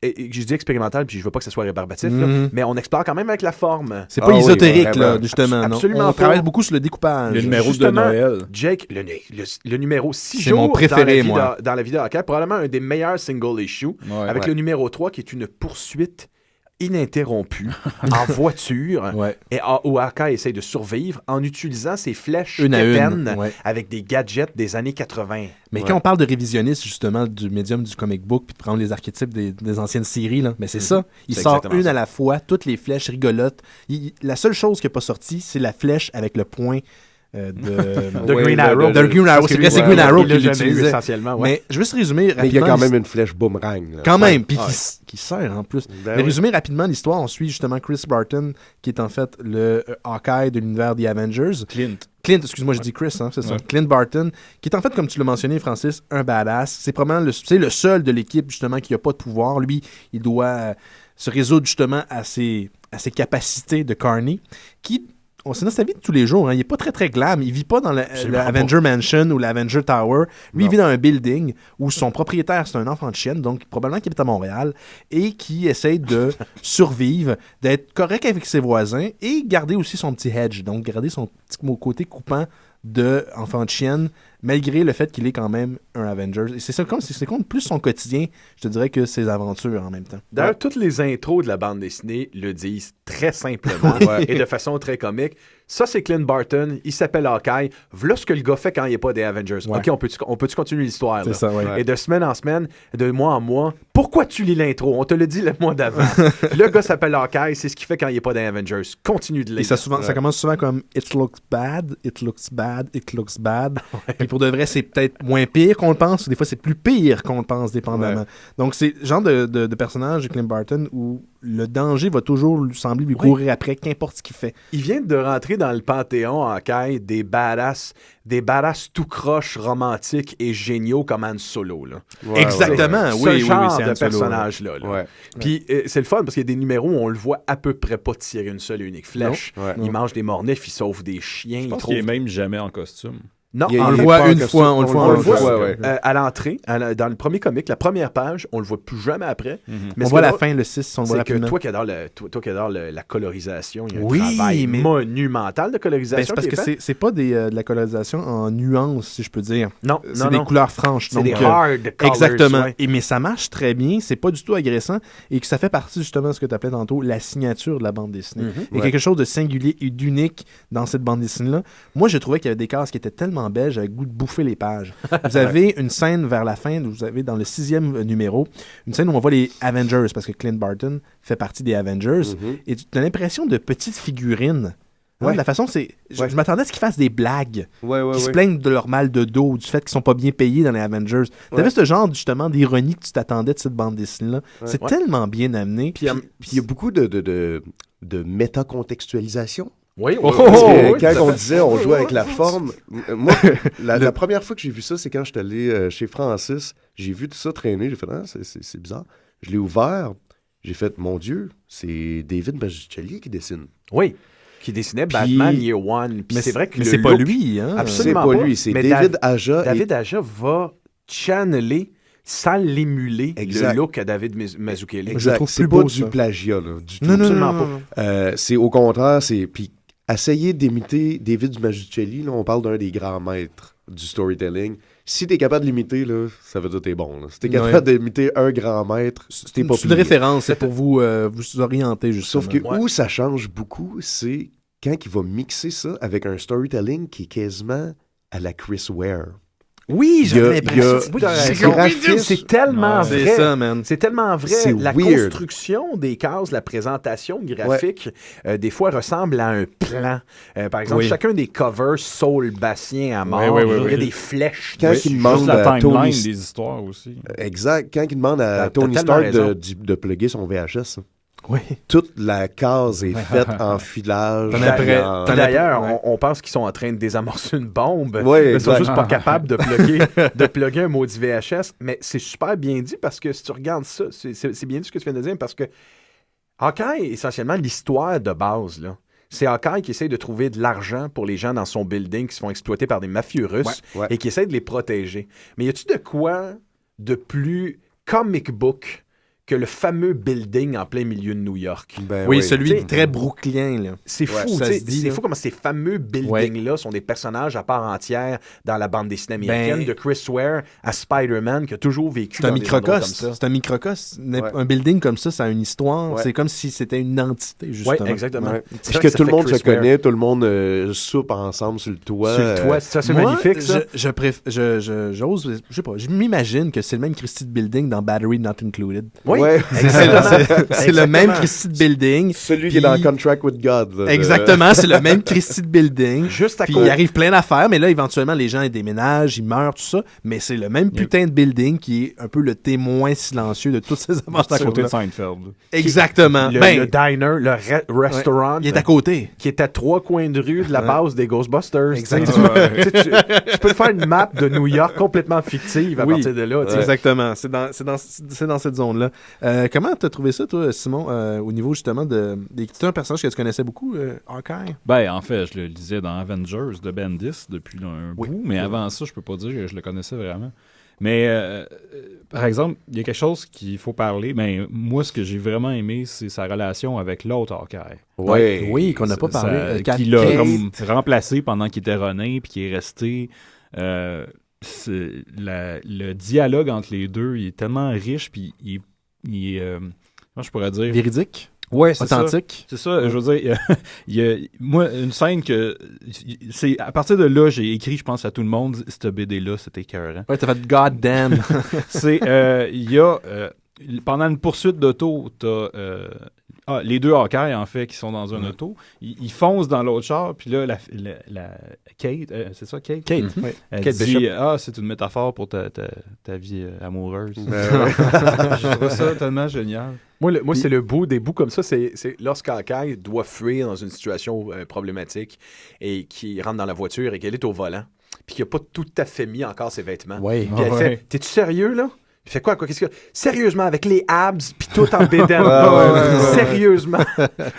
S9: Et je dis expérimental, puis je veux pas que ce soit rébarbatif, là, mais on explore quand même avec la forme.
S8: C'est pas ésotérique, là, justement.
S9: Absolument.
S8: On travaille beaucoup sur le découpage.
S12: Le numéro de Noël.
S9: Jake, le numéro 6
S8: c'est
S9: jours
S8: mon préféré,
S9: dans la vie de Hawkeye, probablement un des meilleurs single issue, avec le numéro 3 qui est une poursuite ininterrompue en voiture et où Hawkeye essaye de survivre en utilisant ses flèches quétaines avec des gadgets des années 80.
S8: Mais quand on parle de révisionniste, justement, du médium du comic book puis de prendre les archétypes des anciennes séries, là, mais c'est ça. Il sort une à la fois, toutes les flèches rigolotes. La seule chose qui n'est pas sortie, c'est la flèche avec le point de
S9: Green Arrow.
S8: De Green Arrow. C'est vrai, c'est Green Arrow qui l'utilisait.
S9: Essentiellement.
S8: Mais je veux juste résumer rapidement.
S10: Mais il y a quand même une flèche boomerang. Là.
S8: Quand même, puis qui sert en plus. Mais résumer rapidement l'histoire, on suit justement Chris Barton, qui est en fait le Hawkeye de l'univers des Avengers. Clint, excuse-moi, je dis Chris, hein, c'est ça. Clint Barton, qui est en fait, comme tu l'as mentionné, Francis, un badass. C'est probablement le seul de l'équipe, justement, qui n'a pas de pouvoir. Lui, il doit se résoudre, justement, à ses capacités de Carney, qui... C'est dans sa vie de tous les jours. Hein. Il n'est pas très, très glam. Il ne vit pas dans l'Avenger Mansion ou l'Avenger Tower. Lui, il vit dans un building où son propriétaire, c'est un enfant de chienne, donc probablement qu'il est à Montréal, et qui essaye de survivre, d'être correct avec ses voisins et garder aussi son petit hedge, donc garder son petit côté coupant de enfant de chienne, malgré le fait qu'il est quand même un Avenger. Et c'est comme plus son quotidien, je te dirais, que ses aventures en même temps.
S9: D'ailleurs, toutes les intros de la bande dessinée le disent très simplement et de façon très comique. Ça, c'est Clint Barton. Il s'appelle Hawkeye. Voilà ce que le gars fait quand il n'est pas des Avengers. OK, on peut-tu continuer l'histoire?
S8: C'est ça,
S9: Et de semaine en semaine, de mois en mois, pourquoi tu lis l'intro? On te le dit le mois d'avant. Le gars s'appelle Hawkeye. C'est ce qu'il fait quand il n'est pas des Avengers. Continue de lire.
S8: Et ça commence souvent comme « It looks bad, it looks bad, it looks bad ». Puis pour de vrai, c'est peut-être moins pire qu'on le pense, ou des fois, c'est plus pire qu'on le pense, dépendamment.
S10: Ouais.
S8: Donc, c'est le genre de personnage de Clint Barton où le danger va toujours lui sembler lui courir après, qu'importe ce qu'il fait.
S9: Il vient de rentrer dans le panthéon en Hawkeye des badass tout croche, romantiques et géniaux comme Han Solo. Là.
S8: Exactement,
S9: ce genre
S8: c'est
S9: de
S8: Han Solo,
S9: personnage-là. Là. Ouais. Puis c'est le fun parce qu'il y a des numéros où on le voit à peu près pas tirer une seule et unique flèche. Il mange des mornifs, il sauve des chiens.
S12: Je pense qu'il est même jamais en costume.
S9: Non,
S8: on le voit une fois, on le voit
S9: à l'entrée, dans le premier comic, la première page, on le voit plus jamais après.
S8: Mais on voit la fin, le 6, on le voit rapidement.
S9: C'est que toi qui adores la colorisation, il y a un travail monumental de colorisation.
S8: C'est parce que c'est pas de la colorisation en nuances, si je peux dire.
S9: Non,
S8: c'est des couleurs franches.
S9: C'est des hard colors.
S8: Exactement. Mais ça marche très bien, c'est pas du tout agressant et que ça fait partie justement de ce que tu appelais tantôt la signature de la bande dessinée. Il y a quelque chose de singulier et d'unique dans cette bande dessinée-là. Moi, je trouvais qu'il y avait des cases qui étaient tellement belle, j'avais le goût de bouffer les pages. Vous avez une scène vers la fin, vous avez dans le 6e numéro, une scène où on voit les Avengers, parce que Clint Barton fait partie des Avengers, et tu as l'impression de petites figurines. Hein, la façon, c'est... Je m'attendais à ce qu'ils fassent des blagues, qui se plaignent de leur mal de dos, du fait qu'ils sont pas bien payés dans les Avengers. T'avais ce genre, justement, d'ironie que tu t'attendais de cette bande dessinée-là. C'est tellement bien amené.
S10: Puis il y a beaucoup de métacontextualisation.
S9: Oui,
S10: parce que quand on disait on jouait avec la forme, moi, la première fois que j'ai vu ça, c'est quand je suis allé chez Francis. J'ai vu tout ça traîner. J'ai fait, c'est bizarre. Je l'ai ouvert. J'ai fait, mon Dieu, c'est David Mazzucchelli qui dessine.
S9: Oui. Qui dessinait Batman Year One.
S8: Mais
S9: c'est vrai que
S8: c'est pas lui. Hein?
S9: Absolument
S10: c'est pas lui. C'est David Aja.
S9: David Aja va channeler sans l'émuler, le look à David Mazzucchelli.
S10: Exact. C'est pas du plagiat, là, du tout.
S9: Absolument
S10: pas. C'est au contraire, puis essayer d'imiter David Mazzucchelli, là, on parle d'un des grands maîtres du storytelling. Si t'es capable de l'imiter, là, ça veut dire que t'es bon. Là. Si t'es capable d'imiter un grand maître, t'es pas
S8: C'est une référence, c'est pour vous orienter, justement.
S10: Sauf que où ça change beaucoup, c'est quand il va mixer ça avec un storytelling qui est quasiment à la Chris Ware.
S8: Oui, j'ai l'impression.
S9: C'est tellement vrai.
S8: C'est ça, man.
S9: C'est tellement vrai.
S10: C'est
S9: la
S10: weird.
S9: construction des cases, la présentation graphique, des fois ressemble à un plan. Par exemple, chacun des covers Saul Bastien à mort, il y a des flèches.
S10: Quand il demande
S12: la
S10: à
S12: timeline
S10: Tony...
S12: des histoires aussi.
S10: Exact. Quand il demande à Tony Stark de plugger son VHS.
S8: Oui.
S10: Toute la case est faite en filage.
S9: D'ailleurs, on pense qu'ils sont en train de désamorcer une bombe.
S10: Ils
S9: sont juste pas capables de plugger un maudit VHS. Mais c'est super bien dit parce que si tu regardes ça, c'est bien dit ce que tu viens de dire parce que Hawkeye, essentiellement, l'histoire de base, là. C'est Hawkeye qui essaie de trouver de l'argent pour les gens dans son building qui se font exploiter par des mafieux russes et qui essaie de les protéger. Mais y a-tu de quoi de plus comic book que le fameux building en plein milieu de New York?
S8: Celui très brooklyn. Là.
S9: C'est fou, c'est fou comment ces fameux buildings-là sont des personnages à part entière dans la bande dessinée américaine, de Chris Ware à Spider-Man qui a toujours vécu dans des endroits comme ça.
S8: C'est un microcosme. Un building comme ça, ça a une histoire. C'est comme si c'était une entité, justement.
S9: Oui, exactement.
S10: Puis que tout le monde se connaît, tout le monde soupe ensemble sur le toit.
S9: Sur le toit, ça c'est magnifique, ça.
S8: J'ose, je sais pas, je m'imagine que c'est le même Christie de building dans Battery Not Included.
S9: Oui,
S8: c'est le même Christie de building.
S10: Celui qui est dans Contract with God. Là,
S8: exactement, c'est le même Christie de building.
S9: Juste à
S8: puis il arrive plein d'affaires, mais là, éventuellement, les gens ils déménagent, ils meurent, tout ça. Mais c'est le même putain de building qui est un peu le témoin silencieux de toutes ces aventures.
S12: C'est à côté de Seinfeld.
S8: Exactement.
S9: Le diner, le restaurant.
S8: Il est à côté.
S9: Qui est à 3 coins de rue de la base des Ghostbusters.
S8: Exactement.
S9: Tu peux faire une map de New York complètement fictive à partir de là.
S8: Exactement. C'est dans cette zone-là. Comment t'as trouvé ça, toi, Simon, au niveau justement c'était un personnage que tu connaissais beaucoup, Hawkeye?
S12: En fait, je le lisais dans Avengers de Bendis depuis un bout, mais avant ça, je peux pas dire que je le connaissais vraiment. Mais, par exemple, il y a quelque chose qu'il faut parler. Mais moi, ce que j'ai vraiment aimé, c'est sa relation avec l'autre Hawkeye.
S8: Oui, qu'on n'a pas parlé.
S12: Qui l'a comme remplacé pendant qu'il était Ronin, puis qui est resté... le dialogue entre les deux, il est tellement riche, puis il est comment je pourrais dire?
S8: Véridique?
S12: Ouais, c'est
S8: authentique.
S12: C'est ça, je veux dire, il y a, moi, une scène que... c'est à partir de là, j'ai écrit, je pense, à tout le monde, cette BD-là, c'était écœurant.
S8: Ouais, t'as fait « God damn ».
S12: C'est, il y a... pendant une poursuite d'auto, t'as les deux Hawkeye, en fait, qui sont dans un auto, ils foncent dans l'autre char, puis là, la Kate, c'est ça, Kate?
S8: Kate,
S12: Elle
S8: Kate
S12: dit,
S8: Bishop.
S12: c'est une métaphore pour ta vie amoureuse. Je trouve ça tellement génial.
S9: Moi, c'est le bout des bouts comme ça. C'est lorsqu'Hawkeye doit fuir dans une situation problématique et qui rentre dans la voiture et qu'elle est au volant, puis qu'il n'a pas tout à fait mis encore ses vêtements.
S8: Oui.
S9: Puis elle fait « T'es-tu sérieux, là? » Il fait quoi? Qu'est-ce que... Sérieusement, avec les abs, puis tout en bédaine. Sérieusement.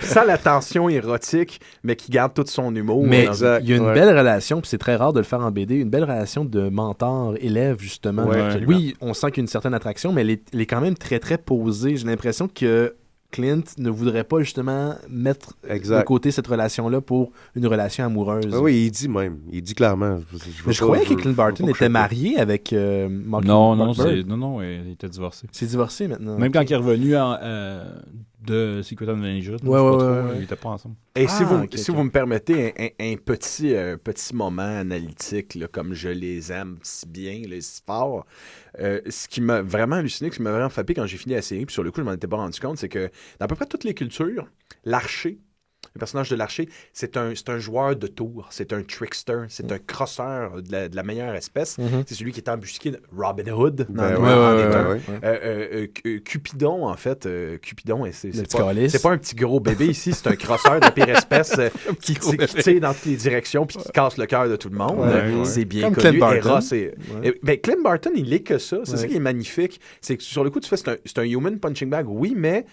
S9: Sans la tension érotique, mais qui garde tout son humour.
S8: Mais il y a une belle relation, puis c'est très rare de le faire en BD, une belle relation de mentor-élève, justement. Oui, on sent qu'il y a une certaine attraction, mais elle est quand même très, très posée. J'ai l'impression que Clint ne voudrait pas justement mettre de côté cette relation-là pour une relation amoureuse.
S10: Oui, il dit clairement.
S8: Mais je croyais que Clint Barton était marié avec Mark
S12: Non, il était divorcé.
S8: C'est divorcé maintenant.
S12: Même quand il est revenu de Secret Invasion, ils n'étaient pas ensemble.
S9: Et si vous me permettez un petit moment analytique, là, comme je les aime si bien, si fort, ce qui m'a vraiment halluciné, ce qui m'a vraiment frappé quand j'ai fini la série, puis sur le coup, je m'en étais pas rendu compte, c'est que dans à peu près toutes les cultures, l'archer, le personnage de l'archer, c'est un joueur de tours, c'est un trickster, c'est un crosseur de la meilleure espèce. C'est celui qui est embusqué de Robin Hood. Cupidon, en fait, c'est pas un petit gros bébé ici, c'est un crosseur de pire espèce qui tire dans toutes les directions puis qui casse le cœur de tout le monde. C'est bien connu. Ben, Clint Barton, il est que ça. C'est ça qui est magnifique. C'est que sur le coup, tu fais c'est un human punching bag, oui, mais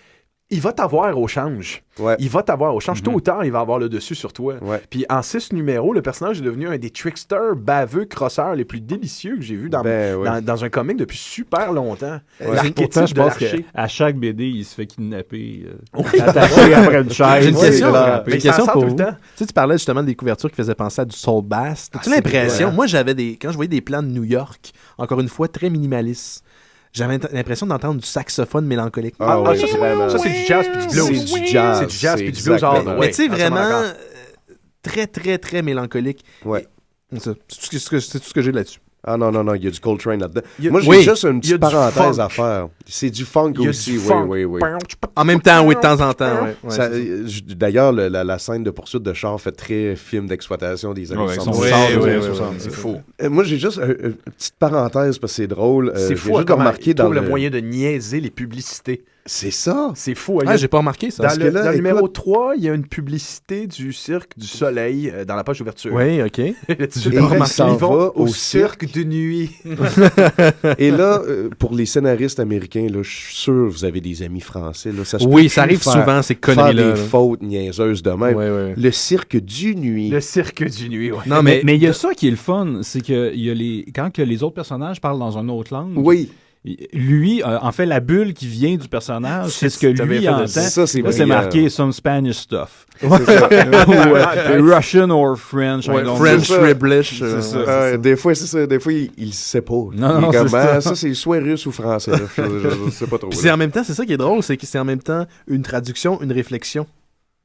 S9: il va t'avoir au change. Il va t'avoir au change. Tôt ou tard, il va avoir le dessus sur toi. Puis en 6 numéros, le personnage est devenu un des tricksters, baveux, crosseurs les plus délicieux que j'ai vu dans un comic depuis super longtemps.
S12: Pourtant, je pense qu'à chaque BD, il se fait kidnapper, attaché après une chaise.
S8: J'ai une question pour vous. Tu parlais justement des couvertures qui faisaient penser à du Soul Bass. As-tu l'impression? Moi, quand je voyais des plans de New York, encore une fois, très minimalistes, j'avais l'impression d'entendre du saxophone mélancolique.
S9: Ça, c'est du jazz puis du blues.
S10: C'est du jazz.
S9: C'est du jazz puis du blues.
S8: Mais tu sais, vraiment très, très, très mélancolique.
S10: Ouais.
S8: C'est tout ce que j'ai là-dessus.
S10: Ah non, il y a du Coltrane là-dedans. Moi, j'ai juste une petite parenthèse à faire. C'est du funk aussi, oui.
S8: En même temps, oui, de temps en temps.
S10: D'ailleurs, la scène de poursuite de char fait très film d'exploitation des années 60.
S9: C'est fou.
S10: Moi, j'ai juste une petite parenthèse parce que c'est drôle.
S9: C'est fou à remarquer dans le moyen de niaiser les publicités.
S10: C'est ça.
S9: C'est fou.
S8: J'ai pas remarqué ça.
S9: Dans le numéro 3, il y a une publicité du Cirque du Soleil dans la page d'ouverture.
S8: Oui, OK.
S10: Ils s'en vont au Cirque
S9: de nuit.
S10: Et là, pour les scénaristes américains, là, je suis sûr que vous avez des amis français. Là, ça
S8: arrive souvent, ces conneries-là.
S10: Faire des fautes niaiseuses de même. Le Cirque du nuit.
S9: Le Cirque du nuit, oui.
S12: Non, mais il y a ça qui est le fun, c'est que quand les autres personnages parlent dans une autre langue.
S10: Oui.
S12: Lui, en fait, la bulle qui vient du personnage, c'est ce que lui entend.
S10: Ça,
S12: c'est marqué « some Spanish stuff ». Russian or French.
S8: French, Riblish.
S10: C'est ça. Des fois, c'est ça. Des fois, il ne sait pas.
S12: Non,
S10: ça, c'est soit russe ou français. Je sais pas trop.
S8: Puis en même temps, c'est ça qui est drôle, c'est que c'est en même temps une traduction, une réflexion.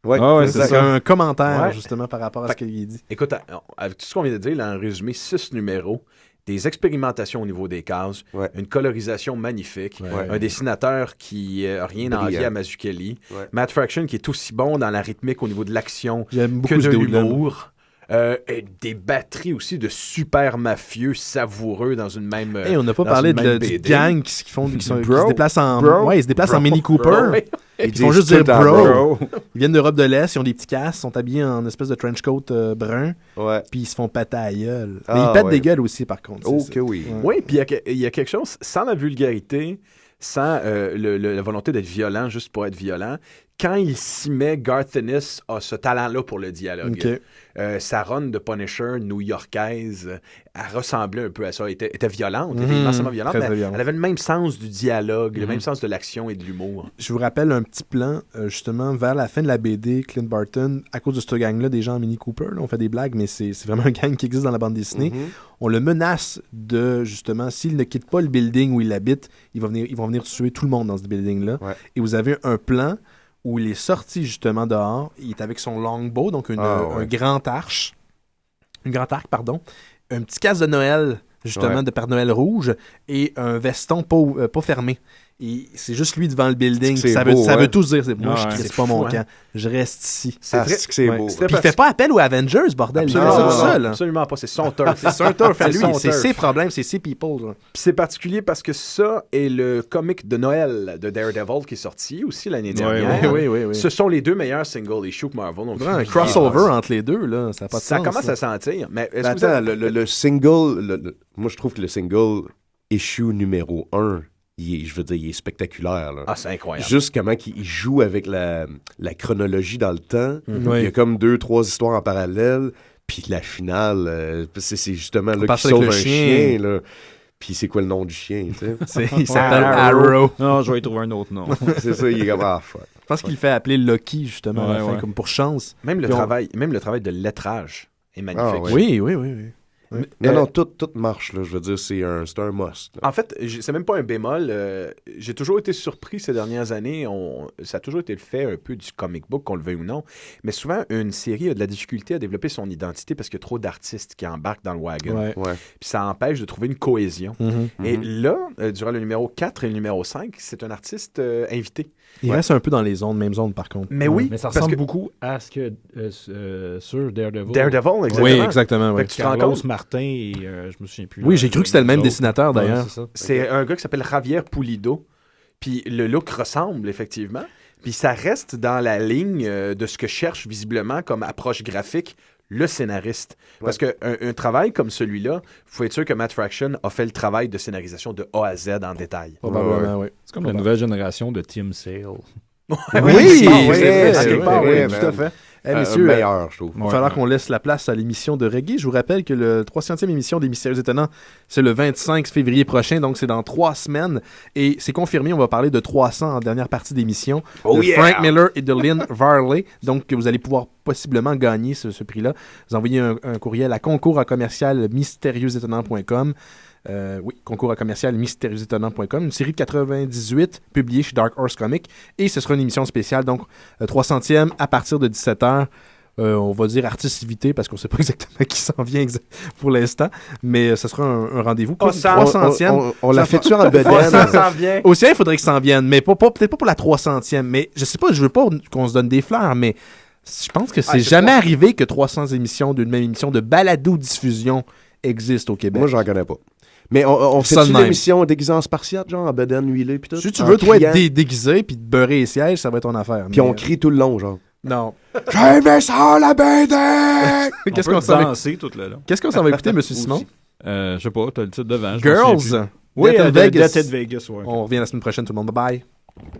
S10: C'est
S8: un commentaire, justement, par rapport à ce qu'il dit.
S9: Écoute, avec tout ce qu'on vient de dire, là, en résumé, 6 numéros, des expérimentations au niveau des cases, une colorisation magnifique, un dessinateur qui n'a rien envié à Mazzucchelli, Matt Fraction qui est aussi bon dans la rythmique au niveau de l'action que de l'humour. Et des batteries aussi de super mafieux savoureux dans une même.
S8: On n'a pas parlé du gang qui se déplacent en Mini Cooper. Ils font juste dire bro. Ils viennent d'Europe de l'Est, ils ont des petits casques, ils sont habillés en espèce de trench coat brun, puis ils se font péter à la gueule. Mais ils pètent des gueules aussi, par contre.
S10: Oui,
S9: puis il y a quelque chose, sans la vulgarité, sans la volonté d'être violent juste pour être violent, quand il s'y met, Garth Ennis a ce talent-là pour le dialogue. Sa run de Punisher new-yorkaise, elle ressemblait un peu à ça. Elle était violente, elle était immensément violente, mais elle avait le même sens du dialogue, le même sens de l'action et de l'humour.
S8: Je vous rappelle un petit plan, justement, vers la fin de la BD, Clint Barton, à cause de ce gang-là, des gens en Mini Cooper, là, on fait des blagues, mais c'est vraiment un gang qui existe dans la bande dessinée. On le menace de, justement, s'il ne quitte pas le building où il habite, ils vont venir tuer tout le monde dans ce building-là. Et vous avez un plan où il est sorti justement dehors, il est avec son longbow, donc un grand arc, un petit casque de Noël, justement, de Père Noël rouge, et un veston pas fermé. c'est juste lui devant le building.
S10: C'est
S8: Ça
S10: beau,
S8: veut tout dire. Moi, je
S11: Ouais,
S8: crisse
S9: c'est
S8: pas mon
S9: fou,
S8: camp. Je reste ici.
S10: C'est beau.
S8: Puis il fait pas appel aux Avengers, bordel.
S9: Absolument,
S8: Il fait ça tout seul.
S9: absolument pas. C'est son turf.
S8: C'est son turf à lui.
S9: son
S8: C'est
S9: turf.
S8: ses problèmes, c'est ses people. Là.
S9: Puis c'est particulier parce que ça est le comic de Noël de Daredevil qui est sorti aussi l'année dernière.
S8: Oui.
S9: Ce sont les deux meilleurs single issues que Marvel. Donc,
S8: Un crossover entre les deux, là, ça n'a pas de
S9: ça
S8: sens.
S9: commence à sentir. Mais est-ce
S10: Mais
S9: que vous
S10: attends,
S9: avez-
S10: le single, moi je trouve que le single issue numéro 1, je veux dire, il est spectaculaire. Là.
S9: Ah, c'est incroyable.
S10: Juste comment il joue avec la chronologie dans le temps.
S8: Oui.
S10: Il y a comme 2-3 histoires en parallèle. Puis la finale, c'est justement là
S8: passe
S10: qu'il
S8: avec
S10: sauve
S8: le
S10: un
S8: chien.
S10: chien. Là. Puis c'est quoi le nom du chien, tu sais?
S8: Il s'appelle Arrow.
S12: Non, je vais y trouver un autre nom.
S10: C'est ça, il est comme fuck.
S8: Je pense qu'il le fait appeler Lucky, justement, à la fin,
S12: Ouais.
S8: comme pour chance.
S9: Même le
S8: Puis on-
S9: travail de lettrage est magnifique.
S10: Ah, ouais.
S8: Oui.
S10: Non, tout marche, là. Je veux dire, c'est un must. là.
S9: En fait, c'est même pas un bémol. J'ai toujours été surpris ces dernières années. Ça a toujours été le fait un peu du comic book, qu'on le veuille ou non. Mais souvent, une série a de la difficulté à développer son identité parce qu'il y a trop d'artistes qui embarquent dans le wagon.
S8: Ouais.
S10: Ouais.
S9: Puis ça empêche de trouver une cohésion. Et là, durant le numéro 4 et le numéro 5, c'est un artiste invité.
S8: Il reste un peu dans les mêmes zones, par contre.
S9: Mais oui,
S12: Mais ça
S9: parce
S12: ressemble
S9: que
S12: beaucoup à ce que sur Daredevil.
S9: Daredevil, exactement.
S8: Oui, exactement.
S9: Fait
S8: Ouais.
S9: que tu te rends
S12: Carlos
S9: compte,
S12: Martin et je me souviens plus.
S8: Oui, j'ai cru que c'était le même dessinateur, d'ailleurs.
S12: Ouais, c'est ça.
S9: c'est un gars qui s'appelle Javier Pulido. Puis le look ressemble, effectivement. Puis ça reste dans la ligne de ce que cherche visiblement comme approche graphique le scénariste. Parce qu'un travail comme celui-là, il faut être sûr que Matt Fraction a fait le travail de scénarisation de A à Z en détail.
S8: Probablement, oui.
S12: C'est comme la nouvelle génération de Tim Sale.
S8: Oui,
S9: c'est
S8: vrai,
S9: à quelque part,
S10: vrai,
S9: oui,
S10: man.
S9: tout à fait.
S8: Messieurs,
S10: meilleur, je trouve.
S8: il va falloir qu'on laisse la place à l'émission de Reggae. Je vous rappelle que le 300e émission des Mystérieux Étonnants, c'est le 25 février prochain, donc c'est dans 3 semaines. Et c'est confirmé, on va parler de 300 en dernière partie d'émission.
S10: Oh
S8: de
S10: yeah!
S8: Frank Miller et de Lynn Varley. Donc, vous allez pouvoir possiblement gagner ce prix-là. Vous envoyez un courriel à concours@mystérieuxétonnants.com. Oui, concours mystérieuxétonnants.com, une série de 98 publiée chez Dark Horse Comics, et ce sera une émission spéciale, donc 300e à partir de 17h. On va dire artistivité parce qu'on ne sait pas exactement qui s'en vient pour l'instant, mais ce sera un rendez-vous.
S9: Oh,
S8: 300e.
S10: On l'a fait-tu en bedaine?
S9: Ça s'en vient.
S8: Au ciel, il faudrait que ça s'en vienne, mais peut-être pas pour la 300e. Mais je sais pas, je veux pas qu'on se donne des fleurs, mais je pense que c'est jamais arrivé que 300 émissions d'une même émission de balado-diffusion existent au Québec.
S10: Moi, j'en connais pas. Mais on
S8: Ça
S10: fait
S8: de
S10: une
S8: même.
S10: émission déguisée en spartiate, genre en bedaine huilée puis tout?
S8: Si tu
S10: En
S8: veux, toi,
S10: criant?
S8: être déguisé puis te beurrer les sièges, ça va être ton affaire.
S10: Puis
S8: mais,
S10: on crie tout le long, genre.
S8: Non.
S10: J'aimais ça, la BD!
S8: Qu'est-ce
S12: On
S8: qu'on
S12: peut
S8: s'en va
S12: danser tout le long.
S8: Qu'est-ce qu'on s'en va écouter, Monsieur Simon?
S12: Je sais pas, t'as le titre devant. je me souviens
S8: Girls.
S12: plus. Oui,
S8: Death in
S12: Vegas.
S8: Vegas.
S12: Vegas, ouais.
S8: On revient la semaine prochaine, tout le monde. Bye bye.